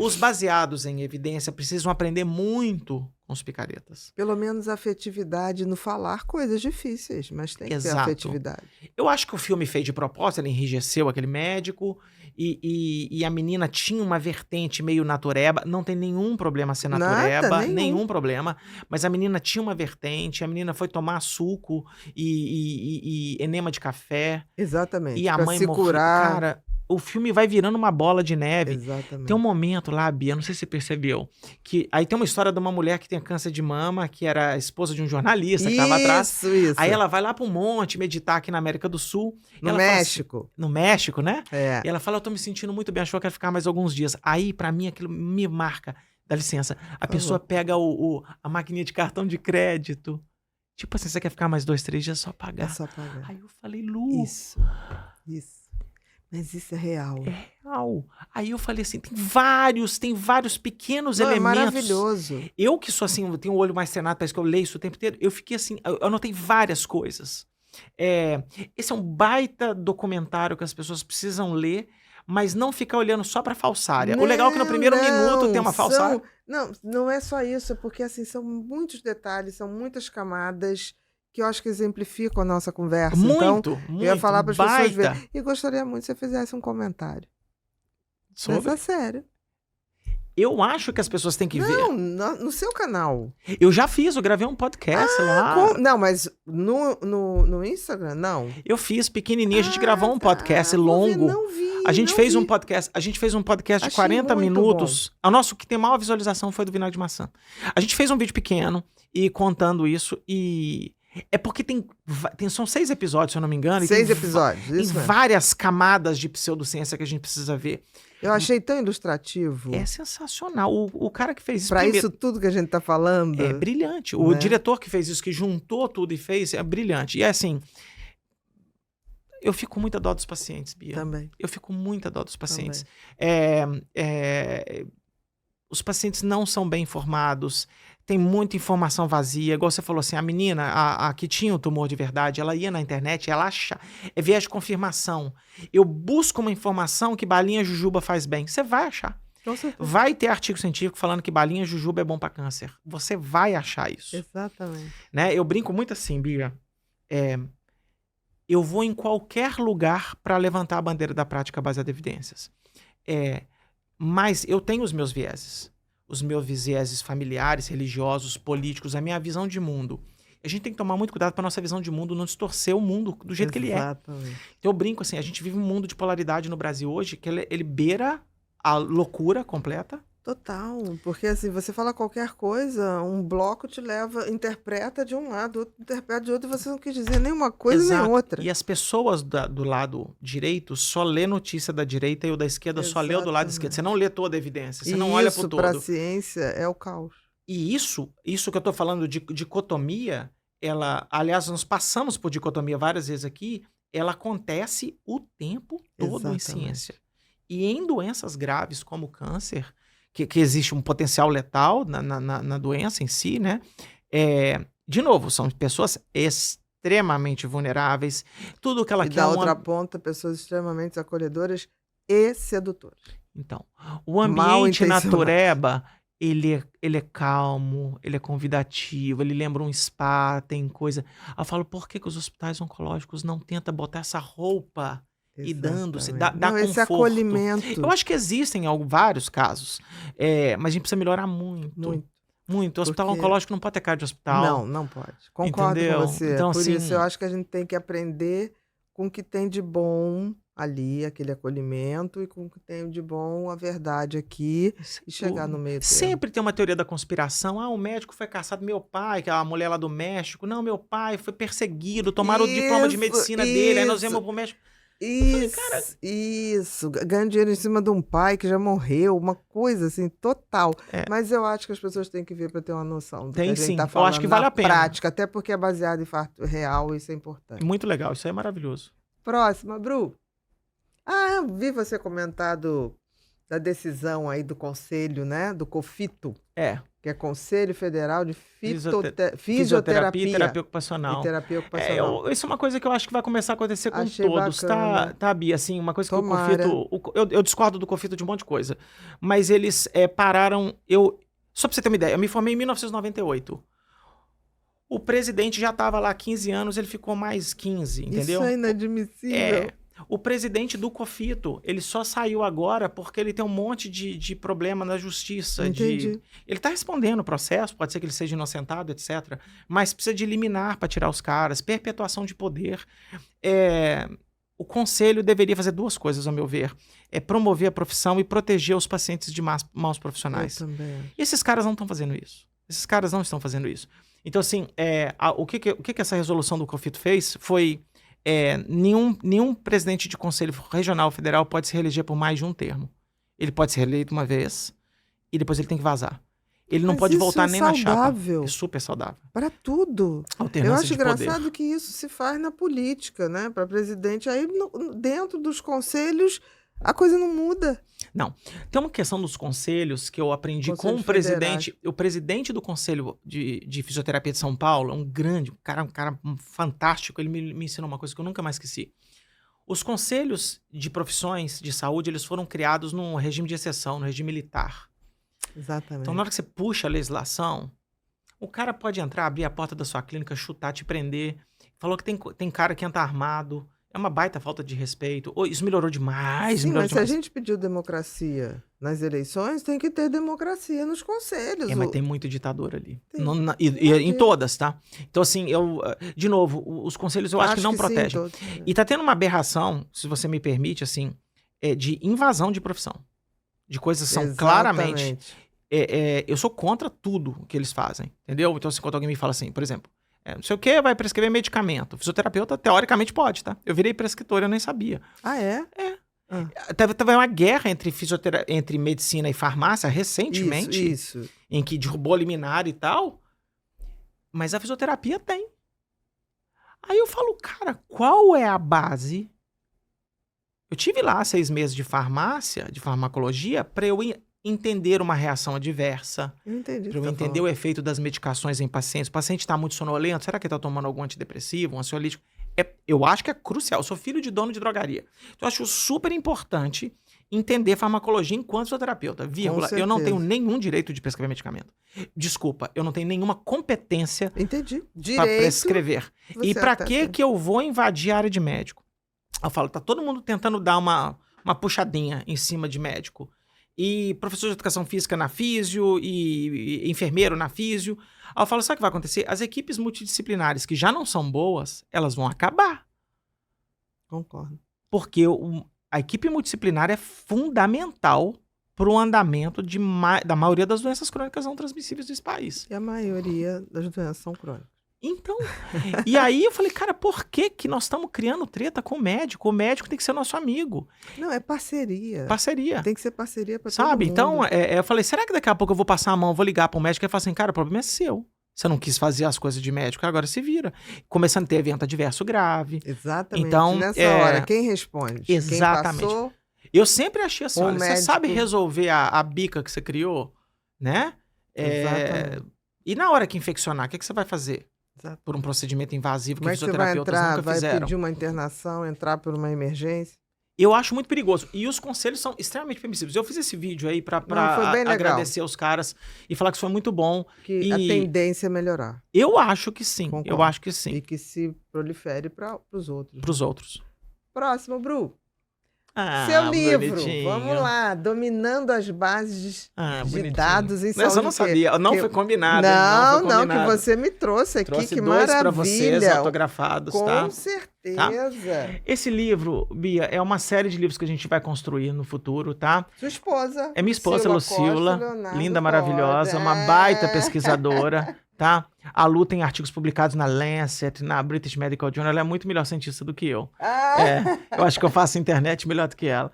os baseados em evidência precisam aprender muito com os picaretas. Pelo menos afetividade no falar coisas difíceis, mas tem que ter Exato. afetividade. Eu acho que o filme fez de propósito, ele enrijeceu aquele médico e a menina tinha uma vertente meio natureba. Não tem nenhum problema ser Nada, natureba, nenhum. nenhum problema. Mas a menina tinha uma vertente, a menina foi tomar suco e enema de café. Exatamente. E a pra mãe se morreu. curar. Cara, o filme vai virando uma bola de neve. Exatamente. Tem um momento lá, Bia, não sei se você percebeu, que aí tem uma história de uma mulher que tem câncer de mama, que era a esposa de um jornalista que estava atrás. Isso. Aí ela vai lá para um monte meditar aqui na América do Sul. e No ela fala assim- México. no México, né? É. E ela fala, eu tô me sentindo muito bem, acho que eu quero ficar mais alguns dias. Aí, pra mim, aquilo me marca. Dá licença. A pessoa pega a maquininha de cartão de crédito. Tipo assim, você quer ficar mais 2, 3 dias, só É pagar. só pagar. Aí eu falei, Lu, Isso. Mas isso é real. é real. Aí eu falei assim, tem vários pequenos Não, é elementos. maravilhoso. Eu que sou assim, eu tenho o olho mais treinado, parece que eu leio isso o tempo inteiro. Eu fiquei assim, eu anotei várias coisas. Esse é um baita documentário que as pessoas precisam ler, mas não ficar olhando só pra falsária. O legal é que no primeiro minuto tem uma falsária. Não é só isso, é porque assim, são muitos detalhes, são muitas camadas que eu acho que exemplificam a nossa conversa. Então, Muito. eu ia falar para as pessoas baita. verem. E gostaria muito que você fizesse um comentário Sobre. dessa série. Eu acho que as pessoas têm que ver. Não, no seu canal. Eu já fiz, eu gravei um podcast lá. Não, mas no Instagram, não. Eu fiz pequenininho, a gente gravou um podcast Vou ver, longo. não vi. A gente não fez vi. um podcast, de Achei 40 muito minutos. O nosso que tem maior visualização foi do vinagre de maçã. A gente fez um vídeo pequeno e contando isso e é porque são 6 episódios, se eu não me engano. 6 e episódios, tem isso mesmo. várias camadas de pseudociência que a gente precisa ver. Eu achei tão ilustrativo. É sensacional. O cara que fez isso Pra primeiro isso tudo que a gente tá falando. é brilhante. O Né? diretor que fez isso, que juntou tudo e fez, é brilhante. E é assim, eu fico com muita dó dos pacientes, Bia. Também. Eu fico com muita dó dos pacientes. Também. Os pacientes não são bem informados, tem muita informação vazia. Igual você falou assim, a menina, a que tinha o tumor de verdade, ela ia na internet, ela acha, é viés de confirmação. Eu busco uma informação que balinha jujuba faz bem. Você vai achar. Com certeza. Vai ter artigo científico falando que balinha jujuba é bom para câncer. Você vai achar isso. Exatamente. Né? Eu brinco muito assim, Bia. Eu vou em qualquer lugar para levantar a bandeira da prática baseada em evidências. Mas eu tenho os meus vieses. Os meus vieses familiares, religiosos, políticos, a minha visão de mundo. A gente tem que tomar muito cuidado para nossa visão de mundo não distorcer o mundo do jeito que ele é. Exatamente. Então eu brinco assim, a gente vive um mundo de polaridade no Brasil hoje que ele beira a loucura completa. Total. Porque assim, você fala qualquer coisa, um bloco te leva, interpreta de um lado, outro interpreta de outro, e você não quis dizer nenhuma coisa nem Exato. outra. E as pessoas do lado direito só lê notícia da direita e o da esquerda só lê o do lado esquerdo. Você não lê toda a evidência, você não olha pro todo. Isso, pra ciência, é o caos. E isso que eu tô falando de dicotomia, aliás, nós passamos por dicotomia várias vezes aqui, ela acontece o tempo todo em ciência. E em doenças graves como o câncer, que existe um potencial letal na doença em si, né? De novo, são pessoas extremamente vulneráveis. Tudo que ela E quer... da outra ponta, pessoas extremamente acolhedoras e sedutoras. Então, o ambiente natureba, ele é calmo, ele é convidativo, ele lembra um spa, tem coisa... Eu falo, por que os hospitais oncológicos não tentam botar essa roupa... E dando-se, dá conforto. Esse acolhimento. Eu acho que existem vários casos, mas a gente precisa melhorar muito. Muito. O hospital oncológico não pode ter cara de hospital. Não pode. Concordo com você. Então, Por assim, isso eu acho que a gente tem que aprender com o que tem de bom ali, aquele acolhimento, e com o que tem de bom a verdade aqui, e chegar no meio termo. Sempre tem uma teoria da conspiração. O médico foi caçado, meu pai, que é a mulher lá do México. Não, meu pai foi perseguido, tomaram o diploma de medicina dele, aí nós viemos pro México. Isso, ganhando dinheiro em cima de um pai que já morreu, uma coisa assim, total. Mas eu acho que as pessoas têm que ver para ter uma noção do que a gente tá falando. Eu acho que vale a pena. Prática, até porque é baseado em fato real, isso é importante. Muito legal, isso aí é maravilhoso. Próxima, Bru. Eu vi você comentar da decisão aí do conselho, né? Do COFITO. Que é Conselho Federal de Fisioterapia e Terapia Ocupacional. E terapia ocupacional. Isso é uma coisa que eu acho que vai começar a acontecer com Achei todos, bacana. tá, Bia? Assim, uma coisa Tomara. que o COFITO... Eu discordo do COFITO de um monte de coisa, mas eles pararam... Só pra você ter uma ideia, eu me formei em 1998. O presidente já estava lá há 15 anos, ele ficou mais 15, entendeu? Isso é inadmissível. O presidente do COFITO, ele só saiu agora porque ele tem um monte de problema na justiça. Entendi. Ele tá respondendo o processo, pode ser que ele seja inocentado, etc. Mas precisa de liminar para tirar os caras, perpetuação de poder. O conselho deveria fazer duas coisas, ao meu ver. Promover a profissão e proteger os pacientes de maus profissionais. Eu também. E esses caras não estão fazendo isso. Esses caras não estão fazendo isso. Então, assim, o que essa resolução do COFITO fez foi... nenhum presidente de conselho regional federal pode se reeleger por mais de um termo. Ele pode ser reeleito uma vez e depois ele tem que vazar. Ele não pode voltar nem na chapa. É super saudável. Para tudo. Alternância Eu acho de engraçado poder. que isso se faz na política, né? Para presidente. Aí, dentro dos conselhos, a coisa não muda. Não. Tem uma questão dos conselhos que eu aprendi Conselho com o presidente. O presidente do Conselho de Fisioterapia de São Paulo, um cara fantástico. Ele me ensinou uma coisa que eu nunca mais esqueci. Os conselhos de profissões de saúde, eles foram criados num regime de exceção, no regime militar. Exatamente. Então, na hora que você puxa a legislação, o cara pode entrar, abrir a porta da sua clínica, chutar, te prender. Falou que tem cara que entra armado. É uma baita falta de respeito. Isso melhorou demais. Sim, mas se a gente pediu democracia nas eleições, tem que ter democracia nos conselhos. Mas tem muito ditador ali. Em todas, tá? Então, assim, de novo, os conselhos eu acho que não protegem. Sim, e tá tendo uma aberração, se você me permite, assim, de invasão de profissão. De coisas que são claramente... eu sou contra tudo que eles fazem, entendeu? Então, assim, quando alguém me fala assim, por exemplo, não sei o que, vai prescrever medicamento. O fisioterapeuta, teoricamente, pode, tá? Eu virei prescritor, eu nem sabia. Teve uma guerra entre medicina e farmácia recentemente. Isso. Em que derrubou a liminar e tal. Mas a fisioterapia tem. Aí eu falo, cara, qual é a base? Eu tive lá 6 meses de farmácia, de farmacologia, para eu entender uma reação adversa. Eu entendi. Para eu entender o efeito das medicações em pacientes. O paciente está muito sonolento, será que ele está tomando algum antidepressivo, um ansiolítico? Eu acho que é crucial. Eu sou filho de dono de drogaria. Então, eu acho super importante entender farmacologia enquanto fisioterapeuta. Vírgula, eu não tenho nenhum direito de prescrever medicamento. Desculpa, eu não tenho nenhuma competência para prescrever. E para que eu vou invadir a área de médico? Eu falo, tá todo mundo tentando dar uma puxadinha em cima de médico. E professor de educação física na físio, e enfermeiro na físio. Aí eu falo, sabe o que vai acontecer? As equipes multidisciplinares que já não são boas, elas vão acabar. Concordo. Porque a equipe multidisciplinar é fundamental para o andamento da maioria das doenças crônicas não transmissíveis desse país. E a maioria das doenças são crônicas. Então, e aí eu falei, cara, por que nós estamos criando treta com o médico? O médico tem que ser nosso amigo. Não, é parceria. Parceria. Tem que ser parceria para todo Sabe? mundo. Então, eu falei, será que daqui a pouco eu vou passar a mão, vou ligar para o médico e falar assim, cara, o problema é seu. Você não quis fazer as coisas de médico, agora se vira. Começando a ter evento adverso grave. Exatamente. Então, nessa hora, quem responde? Exatamente. Quem passou, eu sempre achei assim, olha, médico... você sabe resolver a bica que você criou, né? Exatamente. E na hora que infeccionar, o que você vai fazer? Exato. Por um procedimento invasivo que Como é que você vai fisioterapeutas entrar, nunca fizeram. vai pedir uma internação, entrar por uma emergência? Eu acho muito perigoso. E os conselhos são extremamente permissivos. Eu fiz esse vídeo aí pra agradecer os caras e falar que isso foi muito bom. Que a tendência é melhorar. Eu acho que sim. Concordo. Eu acho que sim. E que se prolifere para os outros. Para os outros. Próximo, Bru. Seu livro, bonitinho. vamos lá, dominando as bases de Bonitinho. dados em Mas eu saúde. não sabia, não foi combinado. hein? Não, foi não, combinado. que você me trouxe aqui, Trouxe que 2 para maravilha. vocês, autografados, Com tá? certeza. Esse livro, Bia, é uma série de livros que a gente vai construir no futuro, tá? Sua esposa. É minha esposa, Lucila, linda, maravilhosa, uma baita pesquisadora, tá? A Lu tem artigos publicados na Lancet, na British Medical Journal, ela é muito melhor cientista do que eu. Eu acho que eu faço internet melhor do que ela.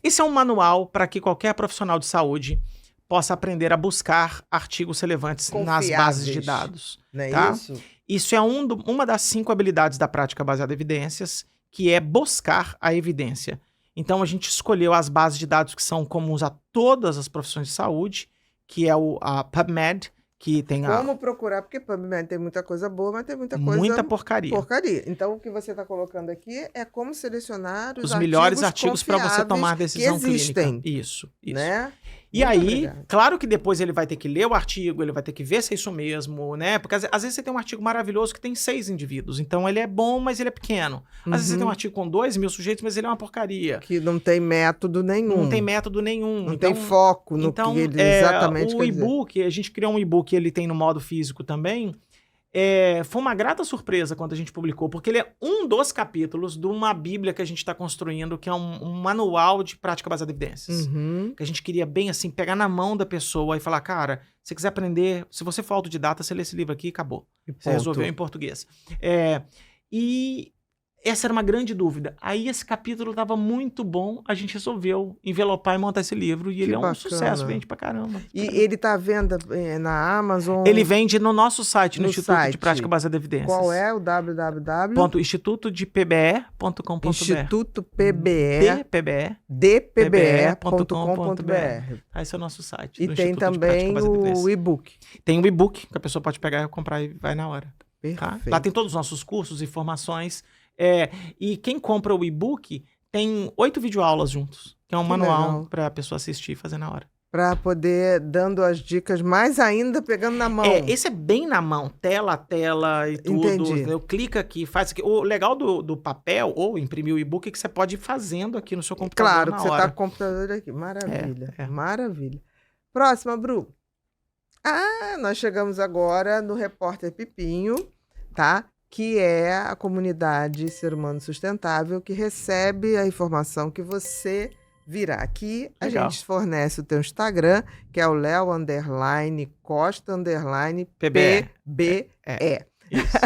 Esse é um manual para que qualquer profissional de saúde possa aprender a buscar artigos relevantes nas bases de dados. Não é tá? isso? Isso é uma das 5 habilidades da prática baseada em evidências, que é buscar a evidência. Então, a gente escolheu as bases de dados que são comuns a todas as profissões de saúde, que é a PubMed, que tem Como procurar, porque PubMed tem muita coisa boa, mas tem muita coisa... muita porcaria. Então, o que você está colocando aqui é como selecionar Os melhores artigos para você tomar decisão que existem, clínica. Isso. né? E Muito aí, obrigada. claro que depois ele vai ter que ler o artigo, ele vai ter que ver se é isso mesmo, né? Porque às vezes você tem um artigo maravilhoso que tem 6 indivíduos, então ele é bom, mas ele é pequeno. Às vezes você tem um artigo com 2.000 sujeitos, mas ele é uma porcaria. Que não tem método nenhum. Não tem método nenhum. Não então, tem foco no que ele exatamente o quer dizer. e-book, a gente criou um e-book, ele tem no modo físico também. Foi uma grata surpresa quando a gente publicou, porque ele é um dos capítulos de uma bíblia que a gente está construindo, que é um manual de prática baseada em evidências. Que a gente queria bem assim, pegar na mão da pessoa e falar, cara, se você quiser aprender, se você for autodidata, você lê esse livro aqui e acabou. Você resolveu em português. E essa era uma grande dúvida. Aí esse capítulo estava muito bom, a gente resolveu envelopar e montar esse livro. E ele é um sucesso, vende pra caramba. E ele está à venda na Amazon? Ele vende no nosso site, no No Instituto site. de Prática Baseada em Evidências. Qual é o www? institutodepbe.com.br. Instituto PBE, dpbe.com.br. Esse é o nosso site. E do tem Instituto de Prática também Baseada em o Evidências. e-book. Tem o e-book, que a pessoa pode pegar, comprar e vai na hora. Tá? Perfeito. Lá tem todos os nossos cursos, informações. E quem compra o e-book tem 8 videoaulas juntos, que é um Que manual legal. para a pessoa assistir e fazer na hora. Para poder, dando as dicas mais ainda, pegando na mão. Esse é bem na mão, tela a tela e tudo. Entendi. Eu clica aqui, faz aqui. O legal do papel ou imprimir o e-book é que você pode ir fazendo aqui no seu computador Claro, na que você hora. está com o computador aqui. Maravilha, É. maravilha. Próxima, Bru. Nós chegamos agora no Repórter Pipinho, tá? Que é a comunidade Ser Humano Sustentável que recebe a informação que você virá aqui. A Legal. gente fornece o teu Instagram, que é o Leo_Costa_PBE. Isso.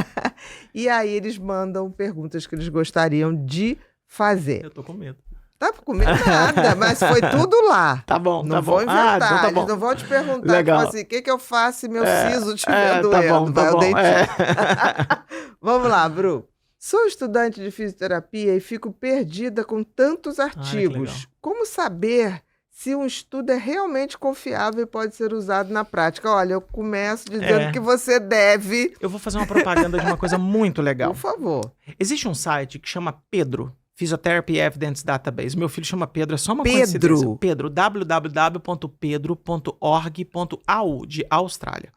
E aí eles mandam perguntas que eles gostariam de fazer. Eu tô com medo. Tá comigo nada, mas foi tudo lá. Tá bom, Não tá vou bom. inventar, Então tá eles bom. não vão te perguntar, Legal. tipo assim, o que eu faço se meu siso estiver Tá doendo? bom, tá Vai ao bom. dentista. Vamos lá, Bru. Sou estudante de fisioterapia e fico perdida com tantos que artigos. legal. Como saber se um estudo é realmente confiável e pode ser usado na prática? Olha, eu começo dizendo que você deve... Eu vou fazer uma propaganda de uma coisa muito legal. Por favor. Existe um site que chama Pedro, Physiotherapy Evidence Database. Meu filho chama Pedro, é só uma Pedro. coincidência. Pedro, www.pedro.org.au, de Austrália.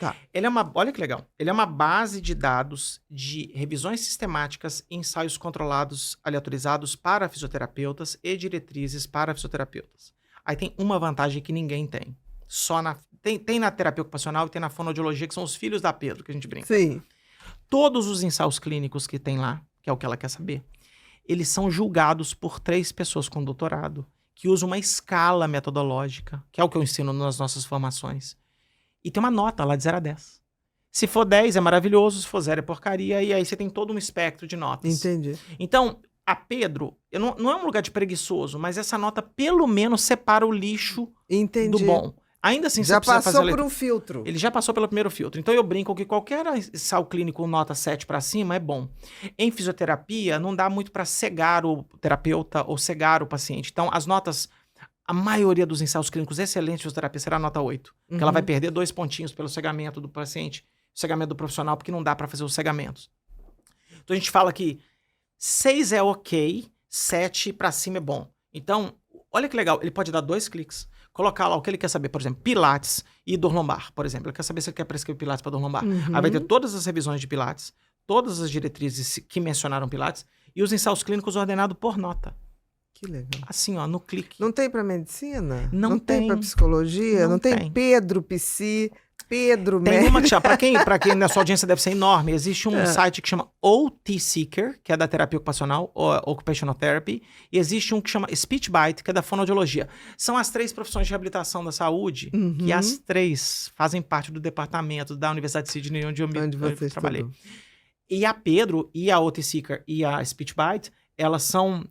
Tá. Ele é olha que legal. Ele é uma base de dados de revisões sistemáticas e ensaios controlados, aleatorizados para fisioterapeutas e diretrizes para fisioterapeutas. Aí tem uma vantagem que ninguém tem. Tem na terapia ocupacional e tem na fonoaudiologia, que são os filhos da Pedro, que a gente brinca. Sim. Todos os ensaios clínicos que tem lá, que é o que ela quer saber, eles são julgados por 3 pessoas com doutorado, que usam uma escala metodológica, que é o que eu ensino nas nossas formações. E tem uma nota lá de 0 a 10. Se for 10 é maravilhoso, se for 0 é porcaria, e aí você tem todo um espectro de notas. Entendi. Então, a Pedro, não é um lugar de preguiçoso, mas essa nota pelo menos separa o lixo Entendi. do bom. Ainda assim, Já você precisa passou fazer a por leitura. um filtro. Ele já passou pelo primeiro filtro. Então eu brinco que qualquer ensaio clínico nota 7 para cima é bom. Em fisioterapia, não dá muito para cegar o terapeuta ou cegar o paciente. Então as notas, a maioria dos ensaios clínicos excelentes de fisioterapia será nota 8. Porque ela vai perder 2 pontinhos pelo cegamento do paciente, cegamento do profissional, porque não dá para fazer os cegamentos. Então a gente fala que 6 é ok, 7 para cima é bom. Então, olha que legal, ele pode dar 2 cliques. Colocar lá o que ele quer saber, por exemplo, Pilates e dor lombar, por exemplo. Ele quer saber se ele quer prescrever Pilates para dor lombar. Aí vai ter todas as revisões de Pilates, todas as diretrizes que mencionaram Pilates e os ensaios clínicos ordenados por nota. Que legal. Assim, ó, no clique. Não tem para medicina? Não tem tem. para psicologia? Não Não tem tem. Pedro Psi, Pedro Tem Médico? uma que chama, pra quem na sua audiência deve ser enorme, existe um site que chama OT Seeker, que é da terapia ocupacional, Occupational Therapy, e existe um que chama Speech Bite, que é da fonoaudiologia. São as 3 profissões de reabilitação da saúde, que as 3 fazem parte do departamento da Universidade de Sydney, onde eu você trabalhei. estudou. E a Pedro, e a OT Seeker, e a Speech Bite, elas são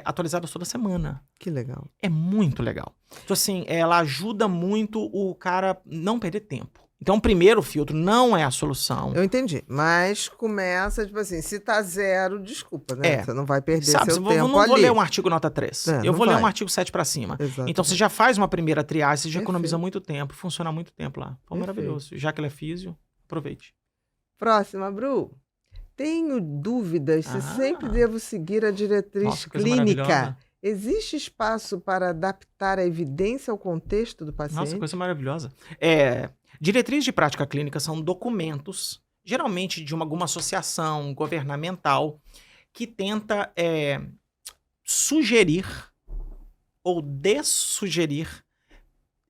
atualizadas toda semana. Que legal. É muito legal. Então, assim, ela ajuda muito o cara não perder tempo. Então, o primeiro filtro não é a solução. Eu entendi. Mas começa, tipo assim, se tá 0, desculpa, né? Você não vai perder Sabe, seu eu tempo não vou ali. ler um artigo nota 3. É, eu não vou ler vai. um artigo 7 para cima. Exatamente. Então, você já faz uma primeira triagem, você já economiza Perfeito. muito tempo. Funciona muito tempo lá. Foi maravilhoso. Já que ele é físio, aproveite. Próxima, Bru. Tenho dúvidas se sempre devo seguir a diretriz Nossa, coisa clínica. maravilhosa. Existe espaço para adaptar a evidência ao contexto do paciente? Nossa, coisa maravilhosa. Diretrizes de prática clínica são documentos, geralmente de alguma associação governamental, que tenta sugerir ou dessugerir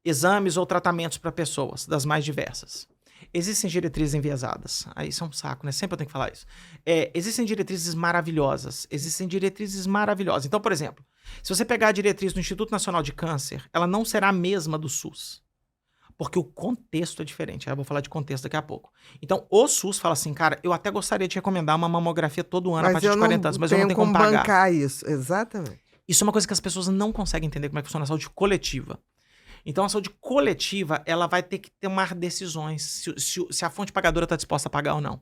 exames ou tratamentos para pessoas das mais diversas. Existem diretrizes enviesadas. Aí isso é um saco, né? Sempre eu tenho que falar isso. Existem diretrizes maravilhosas. Então, por exemplo, se você pegar a diretriz do Instituto Nacional de Câncer, ela não será a mesma do SUS. Porque o contexto é diferente. Aí eu vou falar de contexto daqui a pouco. Então, o SUS fala assim, cara, eu até gostaria de recomendar uma mamografia todo ano a partir de 40 anos, mas eu não tenho como pagar. Bancar isso. Exatamente. Isso é uma coisa que as pessoas não conseguem entender como é que funciona a saúde coletiva. Então, a saúde coletiva, ela vai ter que tomar decisões se a fonte pagadora está disposta a pagar ou não.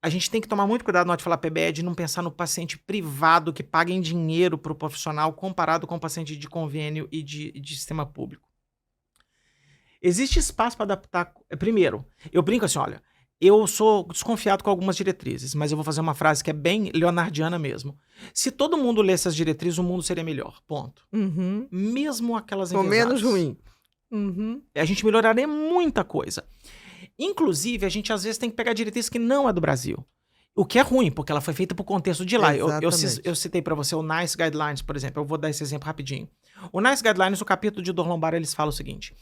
A gente tem que tomar muito cuidado na hora de falar PBE, de não pensar no paciente privado que paga em dinheiro para o profissional comparado com o paciente de convênio e de sistema público. Existe espaço para adaptar... Primeiro, eu brinco assim, olha, eu sou desconfiado com algumas diretrizes, mas eu vou fazer uma frase que é bem leonardiana mesmo. Se todo mundo lesse as diretrizes, o mundo seria melhor. Ponto. Uhum. Mesmo aquelas Ou enviesadas. menos ruim. Uhum. A gente melhoraria muita coisa. Inclusive, a gente às vezes tem que pegar diretrizes que não é do Brasil. O que é ruim, porque ela foi feita pro contexto de lá. Eu citei para você o NICE Guidelines, por exemplo. Eu vou dar esse exemplo rapidinho. O NICE Guidelines, o capítulo de dor lombar, eles falam o seguinte.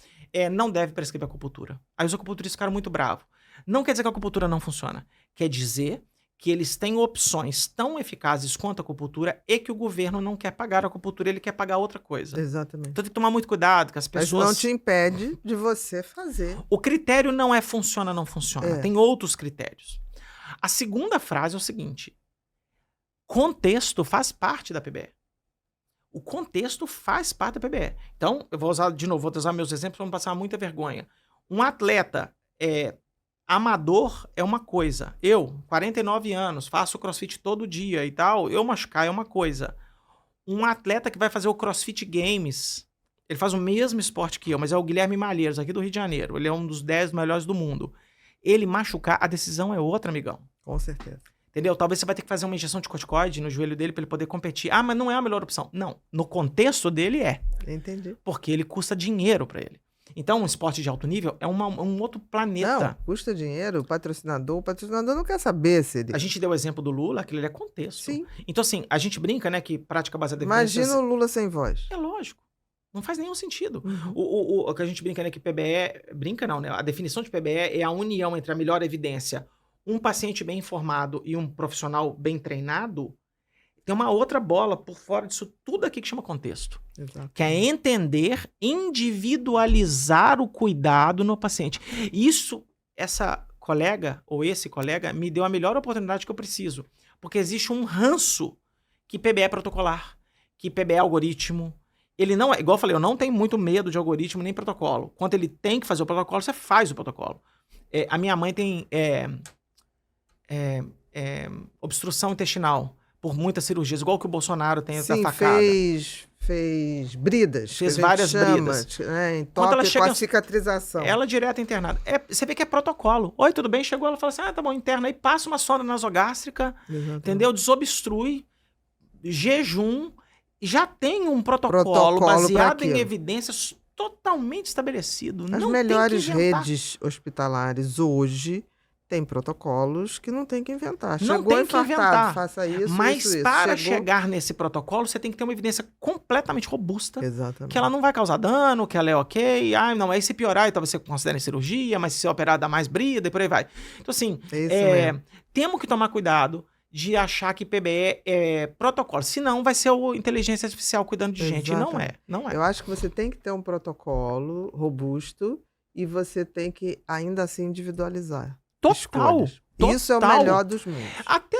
Não deve prescrever acupuntura. Aí os acupunturistas ficaram muito bravos. Não quer dizer que a acupuntura não funciona. Quer dizer que eles têm opções tão eficazes quanto a acupuntura e que o governo não quer pagar a acupuntura, ele quer pagar outra coisa. Exatamente. Então tem que tomar muito cuidado, que as pessoas... Mas não te impede de você fazer. O critério não é funciona, não funciona. Tem outros critérios. A segunda frase é o seguinte. Contexto faz parte da PBE. O contexto faz parte da PBE. Então, eu vou usar de novo, vou usar meus exemplos para não passar muita vergonha. Um atleta amador é uma coisa. Eu, 49 anos, faço crossfit todo dia e tal, eu machucar é uma coisa. Um atleta que vai fazer o CrossFit Games, ele faz o mesmo esporte que eu, mas é o Guilherme Malheiros, aqui do Rio de Janeiro. Ele é um dos 10 melhores do mundo. Ele machucar, a decisão é outra, amigão. Com certeza. Entendeu? Talvez você vai ter que fazer uma injeção de corticoide no joelho dele para ele poder competir. Ah, mas não é a melhor opção. Não. No contexto dele é. Entendi. Porque ele custa dinheiro para ele. Então, um esporte de alto nível é um outro planeta. Não, custa dinheiro, o patrocinador não quer saber se ele... A gente deu o exemplo do Lula, aquilo ali é contexto. Sim. Então, assim, a gente brinca, né, que prática baseada em evidências... Imagina o Lula sem voz. É lógico. Não faz nenhum sentido. Uhum. O que a gente brinca, né, que PBE... Brinca não, né? A definição de PBE é a união entre a melhor evidência, um paciente bem informado e um profissional bem treinado. Tem uma outra bola por fora disso tudo aqui que chama contexto. Exato. Que é entender, individualizar o cuidado no paciente. Isso, essa colega ou esse colega me deu a melhor oportunidade que eu preciso. Porque existe um ranço que PBE é protocolar, que PBE é algoritmo. Ele não é, igual eu falei, eu não tenho muito medo de algoritmo nem protocolo. Quando ele tem que fazer o protocolo, você faz o protocolo. A minha mãe tem obstrução intestinal por muitas cirurgias, igual que o Bolsonaro tem da facada. Fez bridas. Fez várias bridas. Né, em Quando ela top chega, com a cicatrização. Ela direto internada. Você vê que é protocolo. Oi, tudo bem? Chegou, ela fala assim, tá bom, interna aí, passa uma sonda nasogástrica, entendeu? Desobstrui, jejum, já tem um protocolo baseado em evidências totalmente estabelecido. As melhores redes hospitalares hoje tem protocolos que não tem que inventar. Não Chegou tem que infartado, inventar. faça isso, Mas isso. para Chegou... chegar nesse protocolo, você tem que ter uma evidência completamente robusta, Exatamente. que ela não vai causar dano, que ela é ok. Ah, não, aí se piorar, então você considera em cirurgia, mas se operar dá mais brida e por aí vai. Então, assim, Isso mesmo. temos que tomar cuidado de achar que PBE é protocolo. Senão vai ser o inteligência artificial cuidando de gente. E não é. Exatamente. Não é. Eu acho que você tem que ter um protocolo robusto e você tem que, ainda assim, individualizar. Total. Escolhas. Isso é o melhor dos mundos. Até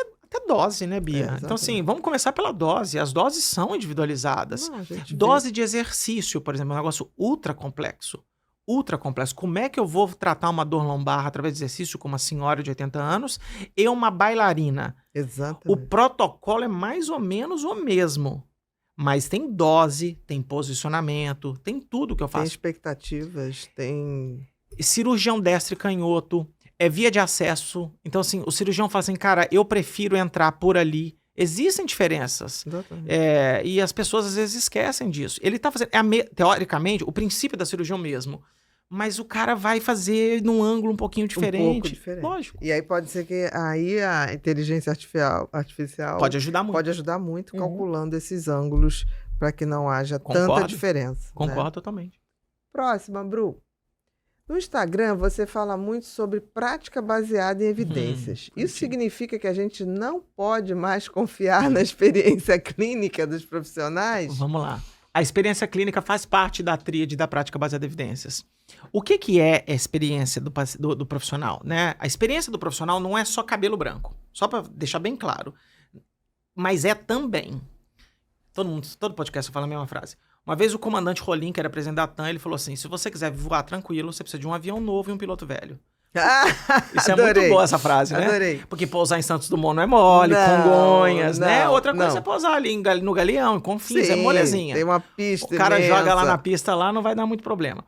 dose, né, Bia? exatamente. Então, assim, vamos começar pela dose. As doses são individualizadas. Não, a gente vê. Dose de exercício, por exemplo, é um negócio ultra complexo. Ultra complexo. Como é que eu vou tratar uma dor lombar através de exercício com uma senhora de 80 anos e uma bailarina? O Exatamente. protocolo é mais ou menos o mesmo. Mas tem dose, tem posicionamento, tem tudo que eu Tem faço. expectativas, tem... Cirurgião destro e canhoto, é via de acesso. Então, assim, o cirurgião fala assim, cara, eu prefiro entrar por ali. Existem diferenças. Exatamente. E as pessoas às vezes esquecem disso. Ele tá fazendo, teoricamente, o princípio da cirurgia é o mesmo. Mas o cara vai fazer num ângulo um pouquinho diferente. Um pouco diferente. Lógico. E aí pode ser que aí a inteligência artificial Pode ajudar muito. pode ajudar muito Uhum. calculando esses ângulos para que não haja tanta Concordo. diferença. né? Concordo totalmente. Próxima, Bru. No Instagram, você fala muito sobre prática baseada em evidências. Isso significa que a gente não pode mais confiar na experiência clínica dos profissionais? Vamos lá. A experiência clínica faz parte da tríade da prática baseada em evidências. O que é a experiência do profissional, né? A experiência do profissional não é só cabelo branco. Só para deixar bem claro. Mas é também. Todo podcast fala a mesma frase. Uma vez o comandante Rolim, que era presidente da TAM, ele falou assim, se você quiser voar tranquilo, você precisa de um avião novo e um piloto velho. Isso Adorei. é muito boa essa frase, né? Adorei. Porque pousar em Santos Dumont não é mole, Não, Congonhas, né? não, Outra coisa não. é pousar ali no Galeão, em Confins, é Sim, molezinha. tem uma pista O cara imensa. joga lá na pista, lá não vai dar muito problema.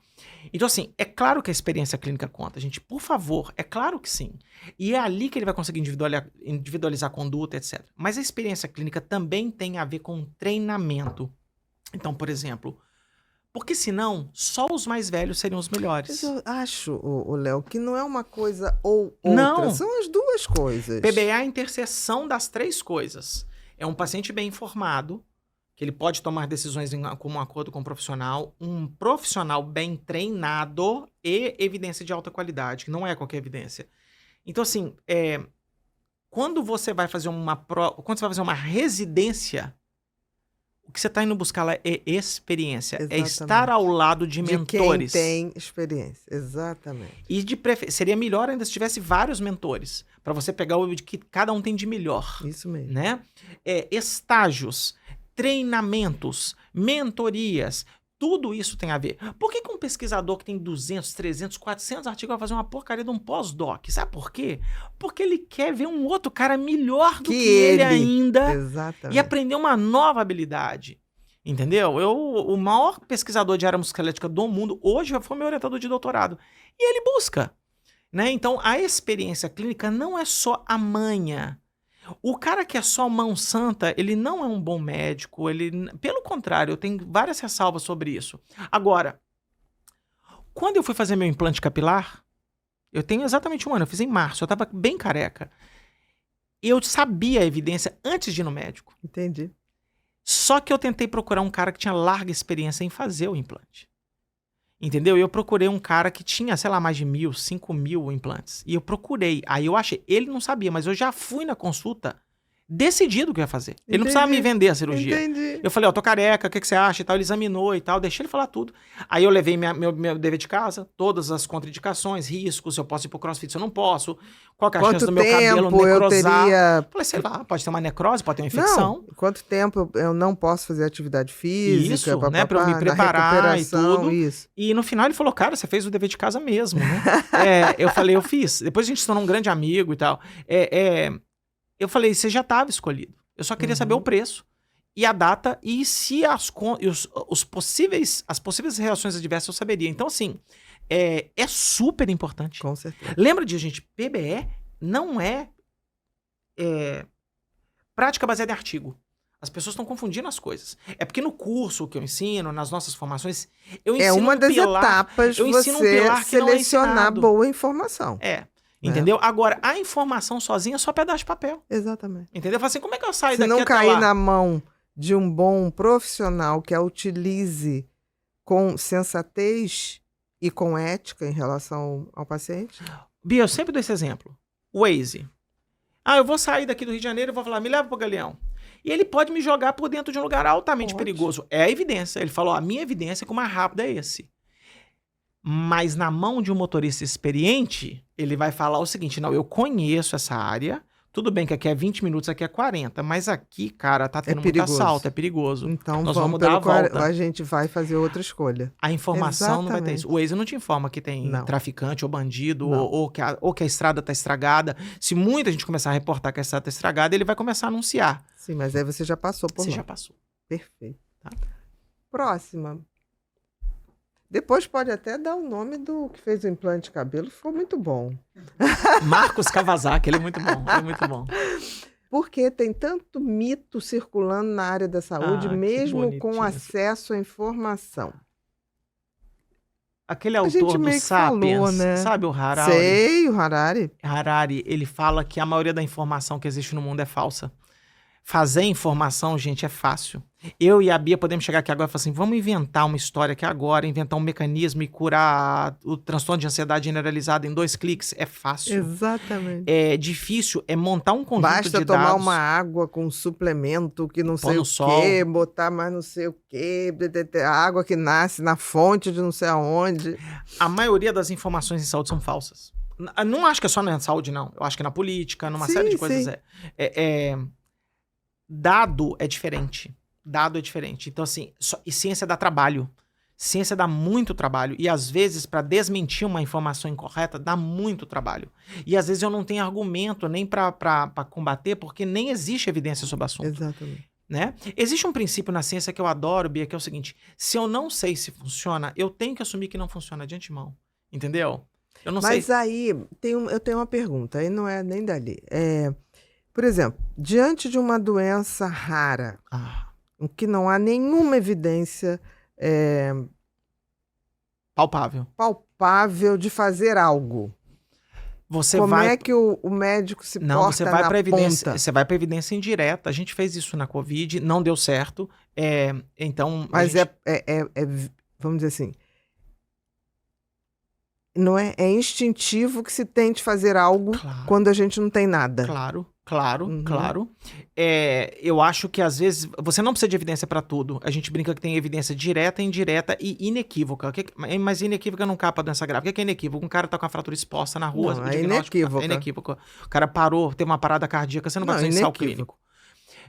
Então, assim, é claro que a experiência clínica conta, gente. Por favor, é claro que sim. E é ali que ele vai conseguir individualizar a conduta, etc. Mas a experiência clínica também tem a ver com treinamento. Então, por exemplo, porque senão só os mais velhos seriam os melhores. Mas eu acho, o Léo, que não é uma coisa ou outra. Não. São as duas coisas. PBE é a interseção das três coisas. É um paciente bem informado, que ele pode tomar decisões em comum acordo com o profissional, um profissional bem treinado e evidência de alta qualidade, que não é qualquer evidência. Então, assim, quando você vai fazer uma residência, o que você está indo buscar lá é experiência. Exatamente. É estar ao lado de mentores. De quem tem experiência. Exatamente. E seria melhor ainda se tivesse vários mentores, para você pegar o que cada um tem de melhor. Isso mesmo. Né? Estágios, treinamentos, mentorias, tudo isso tem a ver. Por que um pesquisador que tem 200, 300, 400 artigos vai fazer uma porcaria de um pós-doc? Sabe por quê? Porque ele quer ver um outro cara melhor do que ele ainda Exatamente. e aprender uma nova habilidade. Entendeu? O maior pesquisador de área musculoesquelética do mundo hoje foi meu orientador de doutorado. E ele busca. Né? Então, a experiência clínica não é só a manha. O cara que é só mão santa, ele não é um bom médico. Pelo contrário, eu tenho várias ressalvas sobre isso. Agora, quando eu fui fazer meu implante capilar, eu tenho exatamente 1 ano, eu fiz em março, eu estava bem careca. Eu sabia a evidência antes de ir no médico. Entendi. Só que eu tentei procurar um cara que tinha larga experiência em fazer o implante. Entendeu? E eu procurei um cara que tinha, sei lá, mais de 1.000, 5.000 implantes. E eu procurei. Aí eu achei. Ele não sabia, mas eu já fui na consulta decidido o que ia fazer. Ele não precisava me vender a cirurgia. Entendi. Eu falei, ó, tô careca, o que você acha e tal. Ele examinou e tal, deixei ele falar tudo. Aí eu levei meu dever de casa, todas as contraindicações, riscos, se eu posso ir pro crossfit, se eu não posso, qual que é a chance do meu cabelo necrosar. Teria... Falei, sei lá, pode ter uma necrose, pode ter uma infecção. Não, quanto tempo eu não posso fazer atividade física, Isso, papapá, né, pra eu me na preparar e recuperação, tudo. Isso. E no final ele falou, cara, você fez o dever de casa mesmo, né? Eu falei, eu fiz. Depois a gente se tornou um grande amigo e tal. Eu falei, você já estava escolhido. Eu só queria saber o preço e a data e se as possíveis reações adversas eu saberia. Então, assim, é super importante. Com certeza. Lembra disso, gente, PBE não é prática baseada em artigo. As pessoas estão confundindo as coisas. É porque no curso que eu ensino, nas nossas formações, eu ensino É uma das etapas etapas eu ensino um você pilar que não é selecionar ensinado. boa informação. Entendeu? Agora, a informação sozinha é só pedaço de papel. Exatamente. Entendeu? Fala assim, como é que eu saio Se daqui não até cair lá? na mão de um bom profissional que a utilize com sensatez e com ética em relação ao paciente. Bia, eu sempre dou esse exemplo. Waze. Eu vou sair daqui do Rio de Janeiro e vou falar, me leva pro Galeão. E ele pode me jogar por dentro de um lugar altamente perigoso. É a evidência. Ele falou, a minha evidência é que o mais rápido é esse. Mas na mão de um motorista experiente, ele vai falar o seguinte, não, eu conheço essa área, tudo bem que aqui é 20 minutos, aqui é 40, mas aqui, cara, tá tendo muito assalto, é perigoso. Então nós vamos dar a volta. A gente vai fazer outra escolha. A informação não vai ter isso. O Waze não te informa que tem traficante ou bandido, ou que a estrada tá estragada. Se muita gente começar a reportar que a estrada tá estragada, ele vai começar a anunciar. Sim, mas aí você já passou por lá. Você já passou. Perfeito. Tá? Próxima. Depois pode até dar o nome do que fez o implante de cabelo, ficou muito bom. Marcos Kawasaki, ele é muito bom, é muito bom. Porque tem tanto mito circulando na área da saúde, mesmo com acesso à informação. Aquele autor do Sapiens, falou, né? Sabe o Harari? Sei, o Harari. Harari, ele fala que a maioria da informação que existe no mundo é falsa. Fazer informação, gente, é fácil. Eu e a Bia podemos chegar aqui agora e falar assim, vamos inventar uma história aqui agora, inventar um mecanismo e curar o transtorno de ansiedade generalizada em 2 cliques. É fácil. Exatamente. É difícil, é montar um conjunto de dados. Basta tomar uma água com suplemento que não sei o quê, botar mais não sei o quê, a água que nasce na fonte de não sei aonde. A maioria das informações em saúde são falsas. Não acho que é só na saúde, não. Eu acho que na política, numa série de coisas Dado é diferente. Dado é diferente. Então, assim, e ciência dá trabalho. Ciência dá muito trabalho. E, às vezes, para desmentir uma informação incorreta, dá muito trabalho. E, às vezes, eu não tenho argumento nem para combater, porque nem existe evidência sobre o assunto. Exatamente. Né? Existe um princípio na ciência que eu adoro, Bia, que é o seguinte. Se eu não sei se funciona, eu tenho que assumir que não funciona de antemão. Entendeu? Eu não sei. Mas aí, eu tenho uma pergunta. Aí não é nem dali. Por exemplo, diante de uma doença rara, em que não há nenhuma evidência palpável de fazer algo, como é que o médico se porta você vai na pra evidência, ponta? Você vai para evidência indireta. A gente fez isso na Covid, não deu certo. Então, mas vamos dizer assim, não é instintivo que se tente fazer algo quando a gente não tem nada. Claro. Eu acho que às vezes você não precisa de evidência para tudo. A gente brinca que tem evidência direta, indireta e inequívoca. Mas inequívoca não capa doença grave. O que é inequívoco? Um cara tá com a fratura exposta na rua. Não, é inequívoco. O cara parou, teve uma parada cardíaca, você não vai fazer ensaio clínico.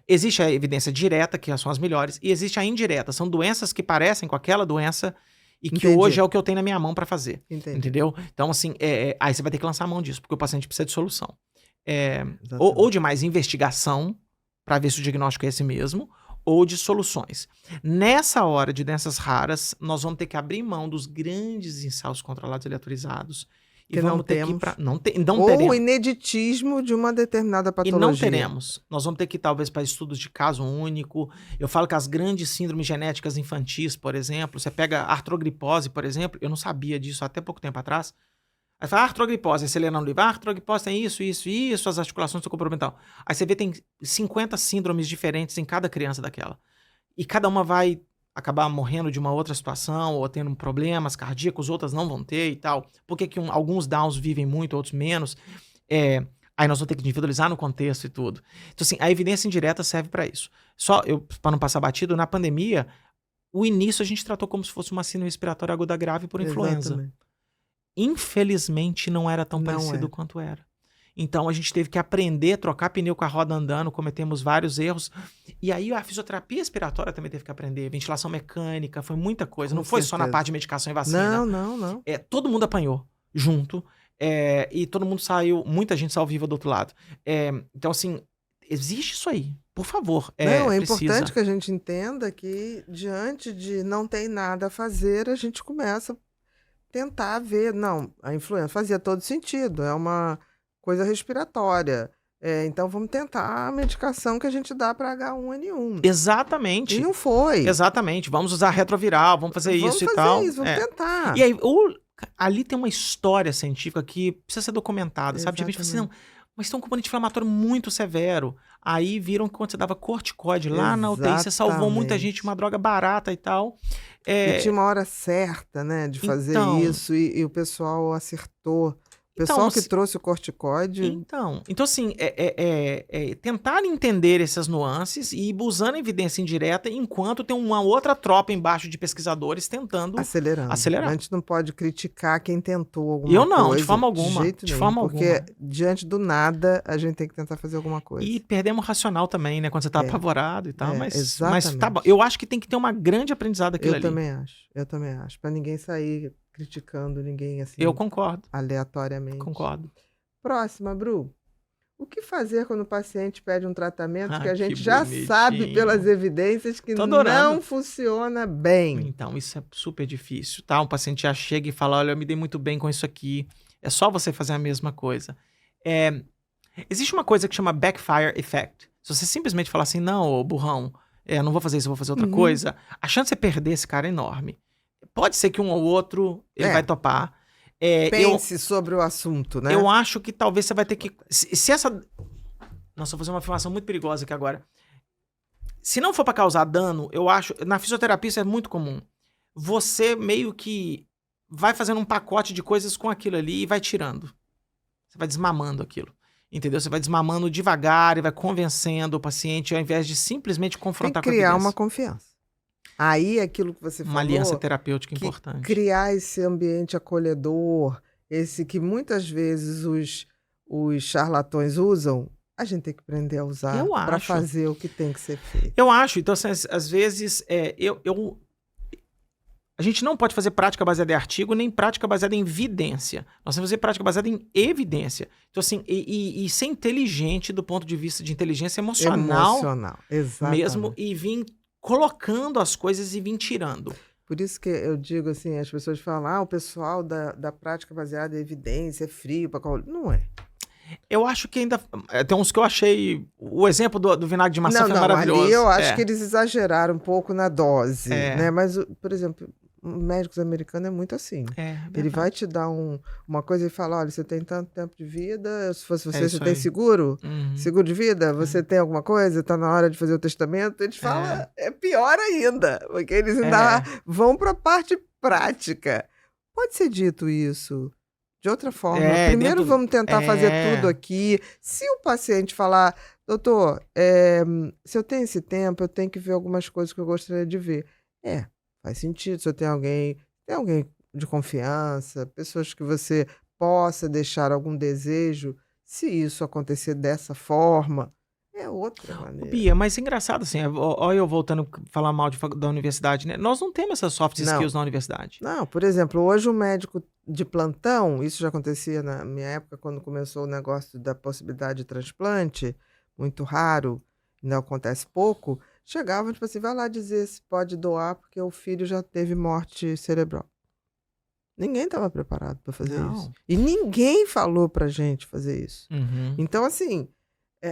Existe a evidência direta, que são as melhores, e existe a indireta. São doenças que parecem com aquela doença e que hoje é o que eu tenho na minha mão para fazer. Entendeu? Então, assim, aí você vai ter que lançar a mão disso, porque o paciente precisa de solução. Ou de mais investigação, para ver se o diagnóstico é esse mesmo, ou de soluções. Nessa hora de doenças raras, nós vamos ter que abrir mão dos grandes ensaios controlados e aleatorizados. E vamos ter que ir pra... Não teremos. O ineditismo de uma determinada patologia. E não teremos. Nós vamos ter que ir, talvez, para estudos de caso único. Eu falo que as grandes síndromes genéticas infantis, por exemplo, você pega a artrogripose, por exemplo, eu não sabia disso até pouco tempo atrás. Aí fala artrogripose, aí você lê no livro, artrogripose tem isso, as articulações estão comprometidas. Aí você vê tem 50 síndromes diferentes em cada criança daquela. E cada uma vai acabar morrendo de uma outra situação, ou tendo problemas cardíacos, outras não vão ter e tal. Por que alguns Downs vivem muito, outros menos? Aí nós vamos ter que individualizar no contexto e tudo. Então, assim, a evidência indireta serve para isso. Para não passar batido, na pandemia, o início a gente tratou como se fosse uma síndrome respiratória aguda grave por influenza. Exatamente. Infelizmente, não era tão parecido quanto era. Então, a gente teve que aprender a trocar pneu com a roda andando, cometemos vários erros. E aí, a fisioterapia respiratória também teve que aprender. Ventilação mecânica, foi muita coisa. Não foi só na parte de medicação e vacina. Não. Todo mundo apanhou junto. E todo mundo saiu, muita gente saiu viva do outro lado. Então, assim, existe isso aí. Por favor, é importante que a gente entenda que, diante de não tem nada a fazer, a gente começa a tentar ver. Não, a influenza fazia todo sentido. É uma coisa respiratória. Então vamos tentar a medicação que a gente dá para H1N1. Exatamente. E não foi. Exatamente. Vamos usar retroviral, vamos fazer isso e tal. Vamos tentar. E aí, Ali tem uma história científica que precisa ser documentada, sabe? Tipo, a gente fala assim, não, mas tem um componente inflamatório muito severo. Aí viram que quando você dava corticoide lá na UTI, você salvou muita gente, uma droga barata e tal. E tinha uma hora certa, né, de fazer isso, e o pessoal acertou. O pessoal que trouxe o corticoide... Então assim, tentar entender essas nuances e ir usando evidência indireta enquanto tem uma outra tropa embaixo de pesquisadores tentando acelerar. A gente não pode criticar quem tentou alguma coisa. Eu não, de forma alguma. De jeito nenhum, porque diante do nada a gente tem que tentar fazer alguma coisa. E perdemos o racional também, né? Quando você tá apavorado e tal. Mas tá bom. exatamente. Eu acho que tem que ter uma grande aprendizado aquilo ali. Eu também acho. Pra ninguém sair criticando ninguém assim. Eu concordo. Aleatoriamente. Concordo. Próxima, Bru. O que fazer quando o paciente pede um tratamento que a gente que já bonitinho. sabe pelas evidências que não funciona bem? Então, isso é super difícil, tá? Um paciente já chega e fala, olha, eu me dei muito bem com isso aqui. É só você fazer a mesma coisa. Existe uma coisa que chama backfire effect. Se você simplesmente falar assim, não, ô burrão, eu não vou fazer isso, eu vou fazer outra coisa, a chance de você perder esse cara é enorme. Pode ser que um ou outro ele vai topar. Pense sobre o assunto, né? Eu acho que talvez você vai ter que... Se essa... Nossa, eu vou fazer uma afirmação muito perigosa aqui agora. Se não for pra causar dano, eu acho... Na fisioterapia isso é muito comum. Você meio que vai fazendo um pacote de coisas com aquilo ali e vai tirando. Você vai desmamando aquilo. Entendeu? Você vai desmamando devagar e vai convencendo o paciente ao invés de simplesmente confrontar com a evidência. Tem que criar uma confiança. Aí aquilo que você falou... Uma aliança terapêutica importante. Criar esse ambiente acolhedor, esse que muitas vezes os charlatões usam, a gente tem que aprender a usar para fazer o que tem que ser feito. Eu acho. Então, assim, às vezes, a gente não pode fazer prática baseada em artigo, nem prática baseada em evidência. Nós temos que fazer prática baseada em evidência. Então, assim, e ser inteligente do ponto de vista de inteligência emocional. Exatamente. Mesmo, e vir colocando as coisas e vir tirando. Por isso que eu digo assim, as pessoas falam, o pessoal da prática baseada em evidência é frio para qual... Não é. Eu acho que ainda... Tem uns que eu achei... O exemplo do vinagre de maçã foi maravilhoso. Ali eu acho que eles exageraram um pouco na dose, né? Mas, por exemplo... Médicos americanos é muito assim. Ele vai te dar uma coisa e fala, olha, você tem tanto tempo de vida, se fosse você tem seguro? Seguro de vida? Você tem alguma coisa? Tá na hora de fazer o testamento? Eles falam, é pior ainda, porque eles ainda vão para a parte prática. Pode ser dito isso de outra forma. Primeiro vamos tentar fazer tudo aqui. Se o paciente falar, doutor, se eu tenho esse tempo, eu tenho que ver algumas coisas que eu gostaria de ver. Faz sentido, se eu tenho alguém de confiança, pessoas que você possa deixar algum desejo, se isso acontecer dessa forma, é outra maneira. Bia, mas é engraçado assim, olha eu voltando a falar mal da universidade, né? Nós não temos essas soft skills na universidade. Não, por exemplo, hoje o médico de plantão, isso já acontecia na minha época, quando começou o negócio da possibilidade de transplante, muito raro, ainda acontece pouco, chegava, tipo assim, vai lá dizer se pode doar porque o filho já teve morte cerebral. Ninguém estava preparado para fazer isso. E ninguém falou pra gente fazer isso. Então, assim,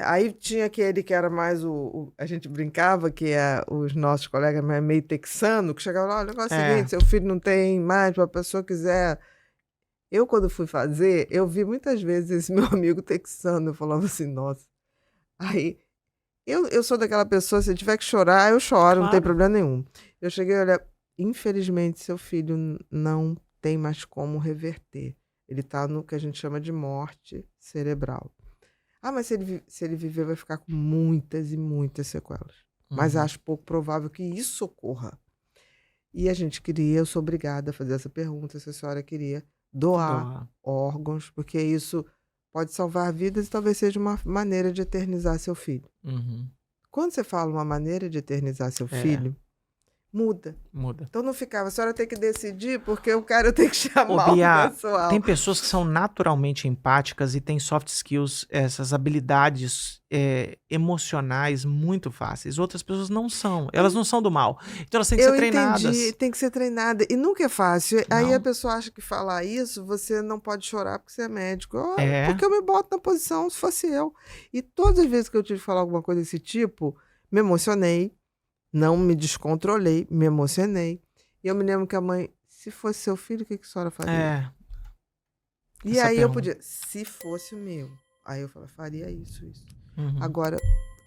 aí tinha aquele que era mais a gente brincava que os nossos colegas meio texano, que chegava lá, o negócio é o seguinte, seu filho não tem mais, para a pessoa quiser... Eu, quando fui fazer, eu vi muitas vezes esse meu amigo texano, eu falava assim, nossa. Aí... Eu sou daquela pessoa, se tiver que chorar, eu choro, não tem problema nenhum. Eu cheguei a olhar, infelizmente, seu filho não tem mais como reverter. Ele está no que a gente chama de morte cerebral. Mas se ele viver, vai ficar com muitas e muitas sequelas. Mas acho pouco provável que isso ocorra. E eu sou obrigada a fazer essa pergunta, se a senhora queria doar órgãos, porque isso... pode salvar vidas e talvez seja uma maneira de eternizar seu filho. Quando você fala uma maneira de eternizar seu filho, muda. Então não ficava, a senhora tem que decidir porque eu tenho que chamar o pessoal. Tem pessoas que são naturalmente empáticas e têm soft skills, essas habilidades emocionais muito fáceis. Outras pessoas não são. Elas não são do mal. Então elas têm que ser treinadas. Entendi, tem que ser treinada. E nunca é fácil. Não. Aí a pessoa acha que falar isso, você não pode chorar porque você é médico. Porque eu me boto na posição se fosse eu. E todas as vezes que eu tive que falar alguma coisa desse tipo, me emocionei. Não me descontrolei, me emocionei. E eu me lembro que a mãe se fosse seu filho, o que a senhora faria? É. E essa aí eu pergunta. podia, se fosse o meu, aí eu faria isso. Uhum. Agora,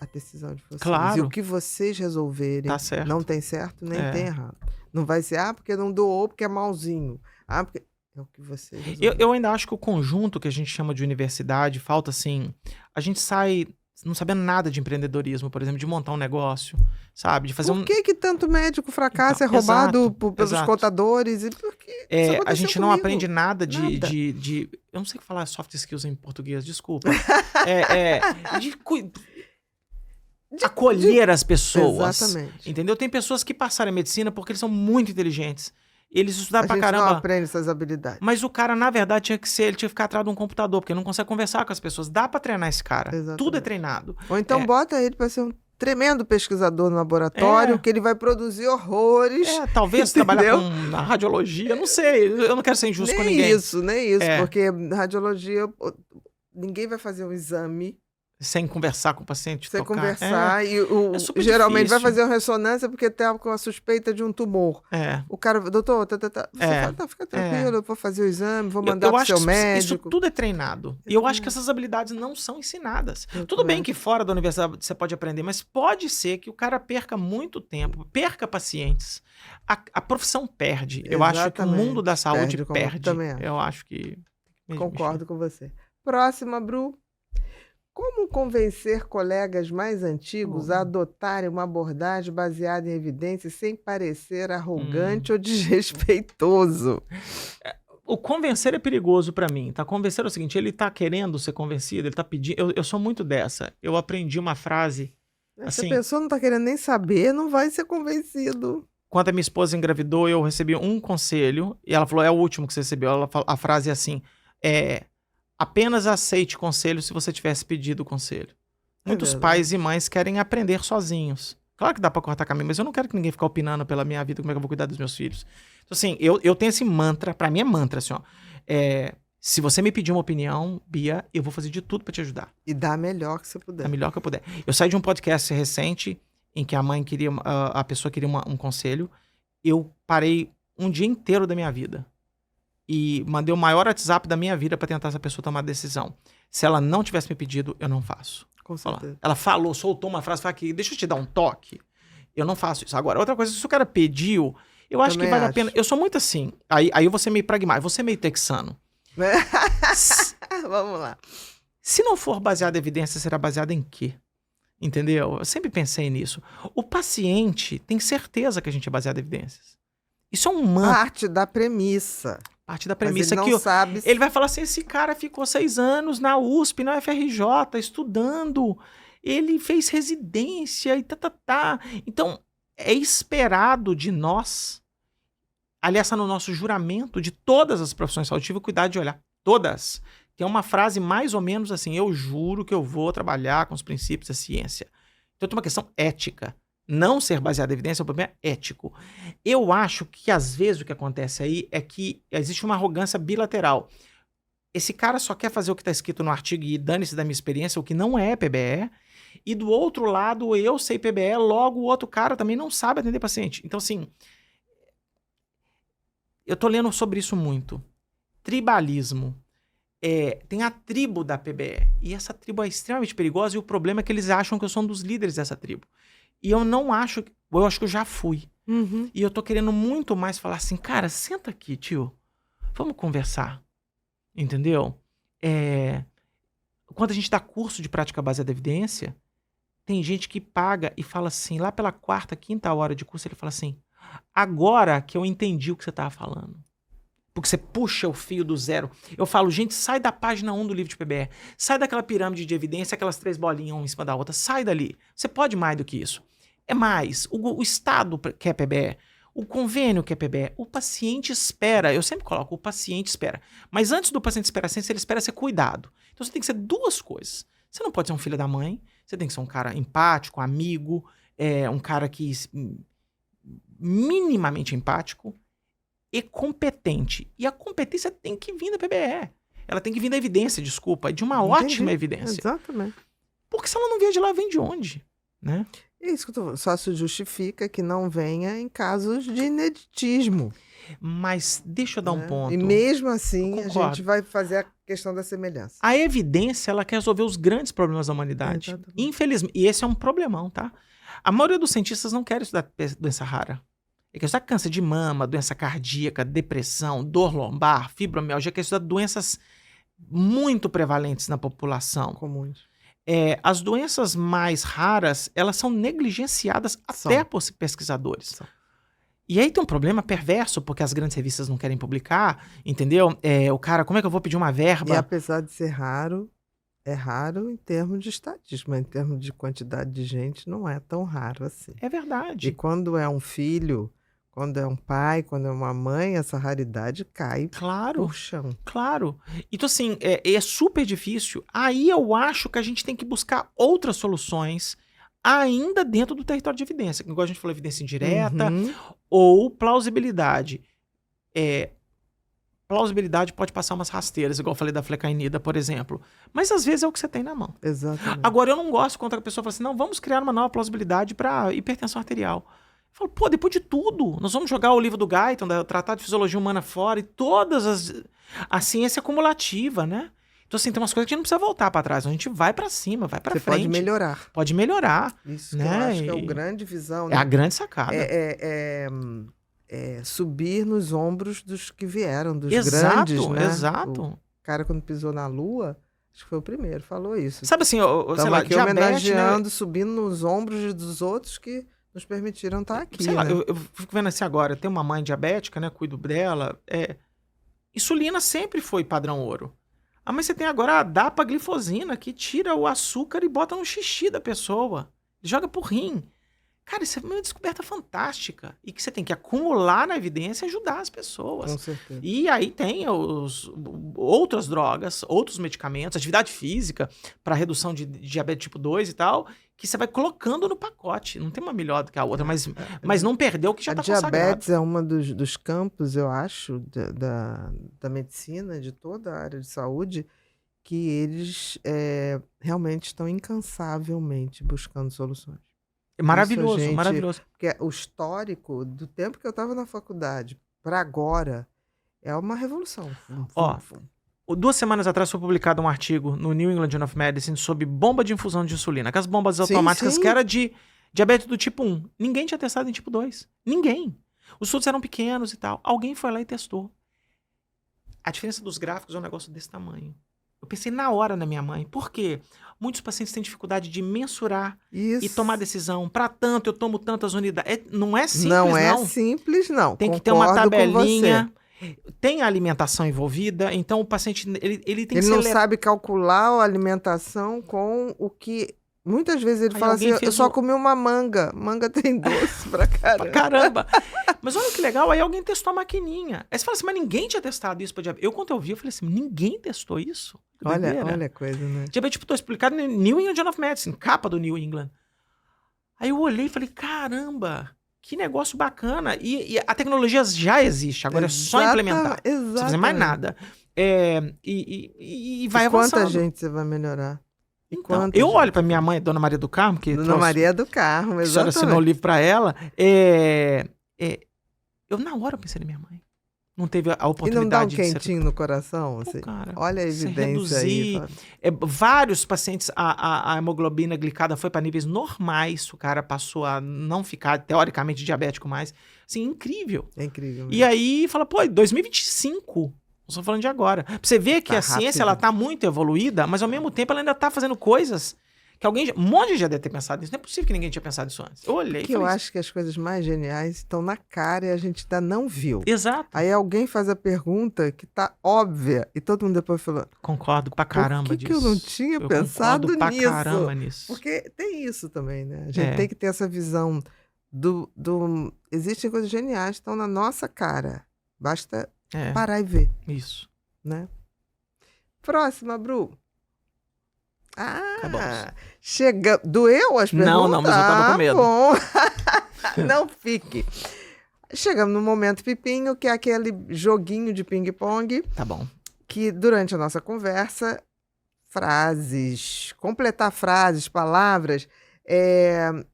a decisão de vocês. Claro. E o que vocês resolverem, Tá certo. não tem certo nem É. tem errado. Não vai ser, porque não doou, porque é malzinho. Porque... É o que vocês resolverem. Eu ainda acho que o conjunto que a gente chama de universidade, falta assim, a gente sai não sabendo nada de empreendedorismo, por exemplo, de montar um negócio, sabe? De fazer Por que tanto médico fracassa, Então, é roubado exato, pelos exato. contadores? E por que isso a aconteceu gente não comigo? aprende nada Nada. eu não sei falar soft skills em português, desculpa. De acolher as pessoas. Exatamente. Entendeu? Tem pessoas que passaram em medicina porque eles são muito inteligentes. Eles estudaram A pra gente caramba. não aprende essas habilidades. Mas o cara, na verdade, ele tinha que ficar atrás de um computador, porque não consegue conversar com as pessoas. Dá pra treinar esse cara. Exatamente. Tudo é treinado. Ou então bota ele para ser um tremendo pesquisador no laboratório, que ele vai produzir horrores. Talvez entendeu? trabalhar com na radiologia, não sei. Eu não quero ser injusto com ninguém. Nem isso, porque radiologia, ninguém vai fazer um exame sem conversar com o paciente. Sem tocar. conversar. E super geralmente difícil. vai fazer uma ressonância porque tá com a suspeita de um tumor. O cara, doutor, você fala, fica tranquilo, eu vou fazer o exame, vou mandar pro seu médico. Isso tudo é treinado. E eu acho que essas habilidades não são ensinadas. Tudo bem que fora da universidade você pode aprender, mas pode ser que o cara perca muito tempo, perca pacientes. A profissão perde. Eu acho que o mundo da saúde perde. Eu acho que... Concordo com você. Próxima, Bru. Como convencer colegas mais antigos a adotarem uma abordagem baseada em evidências sem parecer arrogante ou desrespeitoso? O convencer é perigoso pra mim, tá? Convencer é o seguinte, ele tá querendo ser convencido, ele tá pedindo... Eu sou muito dessa. Eu aprendi uma frase... Se assim, a pessoa não tá querendo nem saber, não vai ser convencido. Quando a minha esposa engravidou, eu recebi um conselho, e ela falou, é o último que você recebeu. A frase é assim, apenas aceite conselho se você tivesse pedido o conselho. Muitos pais e mães querem aprender sozinhos. Claro que dá pra cortar caminho, mas eu não quero que ninguém fique opinando pela minha vida, como é que eu vou cuidar dos meus filhos. Então, assim, eu tenho esse mantra, pra mim é mantra, assim, ó. Se você me pedir uma opinião, Bia, eu vou fazer de tudo pra te ajudar. E dar melhor que você puder. Da melhor que eu puder. Eu saí de um podcast recente, em que a mãe queria, a pessoa queria um conselho. Eu parei um dia inteiro da minha vida. E mandei o maior WhatsApp da minha vida pra tentar essa pessoa tomar a decisão. Se ela não tivesse me pedido, eu não faço. Com certeza. Ela falou, soltou uma frase, falou aqui, deixa eu te dar um toque. Eu não faço isso. Agora, outra coisa, se o cara pediu, eu acho que vale a pena. Eu sou muito assim. Aí eu vou ser meio pragmático, vou ser meio texano. Vamos lá. Se não for baseado em evidência, será baseado em quê? Entendeu? Eu sempre pensei nisso. O paciente tem certeza que a gente é baseado em evidências. Isso é um mantra. Parte da premissa. Parte da premissa mas ele não sabe. Ele vai falar assim, esse cara ficou 6 anos na USP, na UFRJ, estudando. Ele fez residência e tá. Então, é esperado de nós, aliás, no nosso juramento de todas as profissões de saúde, tive cuidado de olhar. Todas. Tem uma frase mais ou menos assim, eu juro que eu vou trabalhar com os princípios da ciência. Então tem uma questão ética. Não ser baseado em evidência é um problema ético. Eu acho que às vezes o que acontece aí é que existe uma arrogância bilateral. Esse cara só quer fazer o que está escrito no artigo e dane-se da minha experiência, o que não é PBE. E do outro lado, eu sei PBE, logo o outro cara também não sabe atender paciente. Então assim, eu tô lendo sobre isso muito. Tribalismo. Tem a tribo da PBE. E essa tribo é extremamente perigosa e o problema é que eles acham que eu sou um dos líderes dessa tribo. E eu não acho... Eu acho que eu já fui. Uhum. E eu tô querendo muito mais falar assim, cara, senta aqui, tio. Vamos conversar. Entendeu? Quando a gente dá curso de prática baseada em evidência, tem gente que paga e fala assim, lá pela 4ª, 5ª hora de curso, ele fala assim, agora que eu entendi o que você tava falando. Porque você puxa o fio do zero. Eu falo, gente, sai da página 1 do livro de PBE. Sai daquela pirâmide de evidência, aquelas 3 bolinhas uma em cima da outra. Sai dali. Você pode mais do que isso. É mais. O Estado quer PBE. O convênio quer PBE. O paciente espera. Eu sempre coloco, o paciente espera. Mas antes do paciente esperar ciência, ele espera ser cuidado. Então você tem que ser 2 coisas. Você não pode ser um filho da mãe. Você tem que ser um cara empático, amigo. Um cara que minimamente empático. E competente. E a competência tem que vir da PBE. Ela tem que vir da evidência, desculpa. De uma ótima evidência. Exatamente. Porque se ela não vier de lá, vem de onde? Né? É isso que eu tô falando. Só se justifica que não venha em casos de ineditismo. Mas deixa eu dar um Né? ponto. E mesmo assim, Eu a concordo. gente vai fazer a questão da semelhança. A evidência, ela quer resolver os grandes problemas da humanidade. Exatamente. Infelizmente, e esse é um problemão, tá? A maioria dos cientistas não quer estudar doença rara. Ele quer estudar câncer de mama, doença cardíaca, depressão, dor lombar, fibromialgia, quer estudar doenças muito prevalentes na população. Comuns. As doenças mais raras, elas são negligenciadas até São. por pesquisadores. São. E aí tem um problema perverso, porque as grandes revistas não querem publicar, entendeu? O cara, como é que eu vou pedir uma verba? E apesar de ser raro, é raro em termos de estatística, mas em termos de quantidade de gente, não é tão raro assim. É verdade. E quando é um filho, quando é um pai, quando é uma mãe, essa raridade cai Claro, por chão. claro. Então, assim, é super difícil. Aí eu acho que a gente tem que buscar outras soluções ainda dentro do território de evidência. Igual a gente falou, evidência indireta Uhum. ou plausibilidade. Plausibilidade pode passar umas rasteiras, igual eu falei da flecainida, por exemplo. Mas às vezes é o que você tem na mão. Exatamente. Agora, eu não gosto quando a pessoa fala assim, não, vamos criar uma nova plausibilidade para hipertensão arterial. Eu falo, pô, depois de tudo, nós vamos jogar o livro do Guyton, da Tratado de Fisiologia Humana fora, e todas a ciência acumulativa, né? Então, assim, tem umas coisas que a gente não precisa voltar para trás, a gente vai para cima, vai para Você frente. pode melhorar. Pode melhorar. Isso né? que eu acho que é E- a grande visão. É a grande sacada. Subir nos ombros dos que vieram, dos Exato, grandes, né? exato. O cara, quando pisou na Lua, acho que foi o primeiro, falou isso. Sabe assim, sei Estamos lá, aqui diabetes, né? homenageando, subindo nos ombros dos outros que nos permitiram estar aqui, Sei lá, né? eu fico vendo assim agora, tem uma mãe diabética, né? Cuido dela. Insulina sempre foi padrão ouro. Ah, mas você tem agora a dapaglifosina, que tira o açúcar e bota no xixi da pessoa. Joga pro rim. Cara, isso é uma descoberta fantástica. E que você tem que acumular na evidência e ajudar as pessoas. Com certeza. E aí tem outras drogas, outros medicamentos, atividade física para redução de diabetes tipo 2 e tal, que você vai colocando no pacote. Não tem uma melhor do que a outra, mas não perdeu o que já A está consagrado. diabetes é um dos campos, eu acho, da medicina, de toda a área de saúde, que eles realmente estão incansavelmente buscando soluções. Maravilhoso, Isso, gente, maravilhoso. Porque o histórico do tempo que eu estava na faculdade para agora é uma revolução. Ó, 2 semanas atrás foi publicado um artigo no New England Journal of Medicine sobre bomba de infusão de insulina. Aquelas bombas Sim, automáticas sim. que era de diabetes do tipo 1. Ninguém tinha testado em tipo 2. Ninguém. Os estudos eram pequenos e tal. Alguém foi lá e testou. A diferença dos gráficos é um negócio desse tamanho. Eu pensei na hora na minha mãe. Por quê? Muitos pacientes têm dificuldade de mensurar Isso. e tomar decisão. Para tanto, eu tomo tantas unidades. Não é simples, não não. é simples, não. Tem que ter uma Concordo com tabelinha. Tem a alimentação envolvida, então o paciente ele tem que Ele não ser sabe calcular a alimentação com o que... Muitas vezes ele Aí fala assim, alguém eu fez só o- comi uma manga. Manga tem doce pra caramba. Caramba! Mas olha que legal, aí alguém testou a maquininha. Aí você fala assim, mas ninguém tinha testado isso para diabetes. Quando eu vi, eu falei assim, ninguém testou isso? Que doideira. Olha a coisa, né? Diabetes tipo 2, publicado no New England Journal of Medicine, capa do New England. Aí eu olhei e falei, caramba, que negócio bacana. E a tecnologia já existe, agora é só implementar. Não precisa fazer mais nada. E vai Quanta avançando. gente você vai melhorar? E Então, quanta eu gente? olho para minha mãe, Dona Maria do Carmo, que Dona trouxe- Maria do Carmo, que a senhora assinou o exatamente. livro para ela. Eu na hora pensei na minha mãe. Não teve a E não dá um oportunidade de ser... quentinho no coração? Pô, Você- cara, olha a você evidência aí. reduzir, Fábio. vários pacientes, a hemoglobina glicada foi para níveis normais, o cara passou a não ficar, teoricamente, diabético mais. Assim, incrível. É incrível. E aí, fala, pô, 2025, nós estamos falando de agora. Pra você ver que Tá a ciência, rápido. ela tá muito evoluída, mas ao mesmo tempo ela ainda tá fazendo coisas que um monte de gente já deve ter pensado nisso. Não é possível que ninguém tinha pensado nisso antes. Eu olhei e Que eu falei, acho que as coisas mais geniais estão na cara e a gente ainda não viu. exato. Aí alguém faz a pergunta que tá óbvia e todo mundo depois falou, Concordo pra caramba por que disso. eu não tinha Eu pensado concordo pra nisso? caramba nisso. Porque tem isso também, né? A gente É. tem que ter essa visão do... Existem coisas geniais que estão na nossa cara. Basta parar e ver, Isso. né? Próxima, Bru. Acabamos. Chega... Doeu as perguntas? Não, mas eu tava com medo. Bom. Não fique. Chegamos no momento pipinho, que é aquele joguinho de ping-pong, Tá bom. que durante a nossa conversa, completar frases, palavras,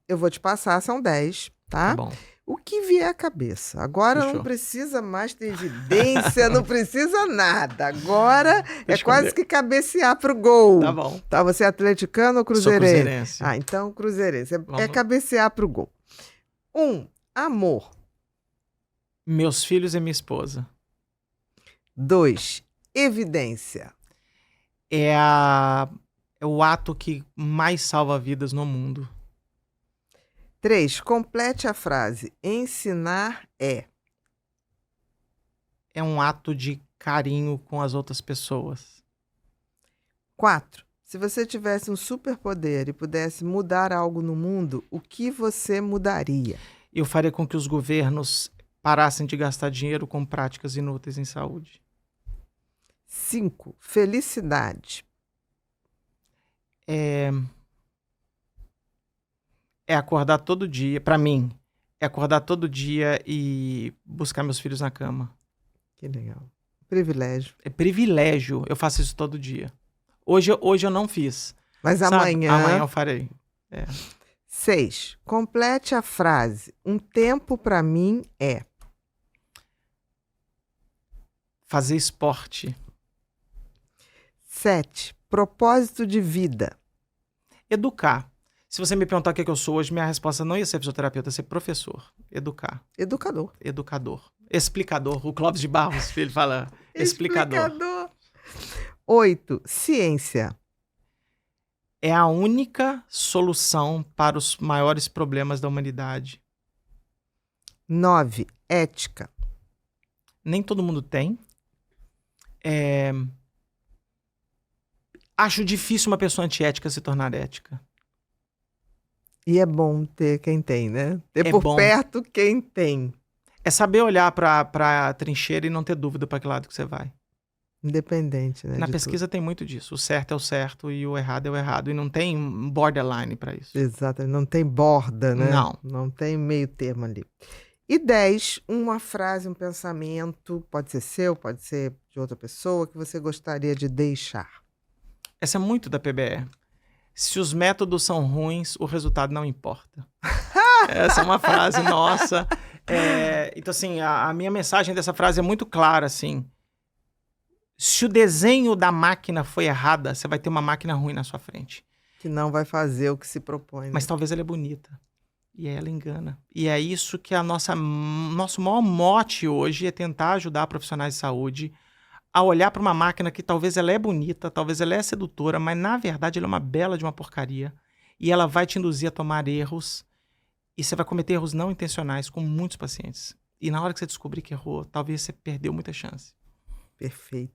Eu vou te passar, são 10, Tá tá? bom. O que vier à cabeça. Agora Fechou. não precisa mais ter evidência, não precisa nada. Agora é escolher. quase que cabecear pro gol. Tá bom. Tá, você é atleticano ou Sou cruzeirense? cruzeirense. Ah, então cruzeirense. É Vamos. cabecear pro gol. 1. Amor. Meus filhos e minha esposa. 2. Evidência. É o ato que mais salva vidas no mundo. 3. Complete a frase. Ensinar é. É um ato de carinho com as outras pessoas. 4. Se você tivesse um superpoder e pudesse mudar algo no mundo, o que você mudaria? Eu faria com que os governos parassem de gastar dinheiro com práticas inúteis em saúde. 5. Felicidade. É acordar todo dia, pra mim, é acordar todo dia e buscar meus filhos na cama. Que legal. Privilégio. É privilégio, eu faço isso todo dia. Hoje eu não fiz. Mas sabe? amanhã. Amanhã eu farei. 6. Complete a frase. Um tempo pra mim é. Fazer esporte. 7. Propósito de vida. Educar. Se você me perguntar o que eu sou hoje, minha resposta não ia ser fisioterapeuta, ia ser professor. Educar. Educador. Educador. Explicador. O Clóvis de Barros, ele fala explicador. 8. Ciência. É a única solução para os maiores problemas da humanidade. 9. Ética. Nem todo mundo tem. Acho difícil uma pessoa antiética se tornar ética. E é bom ter quem tem, né? Ter É por bom. perto quem tem. É saber olhar para a trincheira e não ter dúvida para que lado que você vai. Independente, né? Na de pesquisa tem muito disso. O certo é o certo e o errado é o errado. E não tem borderline para isso. tudo. Exato. Não tem borda, né? Não. Não tem meio termo ali. E 10. Uma frase, um pensamento. Pode ser seu, pode ser de outra pessoa que você gostaria de deixar. Essa é muito da PBE. Se os métodos são ruins, o resultado não importa. Essa é uma frase nossa. Então, assim, a minha mensagem dessa frase é muito clara, assim. Se o desenho da máquina foi errada, você vai ter uma máquina ruim na sua frente. Que não vai fazer o que se propõe. Né? Mas talvez ela é bonita. E aí ela engana. E é isso que nosso maior mote hoje é tentar ajudar profissionais de saúde a olhar para uma máquina que talvez ela é bonita, talvez ela é sedutora, mas na verdade ela é uma bela de uma porcaria. E ela vai te induzir a tomar erros. E você vai cometer erros não intencionais com muitos pacientes. E na hora que você descobrir que errou, talvez você perdeu muita chance. Perfeito.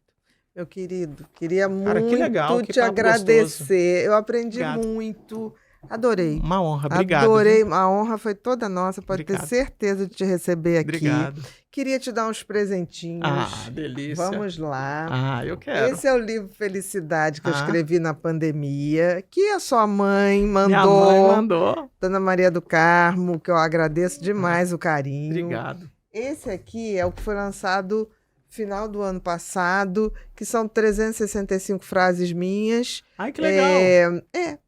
Meu querido, queria Cara, que muito legal, que te papo agradecer. Eu aprendi Obrigado. muito. Adorei. Uma honra, obrigado. Adorei. Viu? A honra foi toda nossa. Pode ter Obrigado. certeza de te receber aqui. Obrigado. Queria te dar uns presentinhos. Ah, delícia. Vamos lá. Ah, eu quero. Esse é o livro Felicidade que eu Ah. escrevi na pandemia, que a sua mãe mandou. Minha mãe mandou. Dona Maria do Carmo, que eu agradeço demais o carinho. Obrigado. Esse aqui é o que foi lançado final do ano passado, que são 365 frases minhas. Ai, que legal.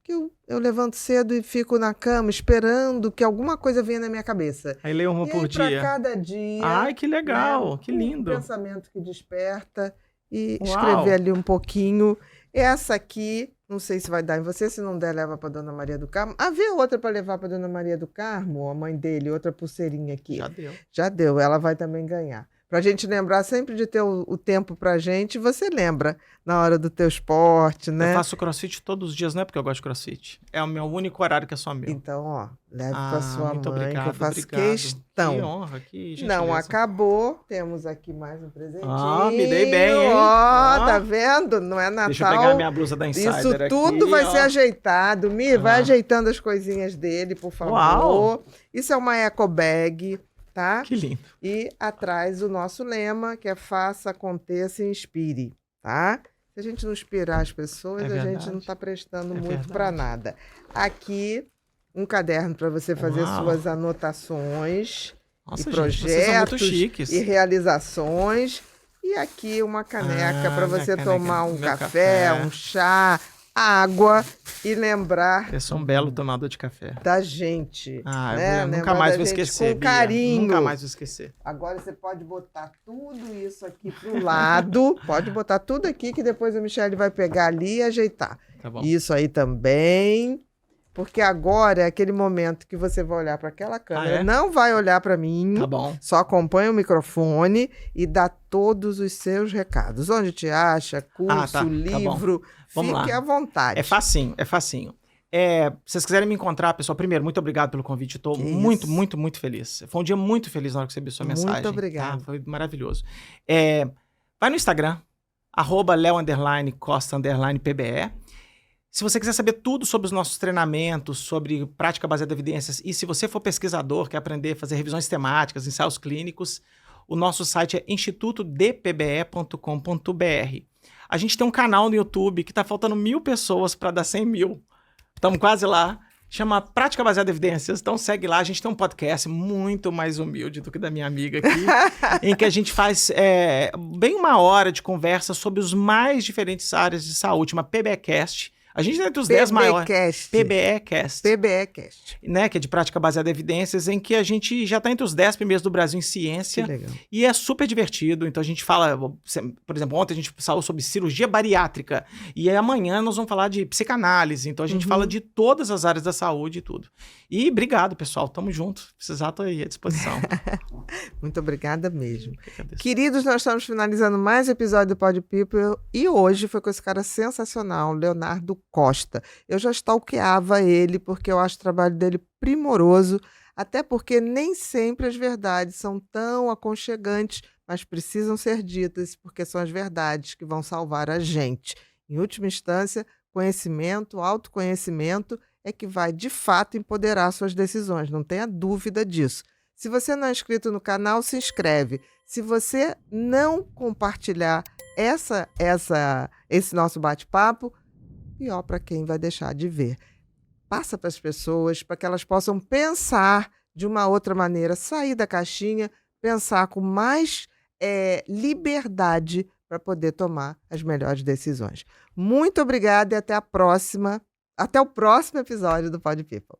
Que eu levanto cedo e fico na cama esperando que alguma coisa venha na minha cabeça. Aí leio uma E por aí, pra dia. cada dia, Ai, que legal. né, Que lindo. um pensamento que desperta e Uau. escrever ali um pouquinho. Essa aqui, não sei se vai dar em você, se não der, leva para Dona Maria do Carmo. Havia outra para levar para Dona Maria do Carmo, a mãe dele, outra pulseirinha aqui. Já deu. Já deu, ela vai também ganhar. Pra gente lembrar sempre de ter o tempo pra gente, você lembra na hora do teu esporte, né? Eu faço crossfit todos os dias, não é porque eu gosto de crossfit. É o meu único horário que é só meu. Então, ó, leve pra sua muito mãe, obrigado, que eu faço obrigado. questão. Que honra, que gentileza. Não acabou, temos aqui mais um presentinho. Ah, me dei bem, hein? Ó, Ó. tá vendo? Não é Natal. Deixa eu pegar minha blusa da Insider Isso aqui, tudo vai ó. ser ajeitado. Mi, vai Ah. ajeitando as coisinhas dele, por favor. Uau. Isso é uma eco bag, tá? Que lindo. E atrás o nosso lema, que é faça, aconteça e inspire, tá? Se a gente não inspirar as pessoas, É a gente verdade. não está prestando É muito para verdade. nada. Aqui, um caderno para você fazer Uau. suas anotações Nossa, e gente, vocês são projetos muito chiques. e realizações. E aqui uma caneca Ah, para minha você caneca, tomar um meu café, café. um chá, água e lembrar Eu sou um belo tomador de café. da gente. Ah, né? eu nunca Lembrar mais da vou gente esquecer, com Bia. carinho. Nunca mais vou esquecer. Agora você pode botar tudo isso aqui pro lado. Pode botar tudo aqui que depois a Michelle vai pegar ali e ajeitar. Tá bom. Isso aí também. Porque agora é aquele momento que você vai olhar para aquela câmera, é? não vai olhar para mim, Tá bom. só acompanha o microfone e dá todos os seus recados. Onde te acha, curso, tá livro, Vamos fique lá. à vontade. É facinho, é facinho. Se vocês quiserem me encontrar, pessoal, primeiro, muito obrigado pelo convite. Estou Que muito, isso. muito, muito feliz. Foi um dia muito feliz na hora que você viu sua Muito mensagem. obrigada. Tá? Foi maravilhoso. Vai no Instagram, @Leo_Costa_PBE. Se você quiser saber tudo sobre os nossos treinamentos, sobre prática baseada em evidências, e se você for pesquisador, quer aprender a fazer revisões temáticas, ensaios clínicos, o nosso site é institutodpbe.com.br. A gente tem um canal no YouTube que está faltando 1.000 pessoas para dar 100 mil. Estamos quase lá. Chama Prática Baseada em Evidências. Então segue lá. A gente tem um podcast muito mais humilde do que da minha amiga aqui, em que a gente faz bem 1 hora de conversa sobre os mais diferentes áreas de saúde, uma PBEcast. A gente é entre os 10 maiores. PBEcast. PBEcast. Né, que é de prática baseada em evidências, em que a gente já está entre os 10 primeiros do Brasil em ciência. Que legal. E é super divertido. Então a gente fala, por exemplo, ontem a gente falou sobre cirurgia bariátrica. E aí amanhã nós vamos falar de psicanálise. Então a gente fala de todas as áreas da saúde e tudo. E obrigado, pessoal. Tamo junto. Se precisar, tô aí à disposição. Muito obrigada mesmo. Eu que agradeço. Queridos, nós estamos finalizando mais um episódio do Pod People e hoje foi com esse cara sensacional, Leonardo Costa. Eu já stalkeava ele porque eu acho o trabalho dele primoroso, até porque nem sempre as verdades são tão aconchegantes, mas precisam ser ditas porque são as verdades que vão salvar a gente. Em última instância, conhecimento, autoconhecimento é que vai de fato empoderar suas decisões, não tenha dúvida disso. Se você não é inscrito no canal, se inscreve. Se você não compartilhar esse nosso bate-papo, pior para quem vai deixar de ver. Passa para as pessoas, para que elas possam pensar de uma outra maneira, sair da caixinha, pensar com mais liberdade para poder tomar as melhores decisões. Muito obrigada e até a próxima. Até o próximo episódio do Pod People.